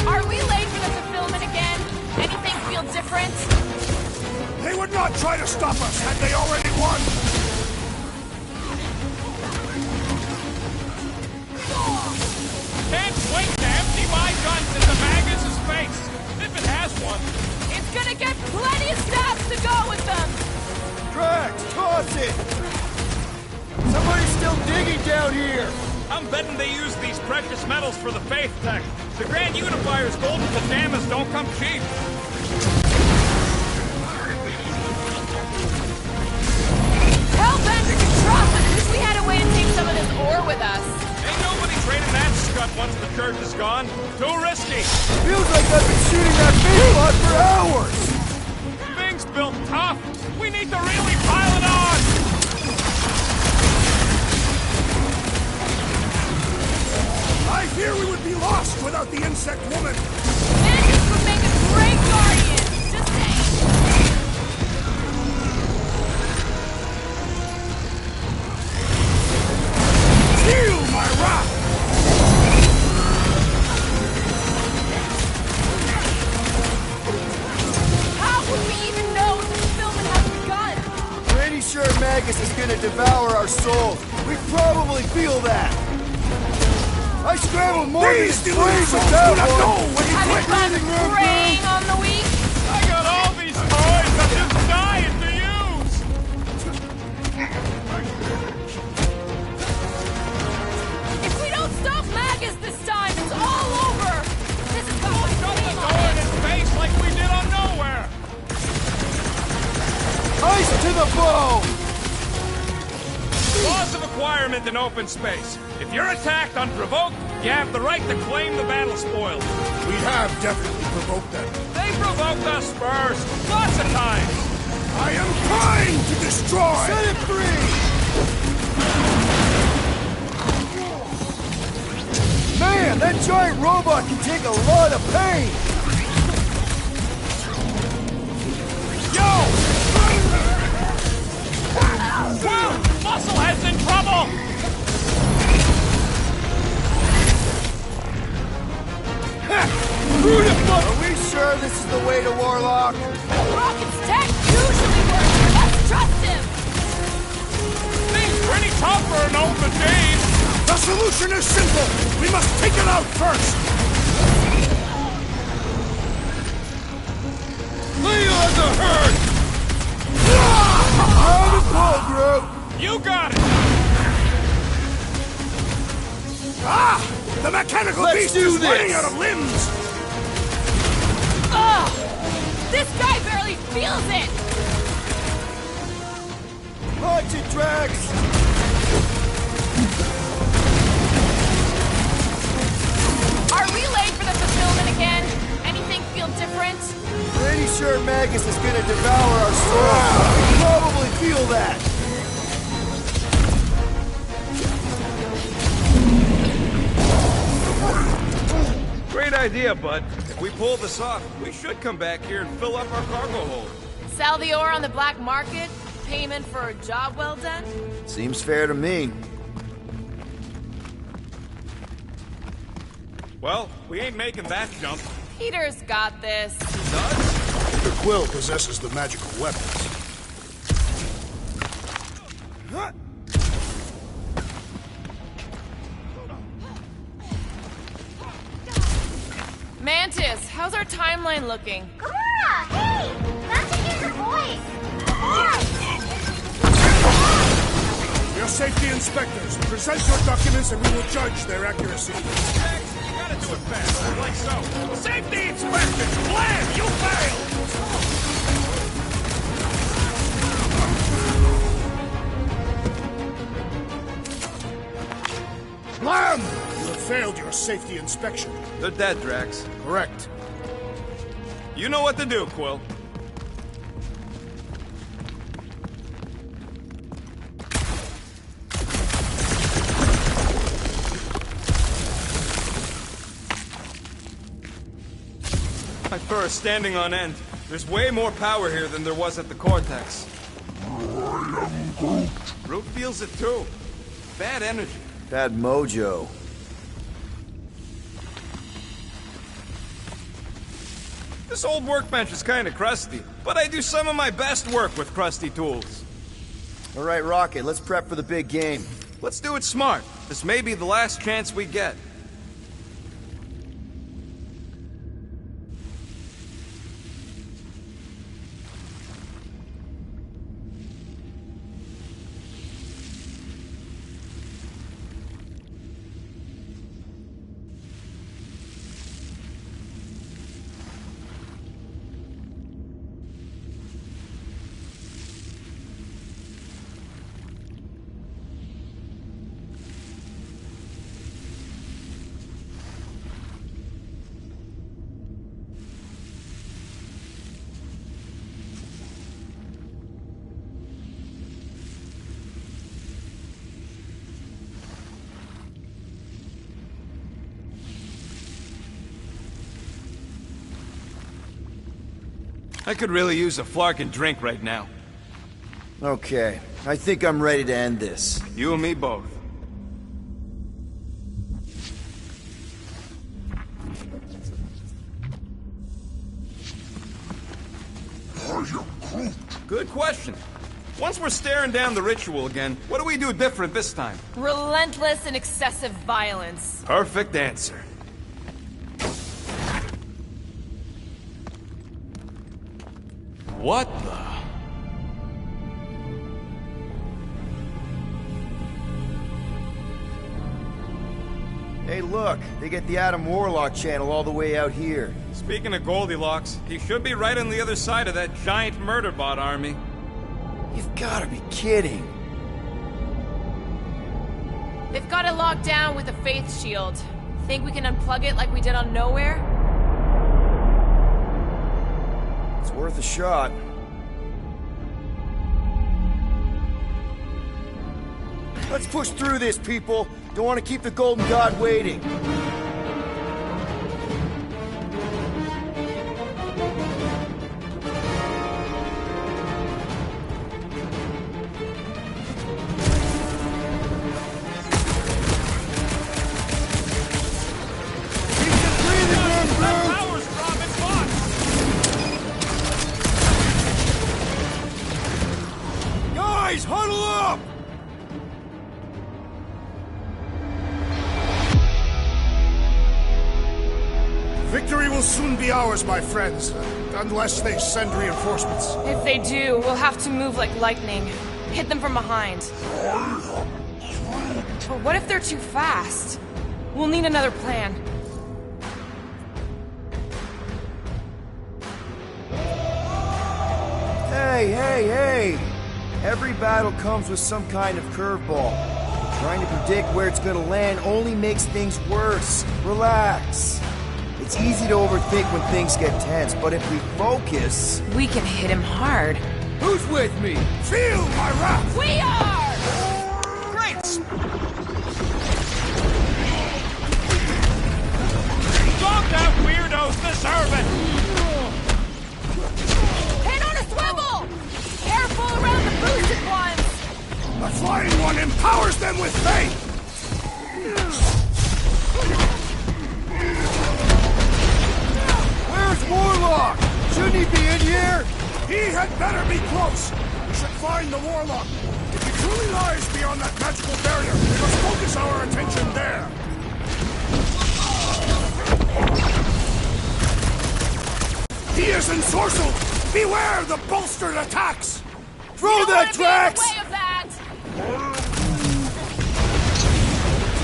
Are we late for the fulfillment again? Anything feel different? They would not try to stop us had they already won! Can't wait to empty my guns into Magus's face! If it has one! It's gonna get plenty of stabs to go with them. Drax, toss it! Somebody's still digging down here! I'm betting they use these precious metals for the faith tech. The Grand Unifier's golden pajamas don't come cheap. Hellbender can trust us. Wish we had a way to take some of this ore with us. Ain't nobody trading that scut once the church is gone. Too risky. Feels like I've been shooting that big spot for hours! Thing's built tough. We need to really pile it on. I I fear we would be lost without the insect woman. Mantis would make a great guardian. Just saying. Feel my wrath! How would we even know if the fulfillment has begun? Pretty sure Magus is gonna devour our souls. We probably feel that. I scrambled more than These three delusions with do that not one. know when you Have you quit. been preying on the weak? I got all these toys. I'm just dying to use. If we don't stop Magus this time, it's all over! This is got my Shut the name door on in it! his face like we did on Nowhere. Ice to the bone! Laws of acquirement in open space. If you're attacked unprovoked, you have the right to claim the battle spoils. We have definitely provoked them. They provoked us first, lots of times. I am trying to destroy! Set it free! Man, that giant robot can take a lot of pain! Whoa! Musclehead's in trouble. Are we sure this is the way to Warlock? Rocket's tech usually works! Let's trust him! Thing's pretty tough for an old machine. The solution is simple! We must take it out first! Lay on the herd. Round and pull, group! You got it. Ah! The mechanical Let's beast do is running this. out of limbs! Ugh! This guy barely feels it! Punch it, Drax! Are we late for the fulfillment again? Anything feel different? Pretty sure Magus is gonna devour our souls. We probably feel that. Great idea, bud. If we pull this off, we should come back here and fill up our cargo hold. Sell the ore on the black market? Payment for a job well done? Seems fair to me. Well, we ain't making that jump. Peter's got this. Peter Quill possesses the magical weapons. Mantis, how's our timeline looking? Gamora! Hey! Glad to hear your voice! We are safety inspectors. Present your documents and we will judge their accuracy. You gotta do it fast, like so. Safety inspection! Blam! You failed! Blam! You have failed your safety inspection. They're dead, Drax. Correct. You know what to do, Quill. My fur is standing on end. There's way more power here than there was at the Cortex. Groot feels it too. Bad energy. Bad mojo. This old workbench is kinda crusty, but I do some of my best work with crusty tools. All right, Rocket, let's prep for the big game. Let's do it smart. This may be the last chance we get. I could really use a flarkin' drink right now. Okay, I think I'm ready to end this. You and me both. Good question. Once we're staring down the ritual again, what do we do different this time? Relentless and excessive violence. Perfect answer. What the? Hey, look, they get the Adam Warlock channel all the way out here. Speaking of Goldilocks, he should be right on the other side of that giant murder bot army. You've gotta be kidding. They've got it locked down with a faith shield. Think we can unplug it like we did on Nowhere? It's worth a shot. Let's push through this, people. Don't want to keep the Golden God waiting. Guys, huddle up! Victory will soon be ours, my friends, unless they send reinforcements. If they do, we'll have to move like lightning. Hit them from behind. But what if they're too fast? We'll need another plan. Hey! Every battle comes with some kind of curveball. Trying to predict where it's gonna land only makes things worse. Relax. It's easy to overthink when things get tense, but if we focus... We can hit him hard. Who's with me? Feel my wrath! We are! Great! Dogged out weirdos deserve it! Head on a swivel! Careful around the boosted ones! The flying one empowers them with faith! Where's Warlock? Shouldn't he be in here? He had better be close! We should find the Warlock! If he truly lies beyond that magical barrier, we must focus our attention there! He is ensorcelled! Beware the bolstered attacks! Throw that, Drax! Way of that!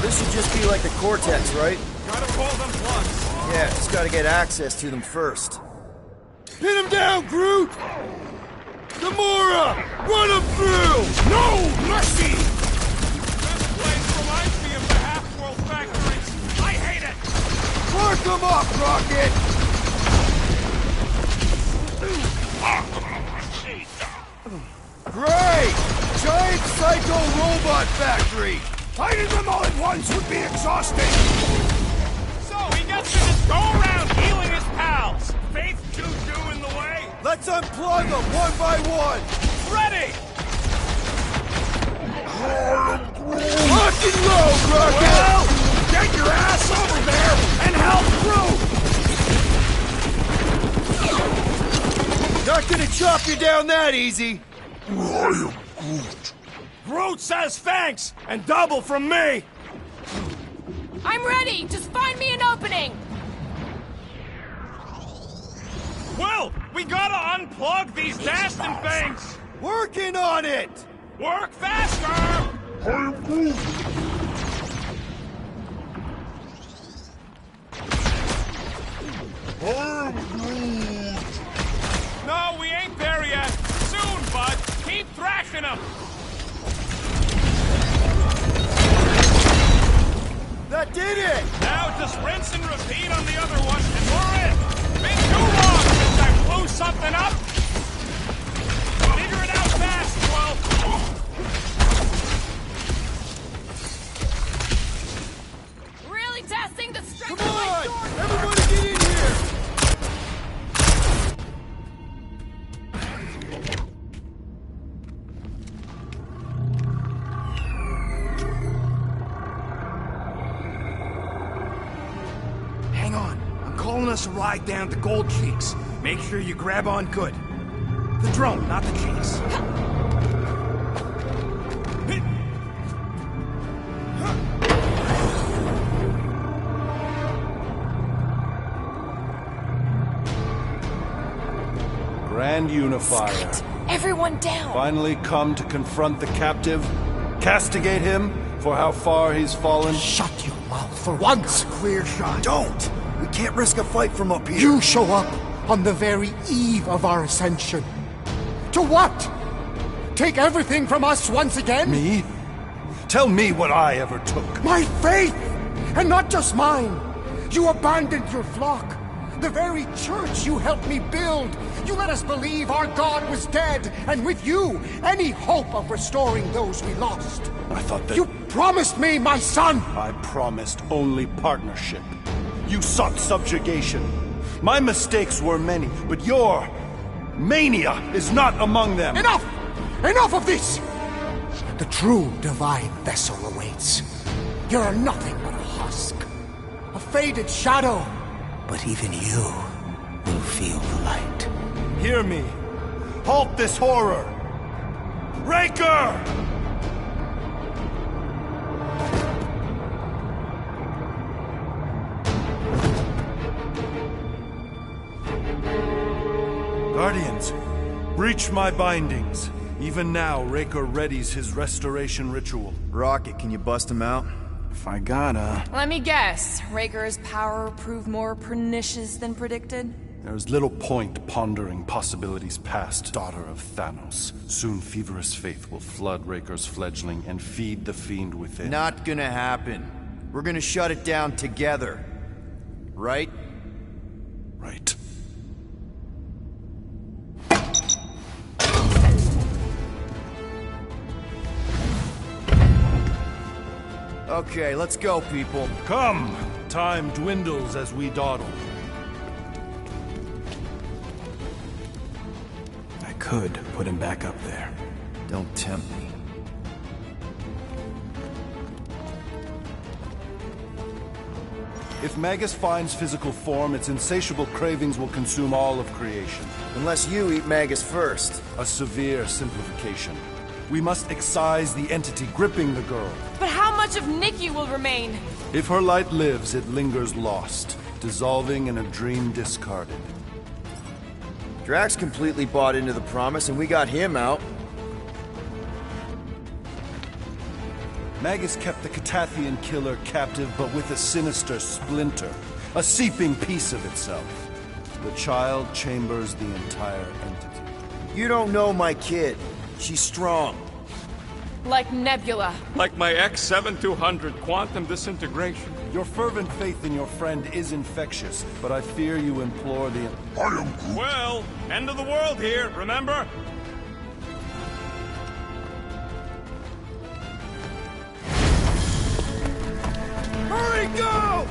This should just be like the Cortex, right? Gotta pull them plugs. Yeah, just gotta get access to them first. Pin him down, Groot! Gamora! Run him through! No mercy! This place reminds me of the Half-World factories. I hate it! Mark him up, Rocket! Great! Giant psycho robot factory! Fighting them all at once would be exhausting! So he gets to just go around healing his pals. Faith Juju in the way. Let's unplug them one by one! Ready! Lock and load, Rocket! Well, get your ass over there and help Groot! Not gonna chop you down that easy! Groot says thanks, and double from me! I'm ready! Just find me an opening! Quill, we gotta unplug these Dastin things! Working on it! Work faster! No, we ain't there yet. Soon, bud. Keep thrashing them. That did it! Now just rinse and repeat on the other one, and we're in. Been too long since I blew something up. Figure it out fast, Quill. Really testing the strength Come of my on! sword! Everybody get in here! Hang on. I'm calling us a ride down to Gold Cheeks. Make sure you grab on good. The drone, not the cheeks. Grand Unifier. Everyone down! Finally come to confront the captive, castigate him for how far he's fallen. Shut your mouth for once! Clear shot. Don't! We can't risk a fight from up here. You show up on the very eve of our ascension. To what? Take everything from us once again? Me? Tell me what I ever took. My faith! And not just mine! You abandoned your flock. The very church you helped me build. You let us believe our God was dead, and with you, any hope of restoring those we lost. I thought that... You promised me my son! I promised only partnership. You sought subjugation. My mistakes were many, but your mania is not among them. Enough! Enough of this! The true divine vessel awaits. You're nothing but a husk. A faded shadow. But even you will feel the light. Hear me. Halt this horror. Raker! Guardians, breach my bindings. Even now, Raker readies his restoration ritual. Rocket, can you bust him out? If I gotta... Let me guess. Raker's power proved more pernicious than predicted? There's little point pondering possibilities past, daughter of Thanos. Soon feverous faith will flood Raker's fledgling and feed the fiend within. Not gonna happen. We're gonna shut it down together. Right? Right. Okay, let's go, people. Come! Time dwindles as we dawdle. I could put him back up there. Don't tempt me. If Magus finds physical form, its insatiable cravings will consume all of creation. Unless you eat Magus first. A severe simplification. We must excise the entity gripping the girl. But how much of Nikki will remain? If her light lives, it lingers lost, dissolving in a dream discarded. Drax completely bought into the promise, and we got him out. Magus kept the Catathian killer captive, but with a sinister splinter, a seeping piece of itself. The child chambers the entire entity. You don't know my kid. She's strong. Like Nebula. Like my X-7200 quantum disintegration. Your fervent faith in your friend is infectious, but I fear you implore the... Well, end of the world here, remember? Hurry, go!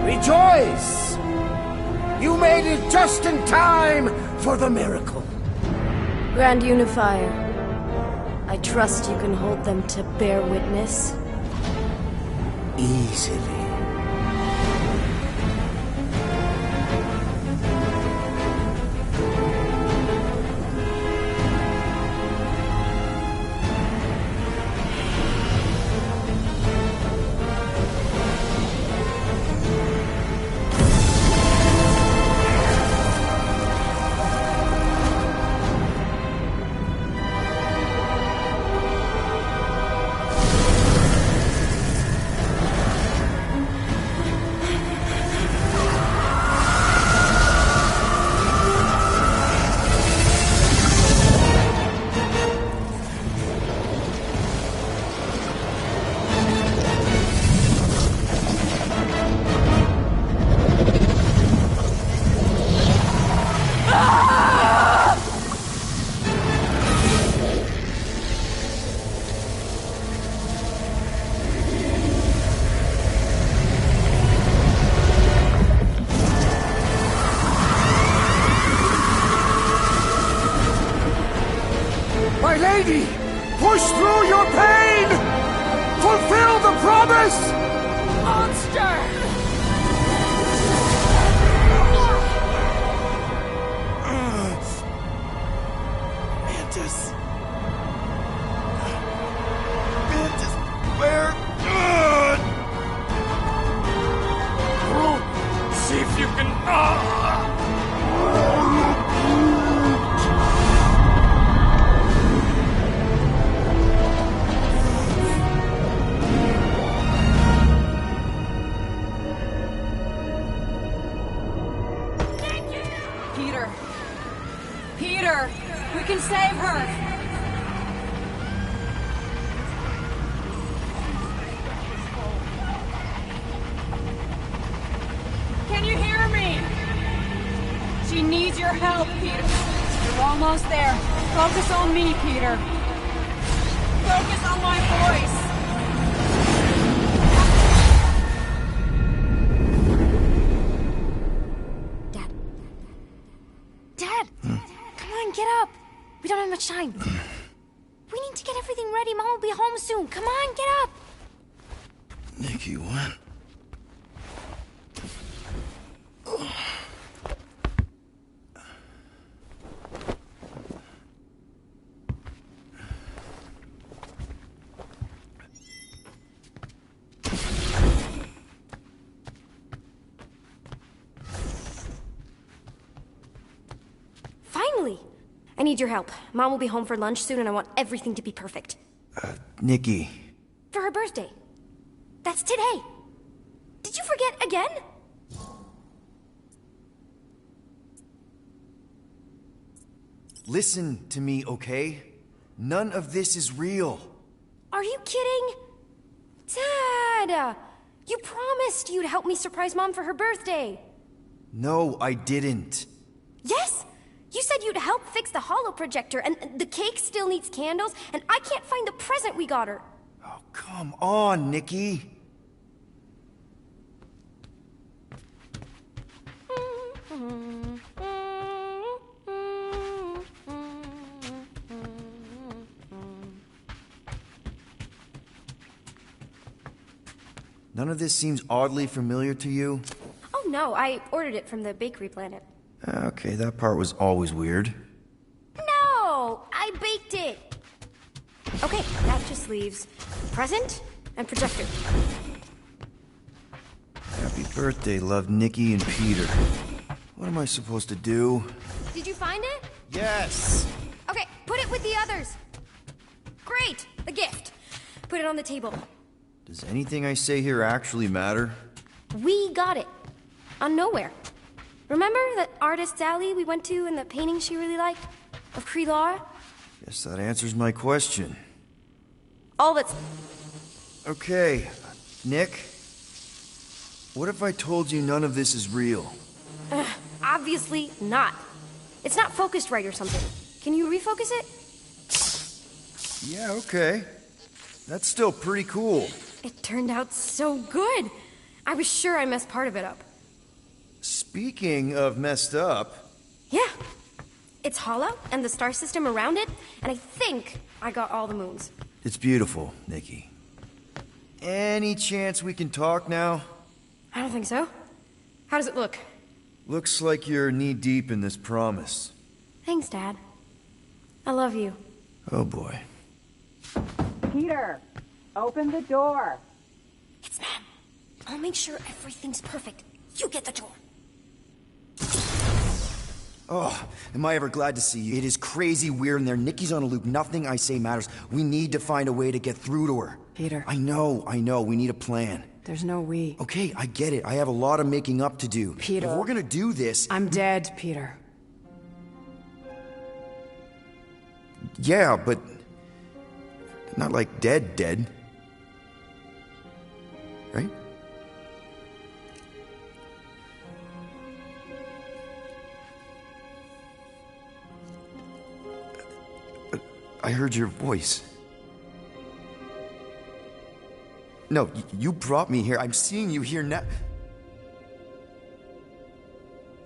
Rejoice! You made it just in time for the miracle. Grand Unifier, I trust you can hold them to bear witness. Easily. ready! Push through your pain! Fulfill the promise! Monster! Mantis. Mantis, where? See if you can... Peter. Peter! We can save her! Can you hear me? She needs your help, Peter. You're almost there. Focus on me, Peter. Focus on my voice. Dad! Come on, get up! We don't have much time. We need to get everything ready. Mom will be home soon. Come on, get up! Nikki, what? Finally! I need your help. Mom will be home for lunch soon and I want everything to be perfect. Nikki. For her birthday. That's today. Did you forget again? Listen to me, okay? None of this is real. Are you kidding? Dad! You promised you'd help me surprise Mom for her birthday. No, I didn't. Yes! You said you'd help fix the holo projector, and the cake still needs candles, and I can't find the present we got her. Oh, come on, Nikki. None of this seems oddly familiar to you? Oh no, I ordered it from the bakery planet. Okay, that part was always weird. No! I baked it! Okay, that just leaves present and projector. Happy birthday, love Nikki and Peter. What am I supposed to do? Did you find it? Yes! Okay, put it with the others. Great! The gift. Put it on the table. Does anything I say here actually matter? We got it. On Nowhere. Remember that artist's alley we went to and the painting she really liked? Of Krelar? Guess that answers my question. All that's... Okay, Nick. What if I told you none of this is real? Obviously not. It's not focused right or something. Can you refocus it? Yeah, okay. That's still pretty cool. It turned out so good. I was sure I messed part of it up. Speaking of messed up... Yeah. It's hollow, and the star system around it, and I think I got all the moons. It's beautiful, Nikki. Any chance we can talk now? I don't think so. How does it look? Looks like you're knee-deep in this promise. Thanks, Dad. I love you. Oh boy. Peter, open the door. It's Mom. I'll make sure everything's perfect. You get the door. Oh, am I ever glad to see you. It is crazy weird in there. Nikki's on a loop. Nothing I say matters. We need to find a way to get through to her. Peter. I know. We need a plan. There's no we. Okay, I get it. I have a lot of making up to do. Peter. If we're gonna do this... I'm dead, Peter. Yeah, but... not like dead. Right? I heard your voice. No, you brought me here. I'm seeing you here now.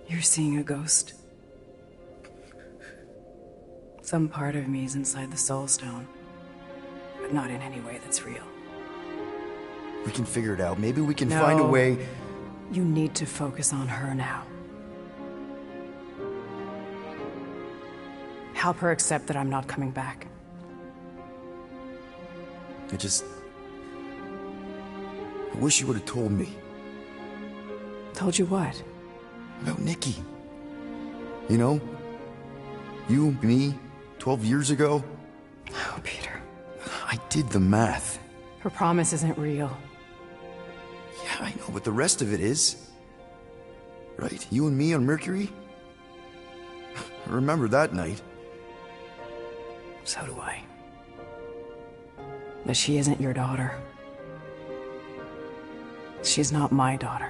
You're seeing a ghost. Some part of me is inside the Soul Stone, but not in any way that's real. We can figure it out. Maybe we can find a way... You need to focus on her now. Help her accept that I'm not coming back. I wish you would have told me. Told you what? About Nikki. You know? You, me, 12 years ago. Oh, Peter. I did the math. Her promise isn't real. Yeah, I know, but the rest of it is. Right? You and me on Mercury? I remember that night. So do I. But she isn't your daughter. She's not my daughter.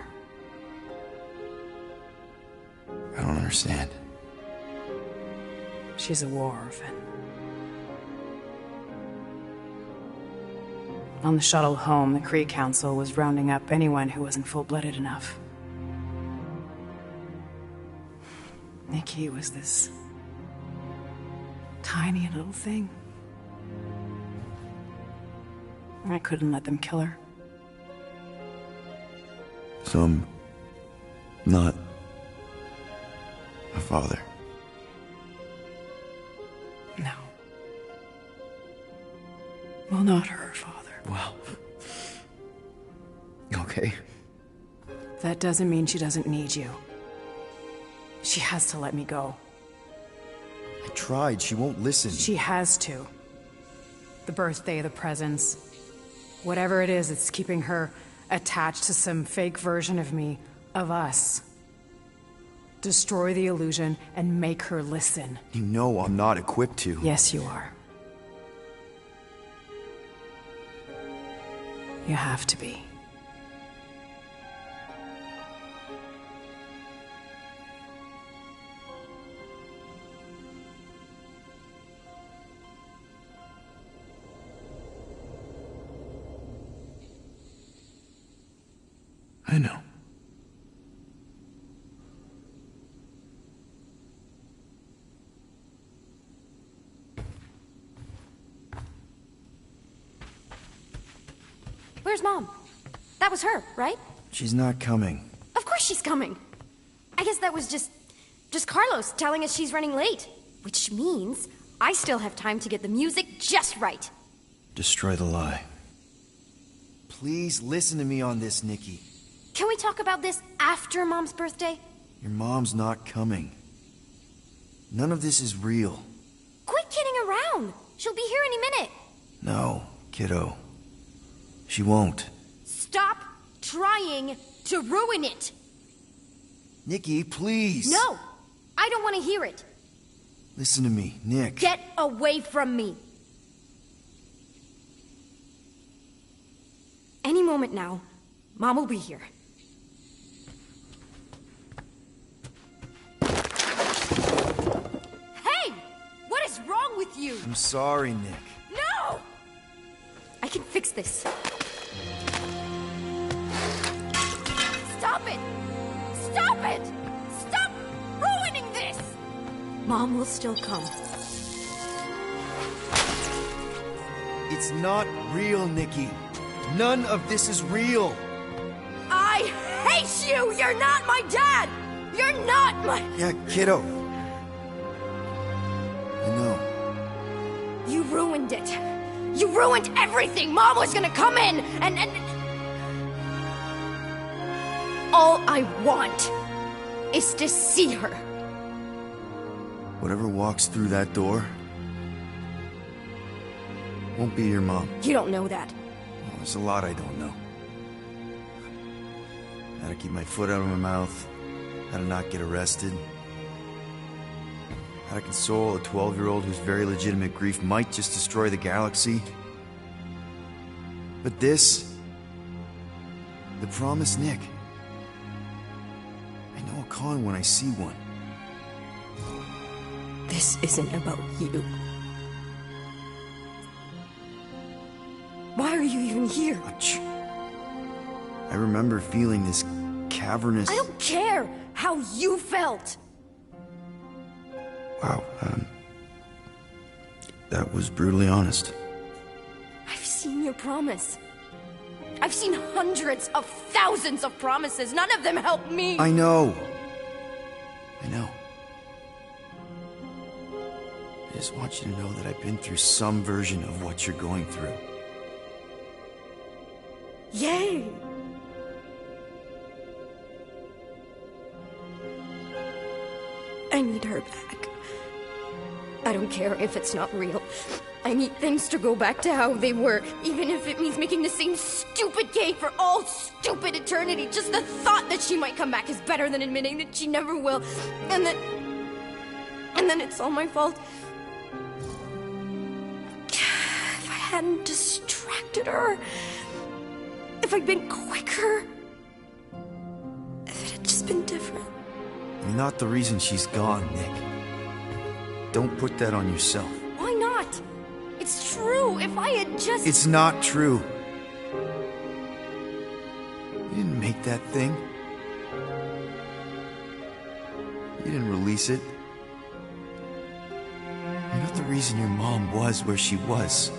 I don't understand. She's a war orphan. On the shuttle home, the Kree Council was rounding up anyone who wasn't full-blooded enough. Nikki was this tiny little thing. I couldn't let them kill her. So I'm not a father. No. Well, not her father. Well. Okay. That doesn't mean she doesn't need you. She has to let me go. I tried. She won't listen. She has to. The birthday, the presents. Whatever it is that's keeping her attached to some fake version of me, of us. Destroy the illusion and make her listen. You know I'm not equipped to. Yes, you are. You have to be. I know. Where's Mom? That was her, right? She's not coming. Of course she's coming. I guess that was just Carlos telling us she's running late. Which means I still have time to get the music just right. Destroy the lie. Please listen to me on this, Nikki. Can we talk about this after Mom's birthday? Your mom's not coming. None of this is real. Quit kidding around. She'll be here any minute. No, kiddo. She won't. Stop trying to ruin it. Nikki, please. No, I don't want to hear it. Listen to me, Nick. Get away from me. Any moment now, Mom will be here. Hey! What is wrong with you? I'm sorry, Nick. No! I can fix this. Stop it! Stop it! Stop ruining this! Mom will still come. It's not real, Nikki. None of this is real. I hate you! You're not my dad! You're not my... Yeah, kiddo. I know. You ruined it. You ruined everything! Mom was gonna come in and... All I want is to see her. Whatever walks through that door won't be your mom. You don't know that. Well, there's a lot I don't know. How to keep my foot out of my mouth. How to not get arrested. How to console a 12-year-old whose very legitimate grief might just destroy the galaxy. But this... the promise, Nick. I know a con when I see one. This isn't about you. Why are you even here? I remember feeling this cavernous... I don't care how you felt. Wow, That was brutally honest. I've seen your promise. I've seen hundreds of thousands of promises. None of them help me. I know. I know. I just want you to know that I've been through some version of what you're going through. Yay! I need her back. I don't care if it's not real. I need things to go back to how they were, even if it means making the same stupid game for all stupid eternity. Just the thought that she might come back is better than admitting that she never will. And then it's all my fault. If I hadn't distracted her, if I'd been quicker, if it had just been different. You're not the reason she's gone, Nick. Don't put that on yourself. Why not? It's true. If I had just... It's not true. You didn't make that thing. You didn't release it. You're not the reason your mom was where she was.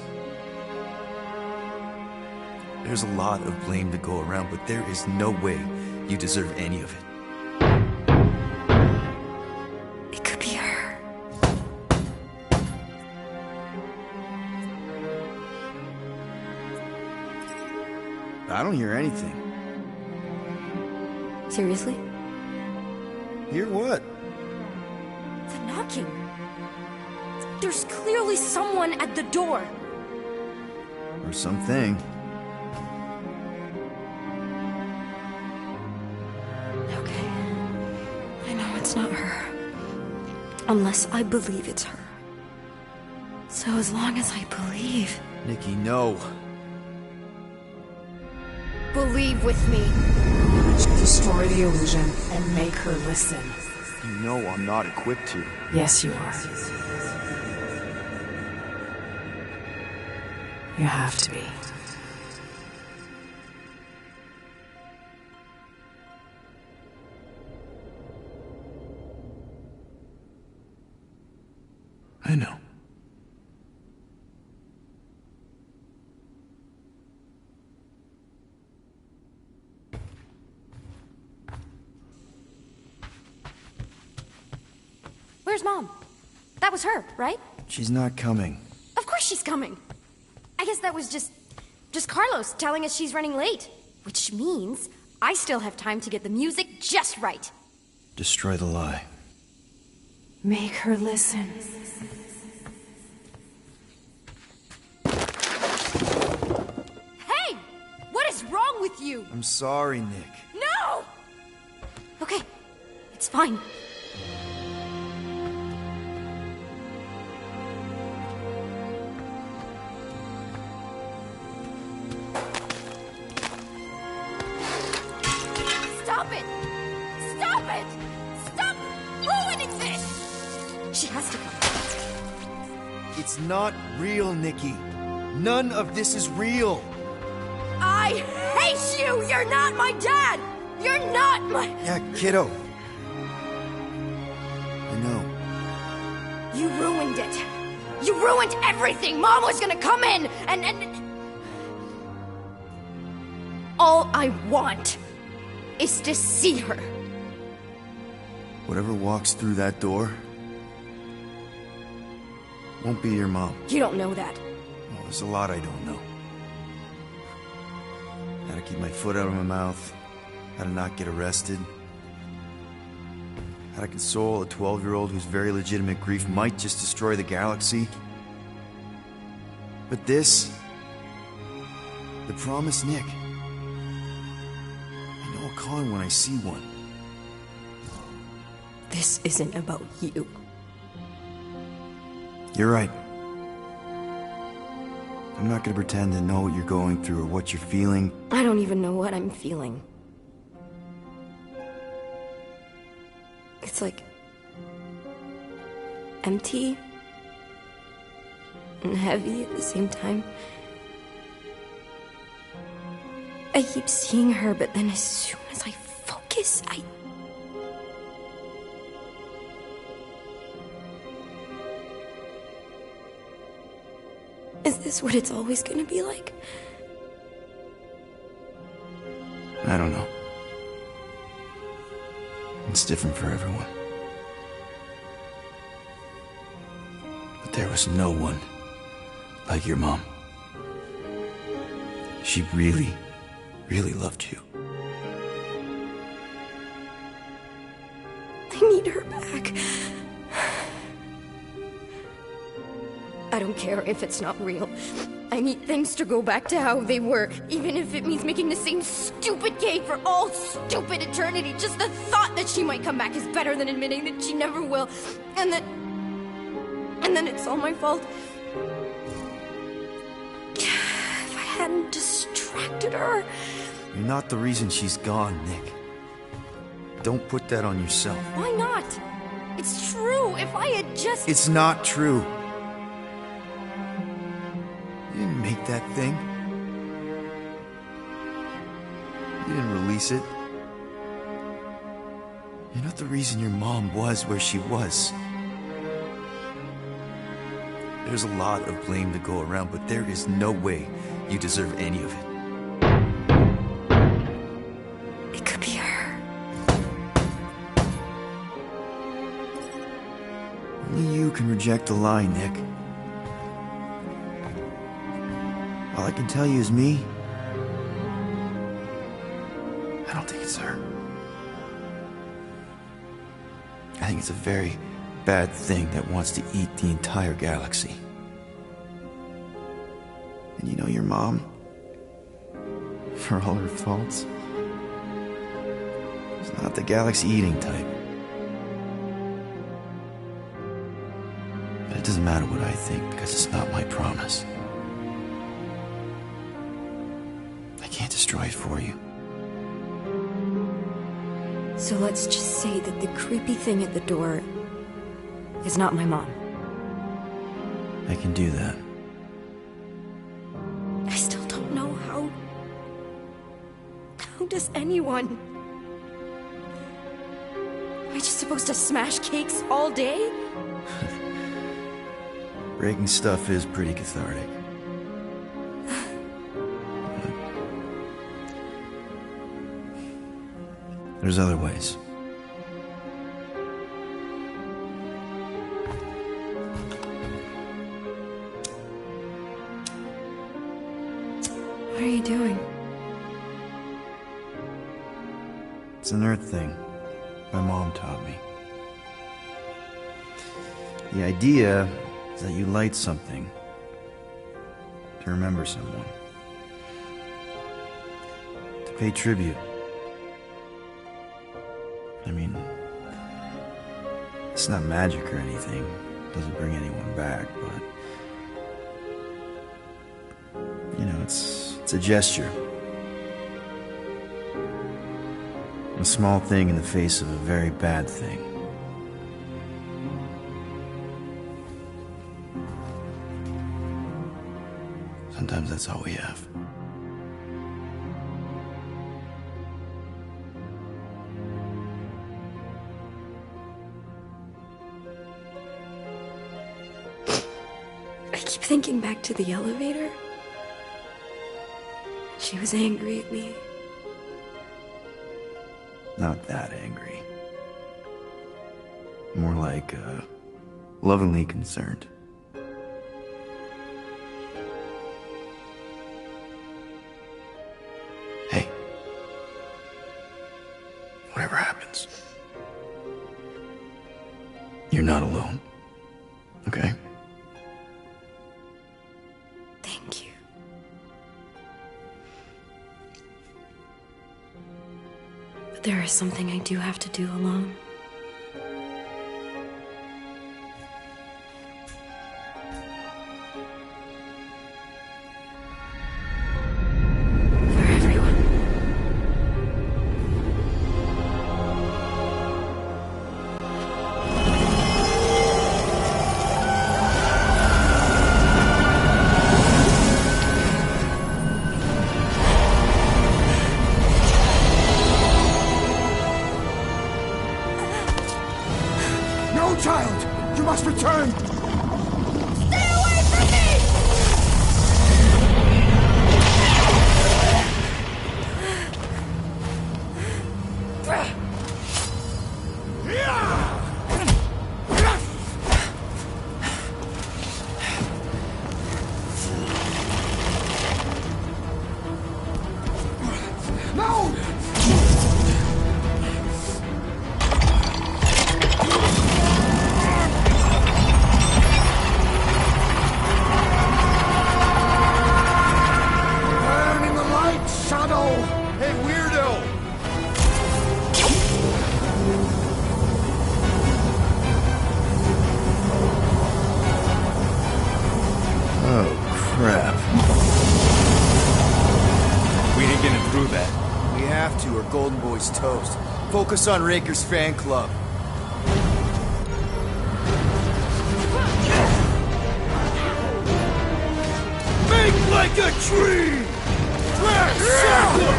There's a lot of blame to go around, but there is no way you deserve any of it. It could be her. I don't hear anything. Seriously? Hear what? The knocking. There's clearly someone at the door. Or something. Okay. I know it's not her. Unless I believe it's her. So as long as I believe... Nikki, no. Believe with me. Destroy the illusion and make her listen. You know I'm not equipped to. Yes, you are. You have to be. I know. Where's Mom? That was her, right? She's not coming. Of course she's coming. I guess that was just Carlos telling us she's running late. Which means I still have time to get the music just right. Destroy the lie. Make her listen. Hey! What is wrong with you? I'm sorry, Nick. No! Okay, it's fine. Stop it! Stop it! Stop ruining this! She has to come. It's not real, Nikki. None of this is real. I hate you! You're not my dad! You're not my... Yeah, kiddo. I know. You ruined it. You ruined everything! Mom was gonna come in and... All I want is to see her. Whatever walks through that door won't be your mom. You don't know that. Well, there's a lot I don't know. How to keep my foot out of my mouth, how to not get arrested, how to console a 12-year-old whose very legitimate grief might just destroy the galaxy. But this, the promise, Nick, I know I'll call him when I see one. This isn't about you. You're right. I'm not gonna pretend to know what you're going through or what you're feeling. I don't even know what I'm feeling. It's like... empty and heavy at the same time. I keep seeing her, but then as soon as I focus, Is this what it's always gonna be like? I don't know. It's different for everyone. But there was no one like your mom. She really, really loved you. I need her back. I don't care if it's not real. I need things to go back to how they were, even if it means making the same stupid game for all stupid eternity. Just the thought that she might come back is better than admitting that she never will. And then it's all my fault. If I hadn't distracted her. You're not the reason she's gone, Nick. Don't put that on yourself. Why not? It's true. If I had just... It's not true. You didn't make that thing. You didn't release it. You're not the reason your mom was where she was. There's a lot of blame to go around, but there is no way you deserve any of it. It could be her. Only you can reject a lie, Nick. All I can tell you is me. I don't think it's her. I think it's a very bad thing that wants to eat the entire galaxy. And you know your mom, for all her faults, is not the galaxy-eating type. But it doesn't matter what I think, because it's not my promise. I can't destroy it for you. So let's just say that the creepy thing at the door is not my mom. I can do that. I still don't know how... How does anyone... Am I just supposed to smash cakes all day? Breaking stuff is pretty cathartic. There's other ways. What are you doing? It's an Earth thing my mom taught me. The idea is that you light something to remember someone, to pay tribute. I mean, it's not magic or anything. It doesn't bring anyone back, but you know, it's a gesture. A small thing in the face of a very bad thing. Sometimes that's all we have. I keep thinking back to the elevator. She was angry at me. Not that angry. More like, lovingly concerned. Hey. Whatever happens, you're not alone. Okay? Thank you. But there is something I do have to do alone. No, child! You must return! Stay away from me! Golden Boy's toast. Focus on Raker's fan club. Make like a tree! Track circle!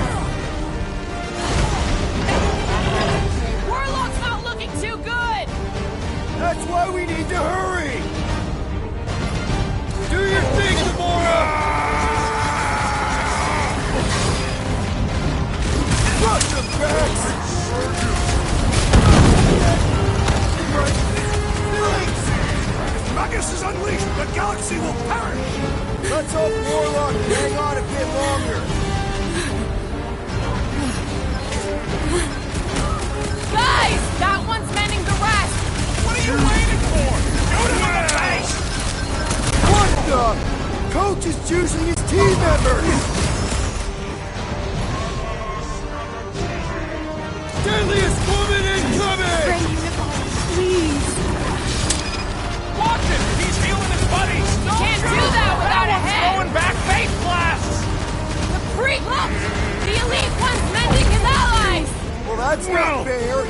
Warlock's not looking too good! That's why we need to hurry! Do your thing, Gamora! Crush them, Drax! If Magus is unleashed, the galaxy will perish! Let's hope Warlock can hang on a bit longer. Guys! That one's mending the rest! What are you waiting for? Shoot him in the face! What the? Coach is choosing his team members! Deadliest woman incoming! Please. Watch him! He's healing his buddies! Can't do that without a head! Throwing back face blasts! The freak! Look! The elite one's mending his allies! Well, that's not fair!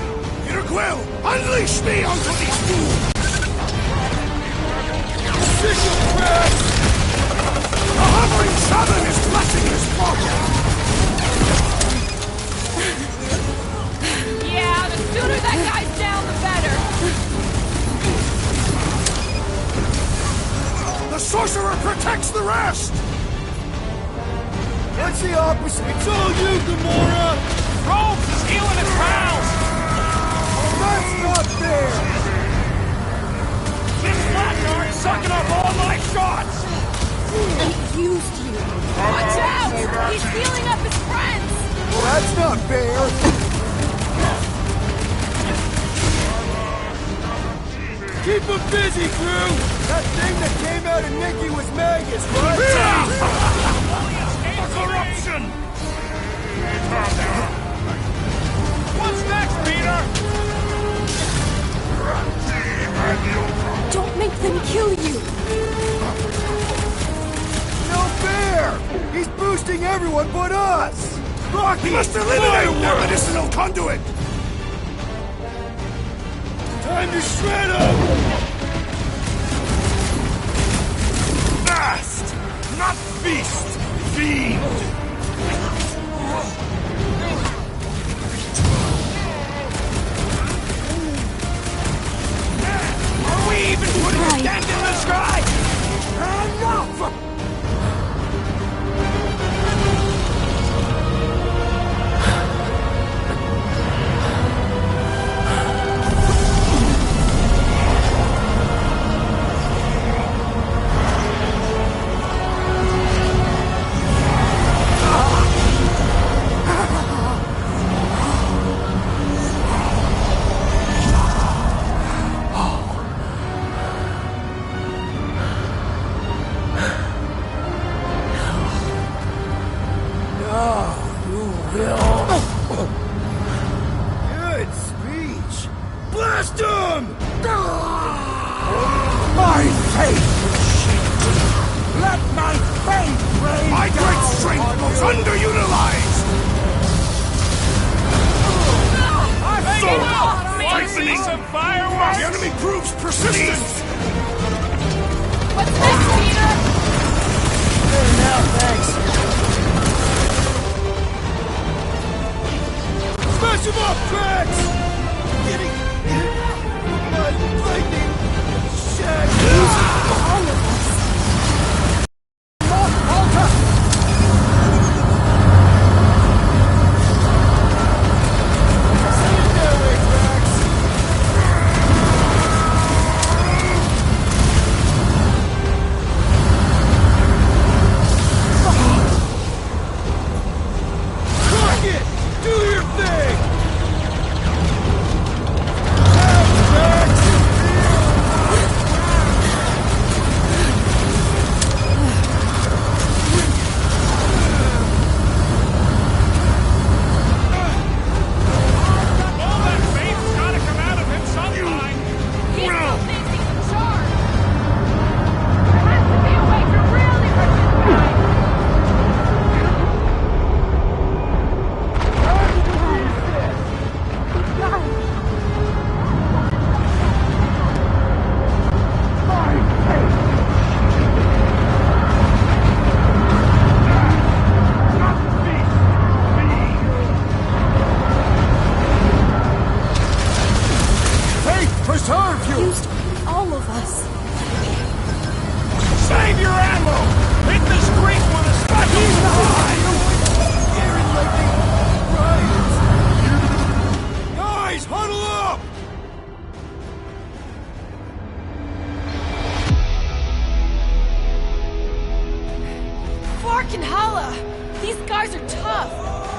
Peter Quill, unleash me onto these fools! Sickle Drax! The hovering shaman is blessing his progress! Yeah, the sooner that guy's down, the better. The sorcerer protects the rest! What's the opposite? It's all you, Gamora! Robes is healing his pals! That's not fair! This blackguard's sucking up all my shots! He used you. Watch out! He's healing up his friends! Well, that's not fair! Keep him busy, crew! That thing that came out of Nikki was Magus, right? For corruption! What's next, Peter? Don't make them kill you. No fair! He's boosting everyone but us! Rocky must eliminate their medicinal conduit! Time to shred him! Fast! Not feast! Fiend! Are we even putting a dent in the sky? Enough! Good speech! Blast him! My faith! Let my faith reign! My great strength goes underutilized! Lightning! Some fireworks! The enemy proves persistence! What's next, Peter? Hey, now, thanks. Smash him up, Drax! Getting my lightning shed! All of us.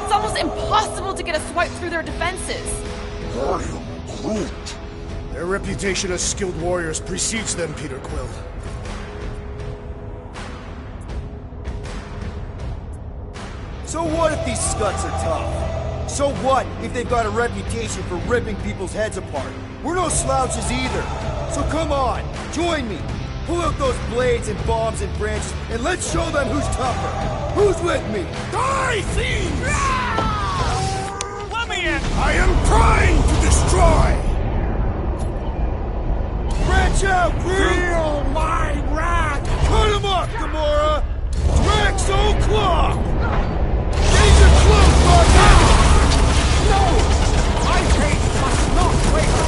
It's almost impossible to get a swipe through their defenses. Their reputation as skilled warriors precedes them, Peter Quill. So what if these scuts are tough? So what if they've got a reputation for ripping people's heads apart? We're no slouches either. So come on, join me. Pull out those blades and bombs and branches, and let's show them who's tougher. Who's with me? Die, thieves! Let me in! I am trying to destroy! Branch out, Feel my wrath! Cut him up, Gamora! Drax O'Clock! Danger close, Rocket! No! My fate must not waver!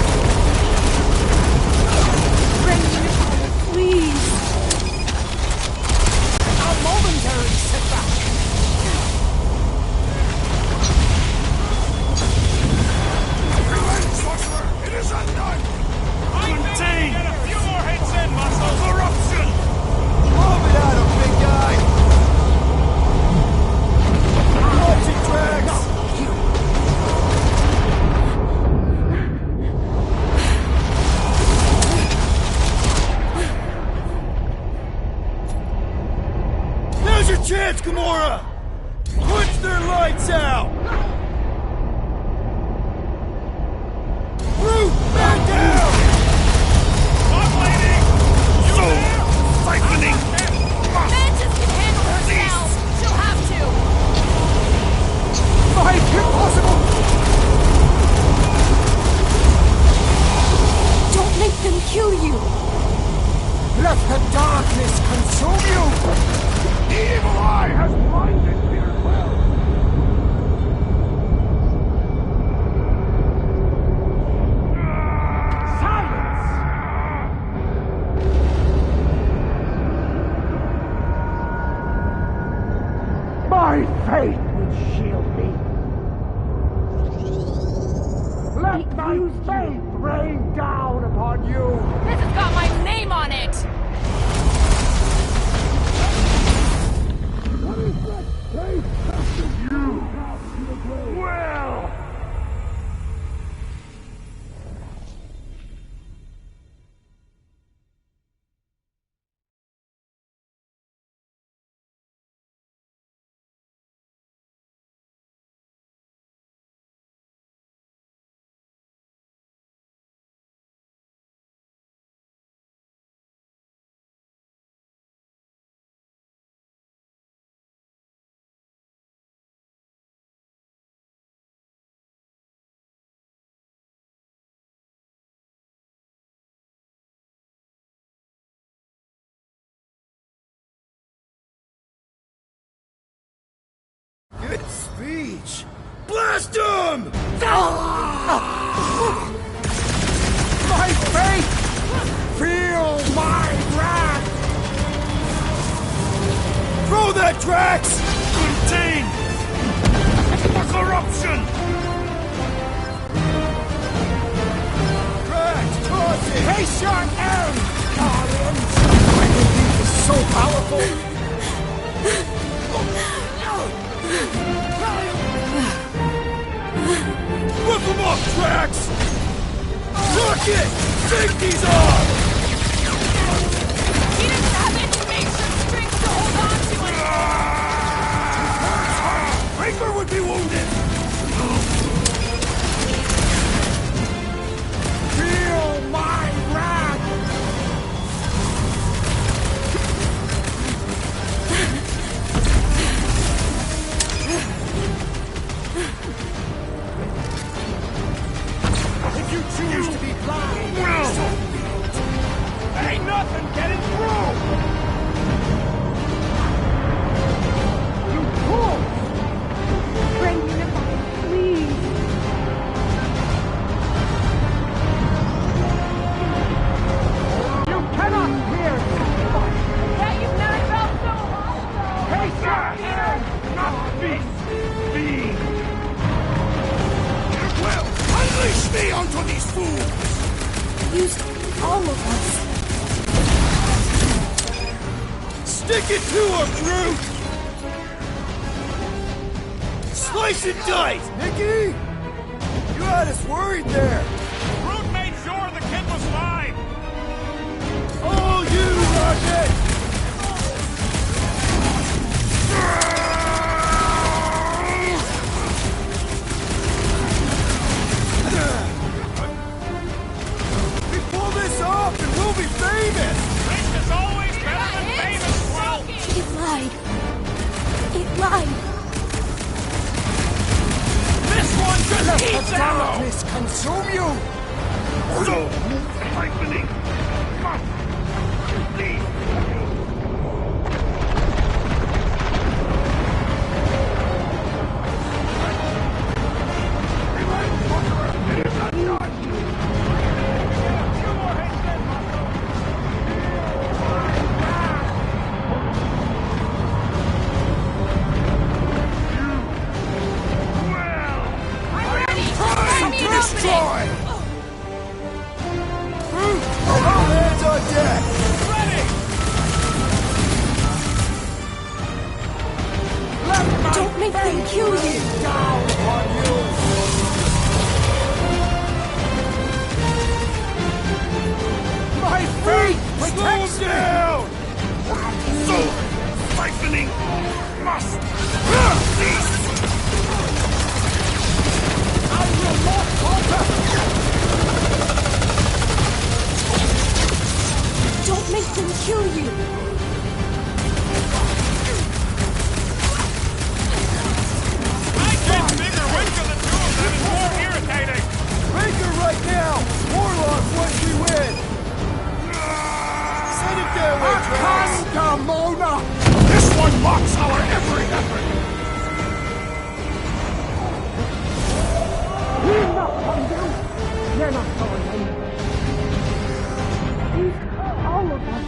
Please. A momentary setback! Relent, sorcerer! It is undone! Contain! Get a few more hits in, muscle! Corruption! Bomb it at him, big guy! Watch it, Drax! Now's your chance, Gamora! Punch their lights out! Root, back down! Stop, lady! So, siphoning! Mantis can handle herself! She'll have to! Fight impossible! Don't make them kill you! Let the darkness consume you! The evil eye has blinded Peter Quill! Silence! My faith will shield me! Let my faith rain down upon you! This has got my name on it! Well! Good speech! Blast him! My faith! Feel my wrath! Throw that, Drax! Contain! For corruption! Drax, toss it! Face your end, Guardians! My belief is so powerful! Whip him up, Drax! Rocket! Safety's off! He didn't have any major strings to hold on to anymore! Breaker would be wounded! Feel my wrath! If you choose to be blind, so be it. Ain't nothing getting through! You fool! Bring me the body, please. You cannot hear me! Yeah, you've never felt so hostile! Face your end! Not beast! Fiend! Well, unleash me onto these fools! Used all of us. Stick it to him, Groot! Slice it tight! Nicky! You had us worried there! Root made sure the kid was fine! All you, Rocket! We pull this off and we'll be famous! Risk is always better than famous, Quill! It lied. It lied. This one just Let eats the out! darkness consume you! Siphoning! Please! Destroy! All hands on deck! Don't make them kill you. Down on you! My faith protects me! So, siphoning must cease! I will not falter! Don't make them kill you. I get bigger which of the two of them is more irritating! Raker right now! Warlock once we win! Send it their way, Travis! Pandemona! This one mocks our every effort! We're not on you! You're not going anywhere! All of us!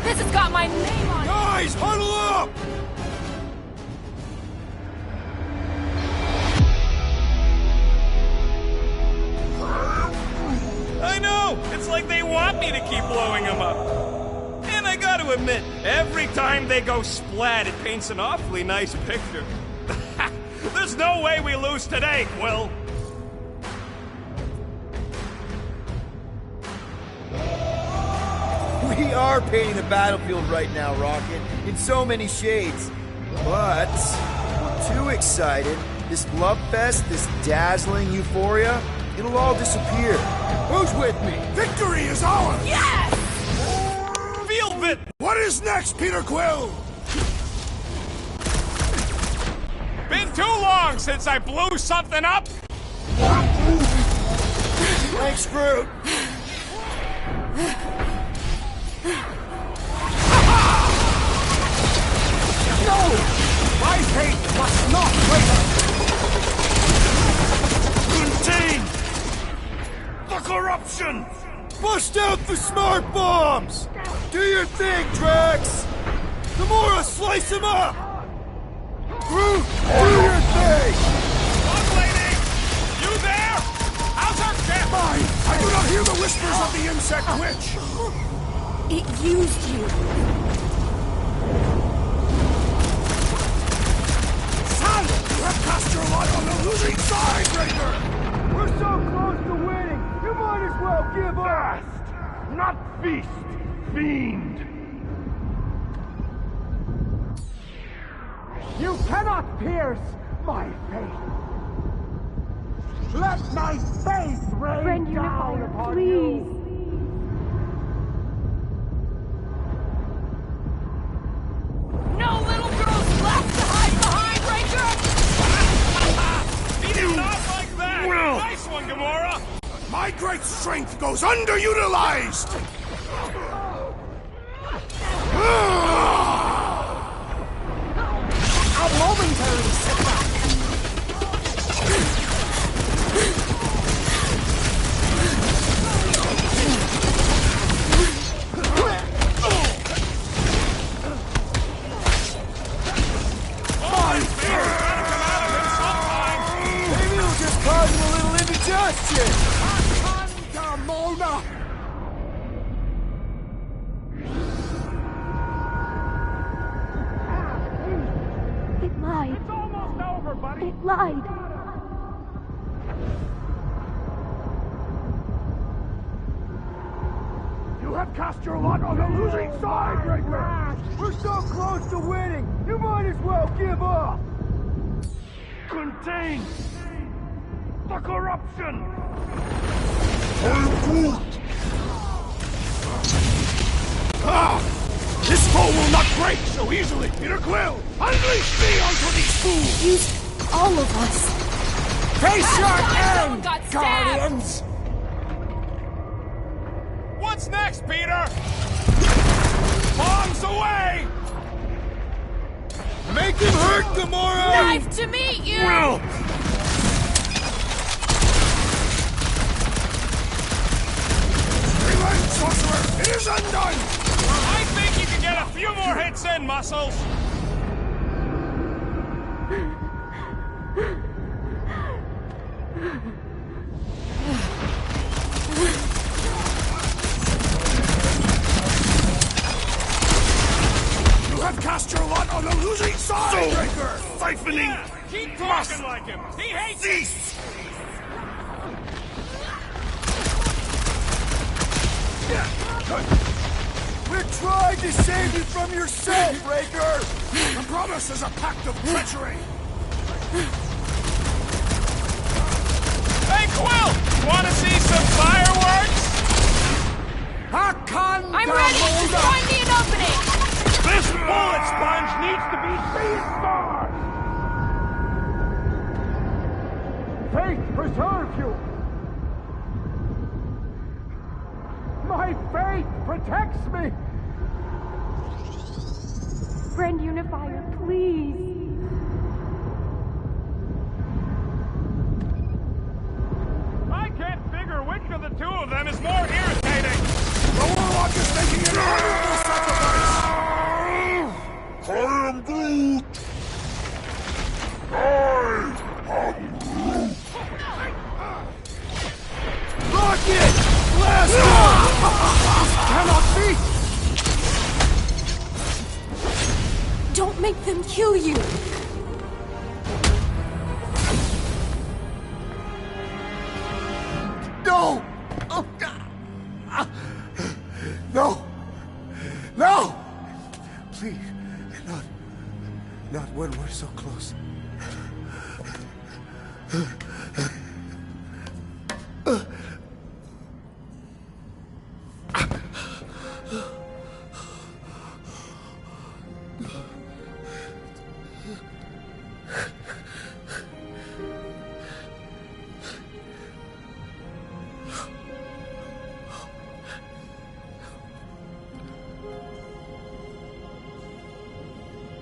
This has got my name on it! Guys, huddle up! I know! It's like they want me to keep blowing them up. And I gotta admit, every time they go splat, it paints an awfully nice picture. There's no way we lose today, Quill. We are painting the battlefield right now, Rocket, in so many shades. But we're too excited. This love fest, this dazzling euphoria, it'll all disappear. Who's with me? Victory is ours! Yes! Feel it! What is next, Peter Quill? Been too long since I blew something up! Thanks, Groot. No! My fate must not waver! Contain the corruption! Bust out the smart bombs! Do your thing, Drax! Gamora, slice him up! Groot, do your thing! Bug lady! You there? How's our ship? I do not hear the whispers of the insect witch! It used you. Silent! You have cast your lot on the losing side, Ranger! We're so close to winning, you might as well give up! Fast, not feast, fiend! You cannot pierce my faith! Let my faith rain down upon you! No little girls left to hide behind, Ranger! He did not like that! Nice one, Gamora! My great strength goes underutilized! A momentary setback! Maybe we'll lied. You have cast your lot on the losing side, Breaker! We're so close to winning, you might as well give up! Contain the corruption! This foe will not break so easily! Peter Quill, unleash me onto these fools! Use all of us. Face your Someone end, got stabbed! Guardians! What's next, Peter? Bombs away! Make him hurt, Gamora! Knife to meet you! Well, Relent, sorcerer! It is undone! I think you can get a few more hits in, Muscles! you have cast your lot on the losing side, Breaker! Siphoning! Yeah, keep talking like him! He hates it! Cease! We're trying to save you from yourself, Breaker! The promise is a pact of treachery! Hey, Quill! Wanna see some fireworks? I'm ready! Just find me an opening! This bullet sponge needs to be seized! Faith preserve you! My faith protects me! Friend Unifier, please. I can't figure which of the two of them is more irritating! The Warlock is making an honorable sacrifice! I am Groot! I am Groot! Rocket! Blast! Cannot be! Don't make them kill you. No! Oh, no! No! Please, not when we're so close.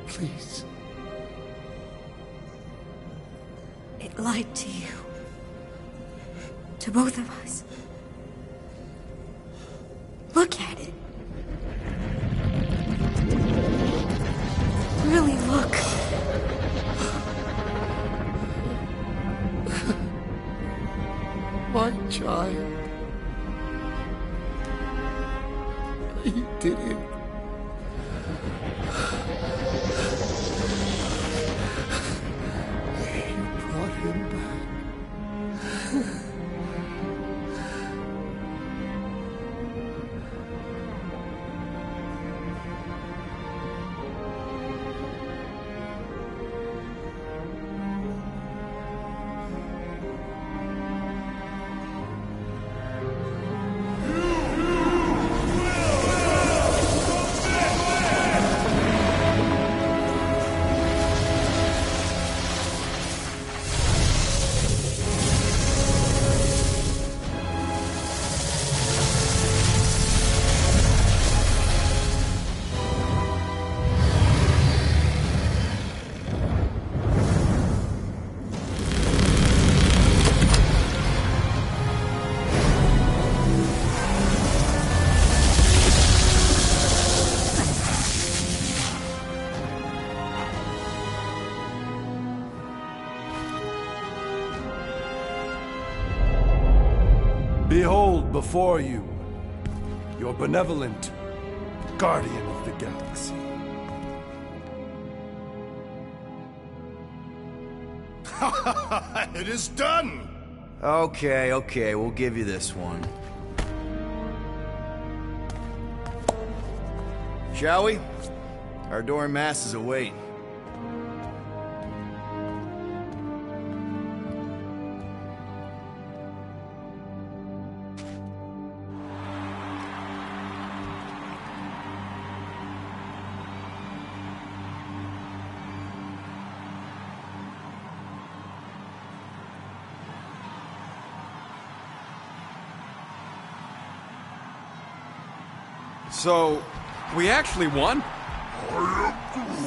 Please. It lied to you. To both of us. Look at it. Really look. My child. You did it. You brought him back. Behold before you, your benevolent guardian of the galaxy. It is done! Okay, we'll give you this one. Shall we? Our adoring masses await. So, we actually won?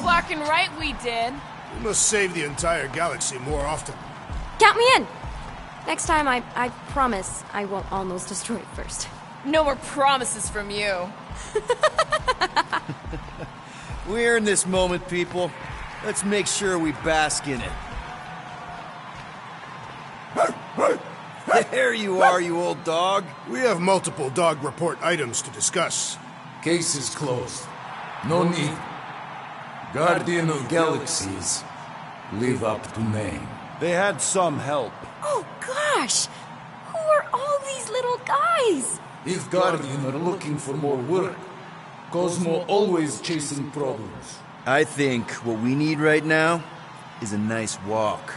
Fucking right we did. We must save the entire galaxy more often. Count me in! Next time, I promise I won't almost destroy it first. No more promises from you. We earned this moment, people. Let's make sure we bask in it. There you are, you old dog. We have multiple dog report items to discuss. Case is closed. No need. Guardian of Galaxies. Live up to name. They had some help. Oh gosh! Who are all these little guys? If Guardian are looking for more work, Cosmo always chasing problems. I think what we need right now is a nice walk.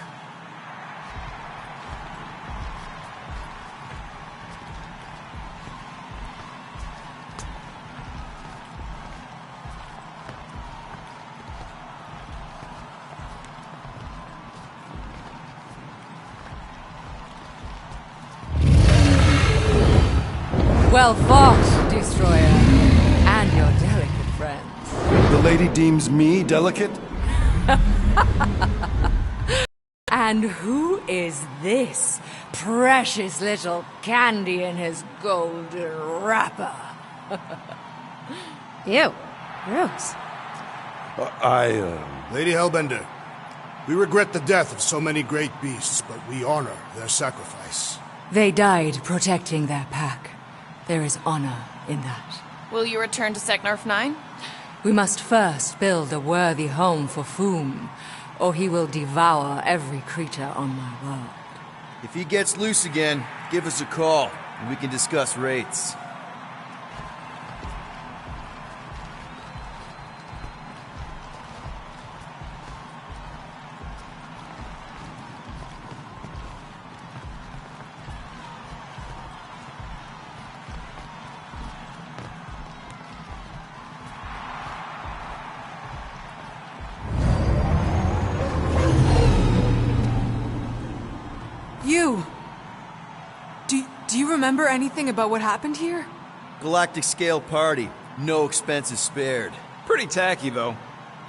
Well fought, Destroyer. And your delicate friends. The lady deems me delicate? And who is this precious little candy in his golden wrapper? Ew. Gross. Lady Hellbender, we regret the death of so many great beasts, but we honor their sacrifice. They died protecting their pack. There is honor in that. Will you return to Seknarf 9? We must first build a worthy home for Foom, or he will devour every creature on my world. If he gets loose again, give us a call, and we can discuss rates. You! Do you remember anything about what happened here? Galactic scale party. No expenses spared. Pretty tacky, though.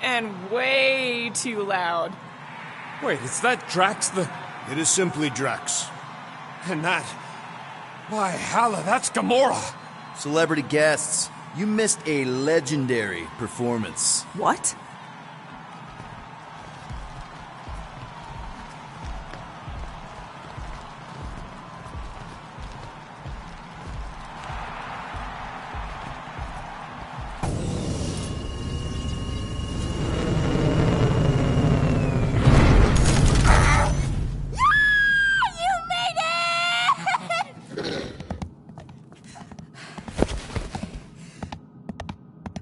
And way too loud. Wait, is that Drax the... It is simply Drax. And that... Why, Hala, that's Gamora! Celebrity guests, you missed a legendary performance. What?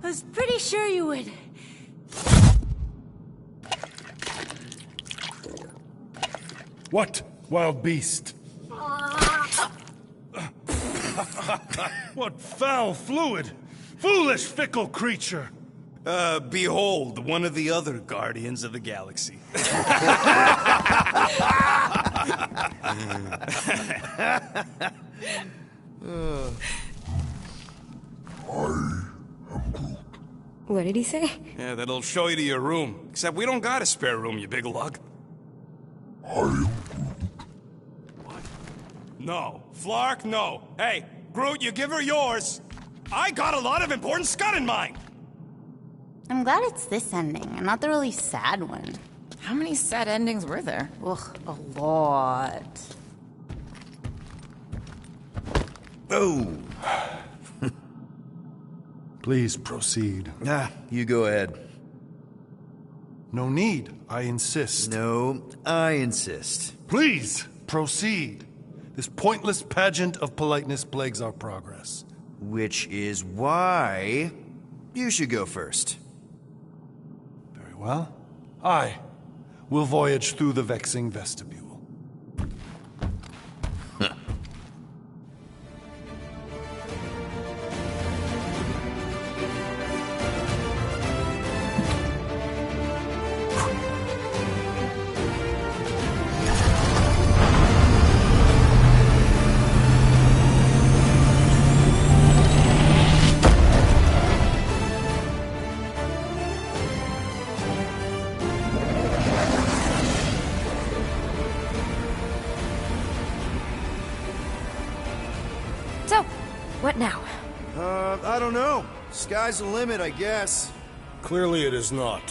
I was pretty sure you would. What, wild beast? What foul fluid! Foolish, fickle creature! Behold, one of the other Guardians of the Galaxy. What did he say? Yeah, that'll show you to your room. Except we don't got a spare room, you big lug. What? No. Flark, no. Hey, Groot, you give her yours. I got a lot of important scud in mind. I'm glad it's this ending, and not the really sad one. How many sad endings were there? Ugh, a lot. Oh. Please proceed. You go ahead. No need, I insist. No, I insist. Please, proceed. This pointless pageant of politeness plagues our progress. Which is why you should go first. Very well. I will voyage through the vexing vestibule. So, what now? I don't know. Sky's the limit, I guess. Clearly it is not.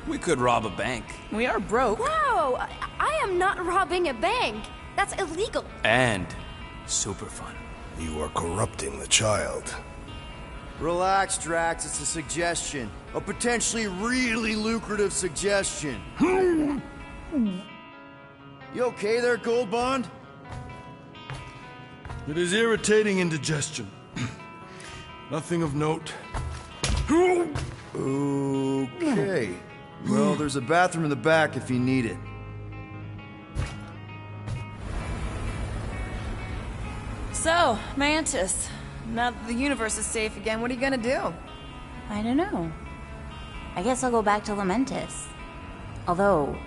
We could rob a bank. We are broke. Whoa! I am not robbing a bank. That's illegal. And super fun. You are corrupting the child. Relax, Drax. It's a suggestion. A potentially really lucrative suggestion. You okay there, Gold Bond? It is irritating indigestion. Nothing of note. Okay. Well, there's a bathroom in the back if you need it. So, Mantis, now that the universe is safe again, what are you gonna do? I don't know. I guess I'll go back to Lamentis. Although,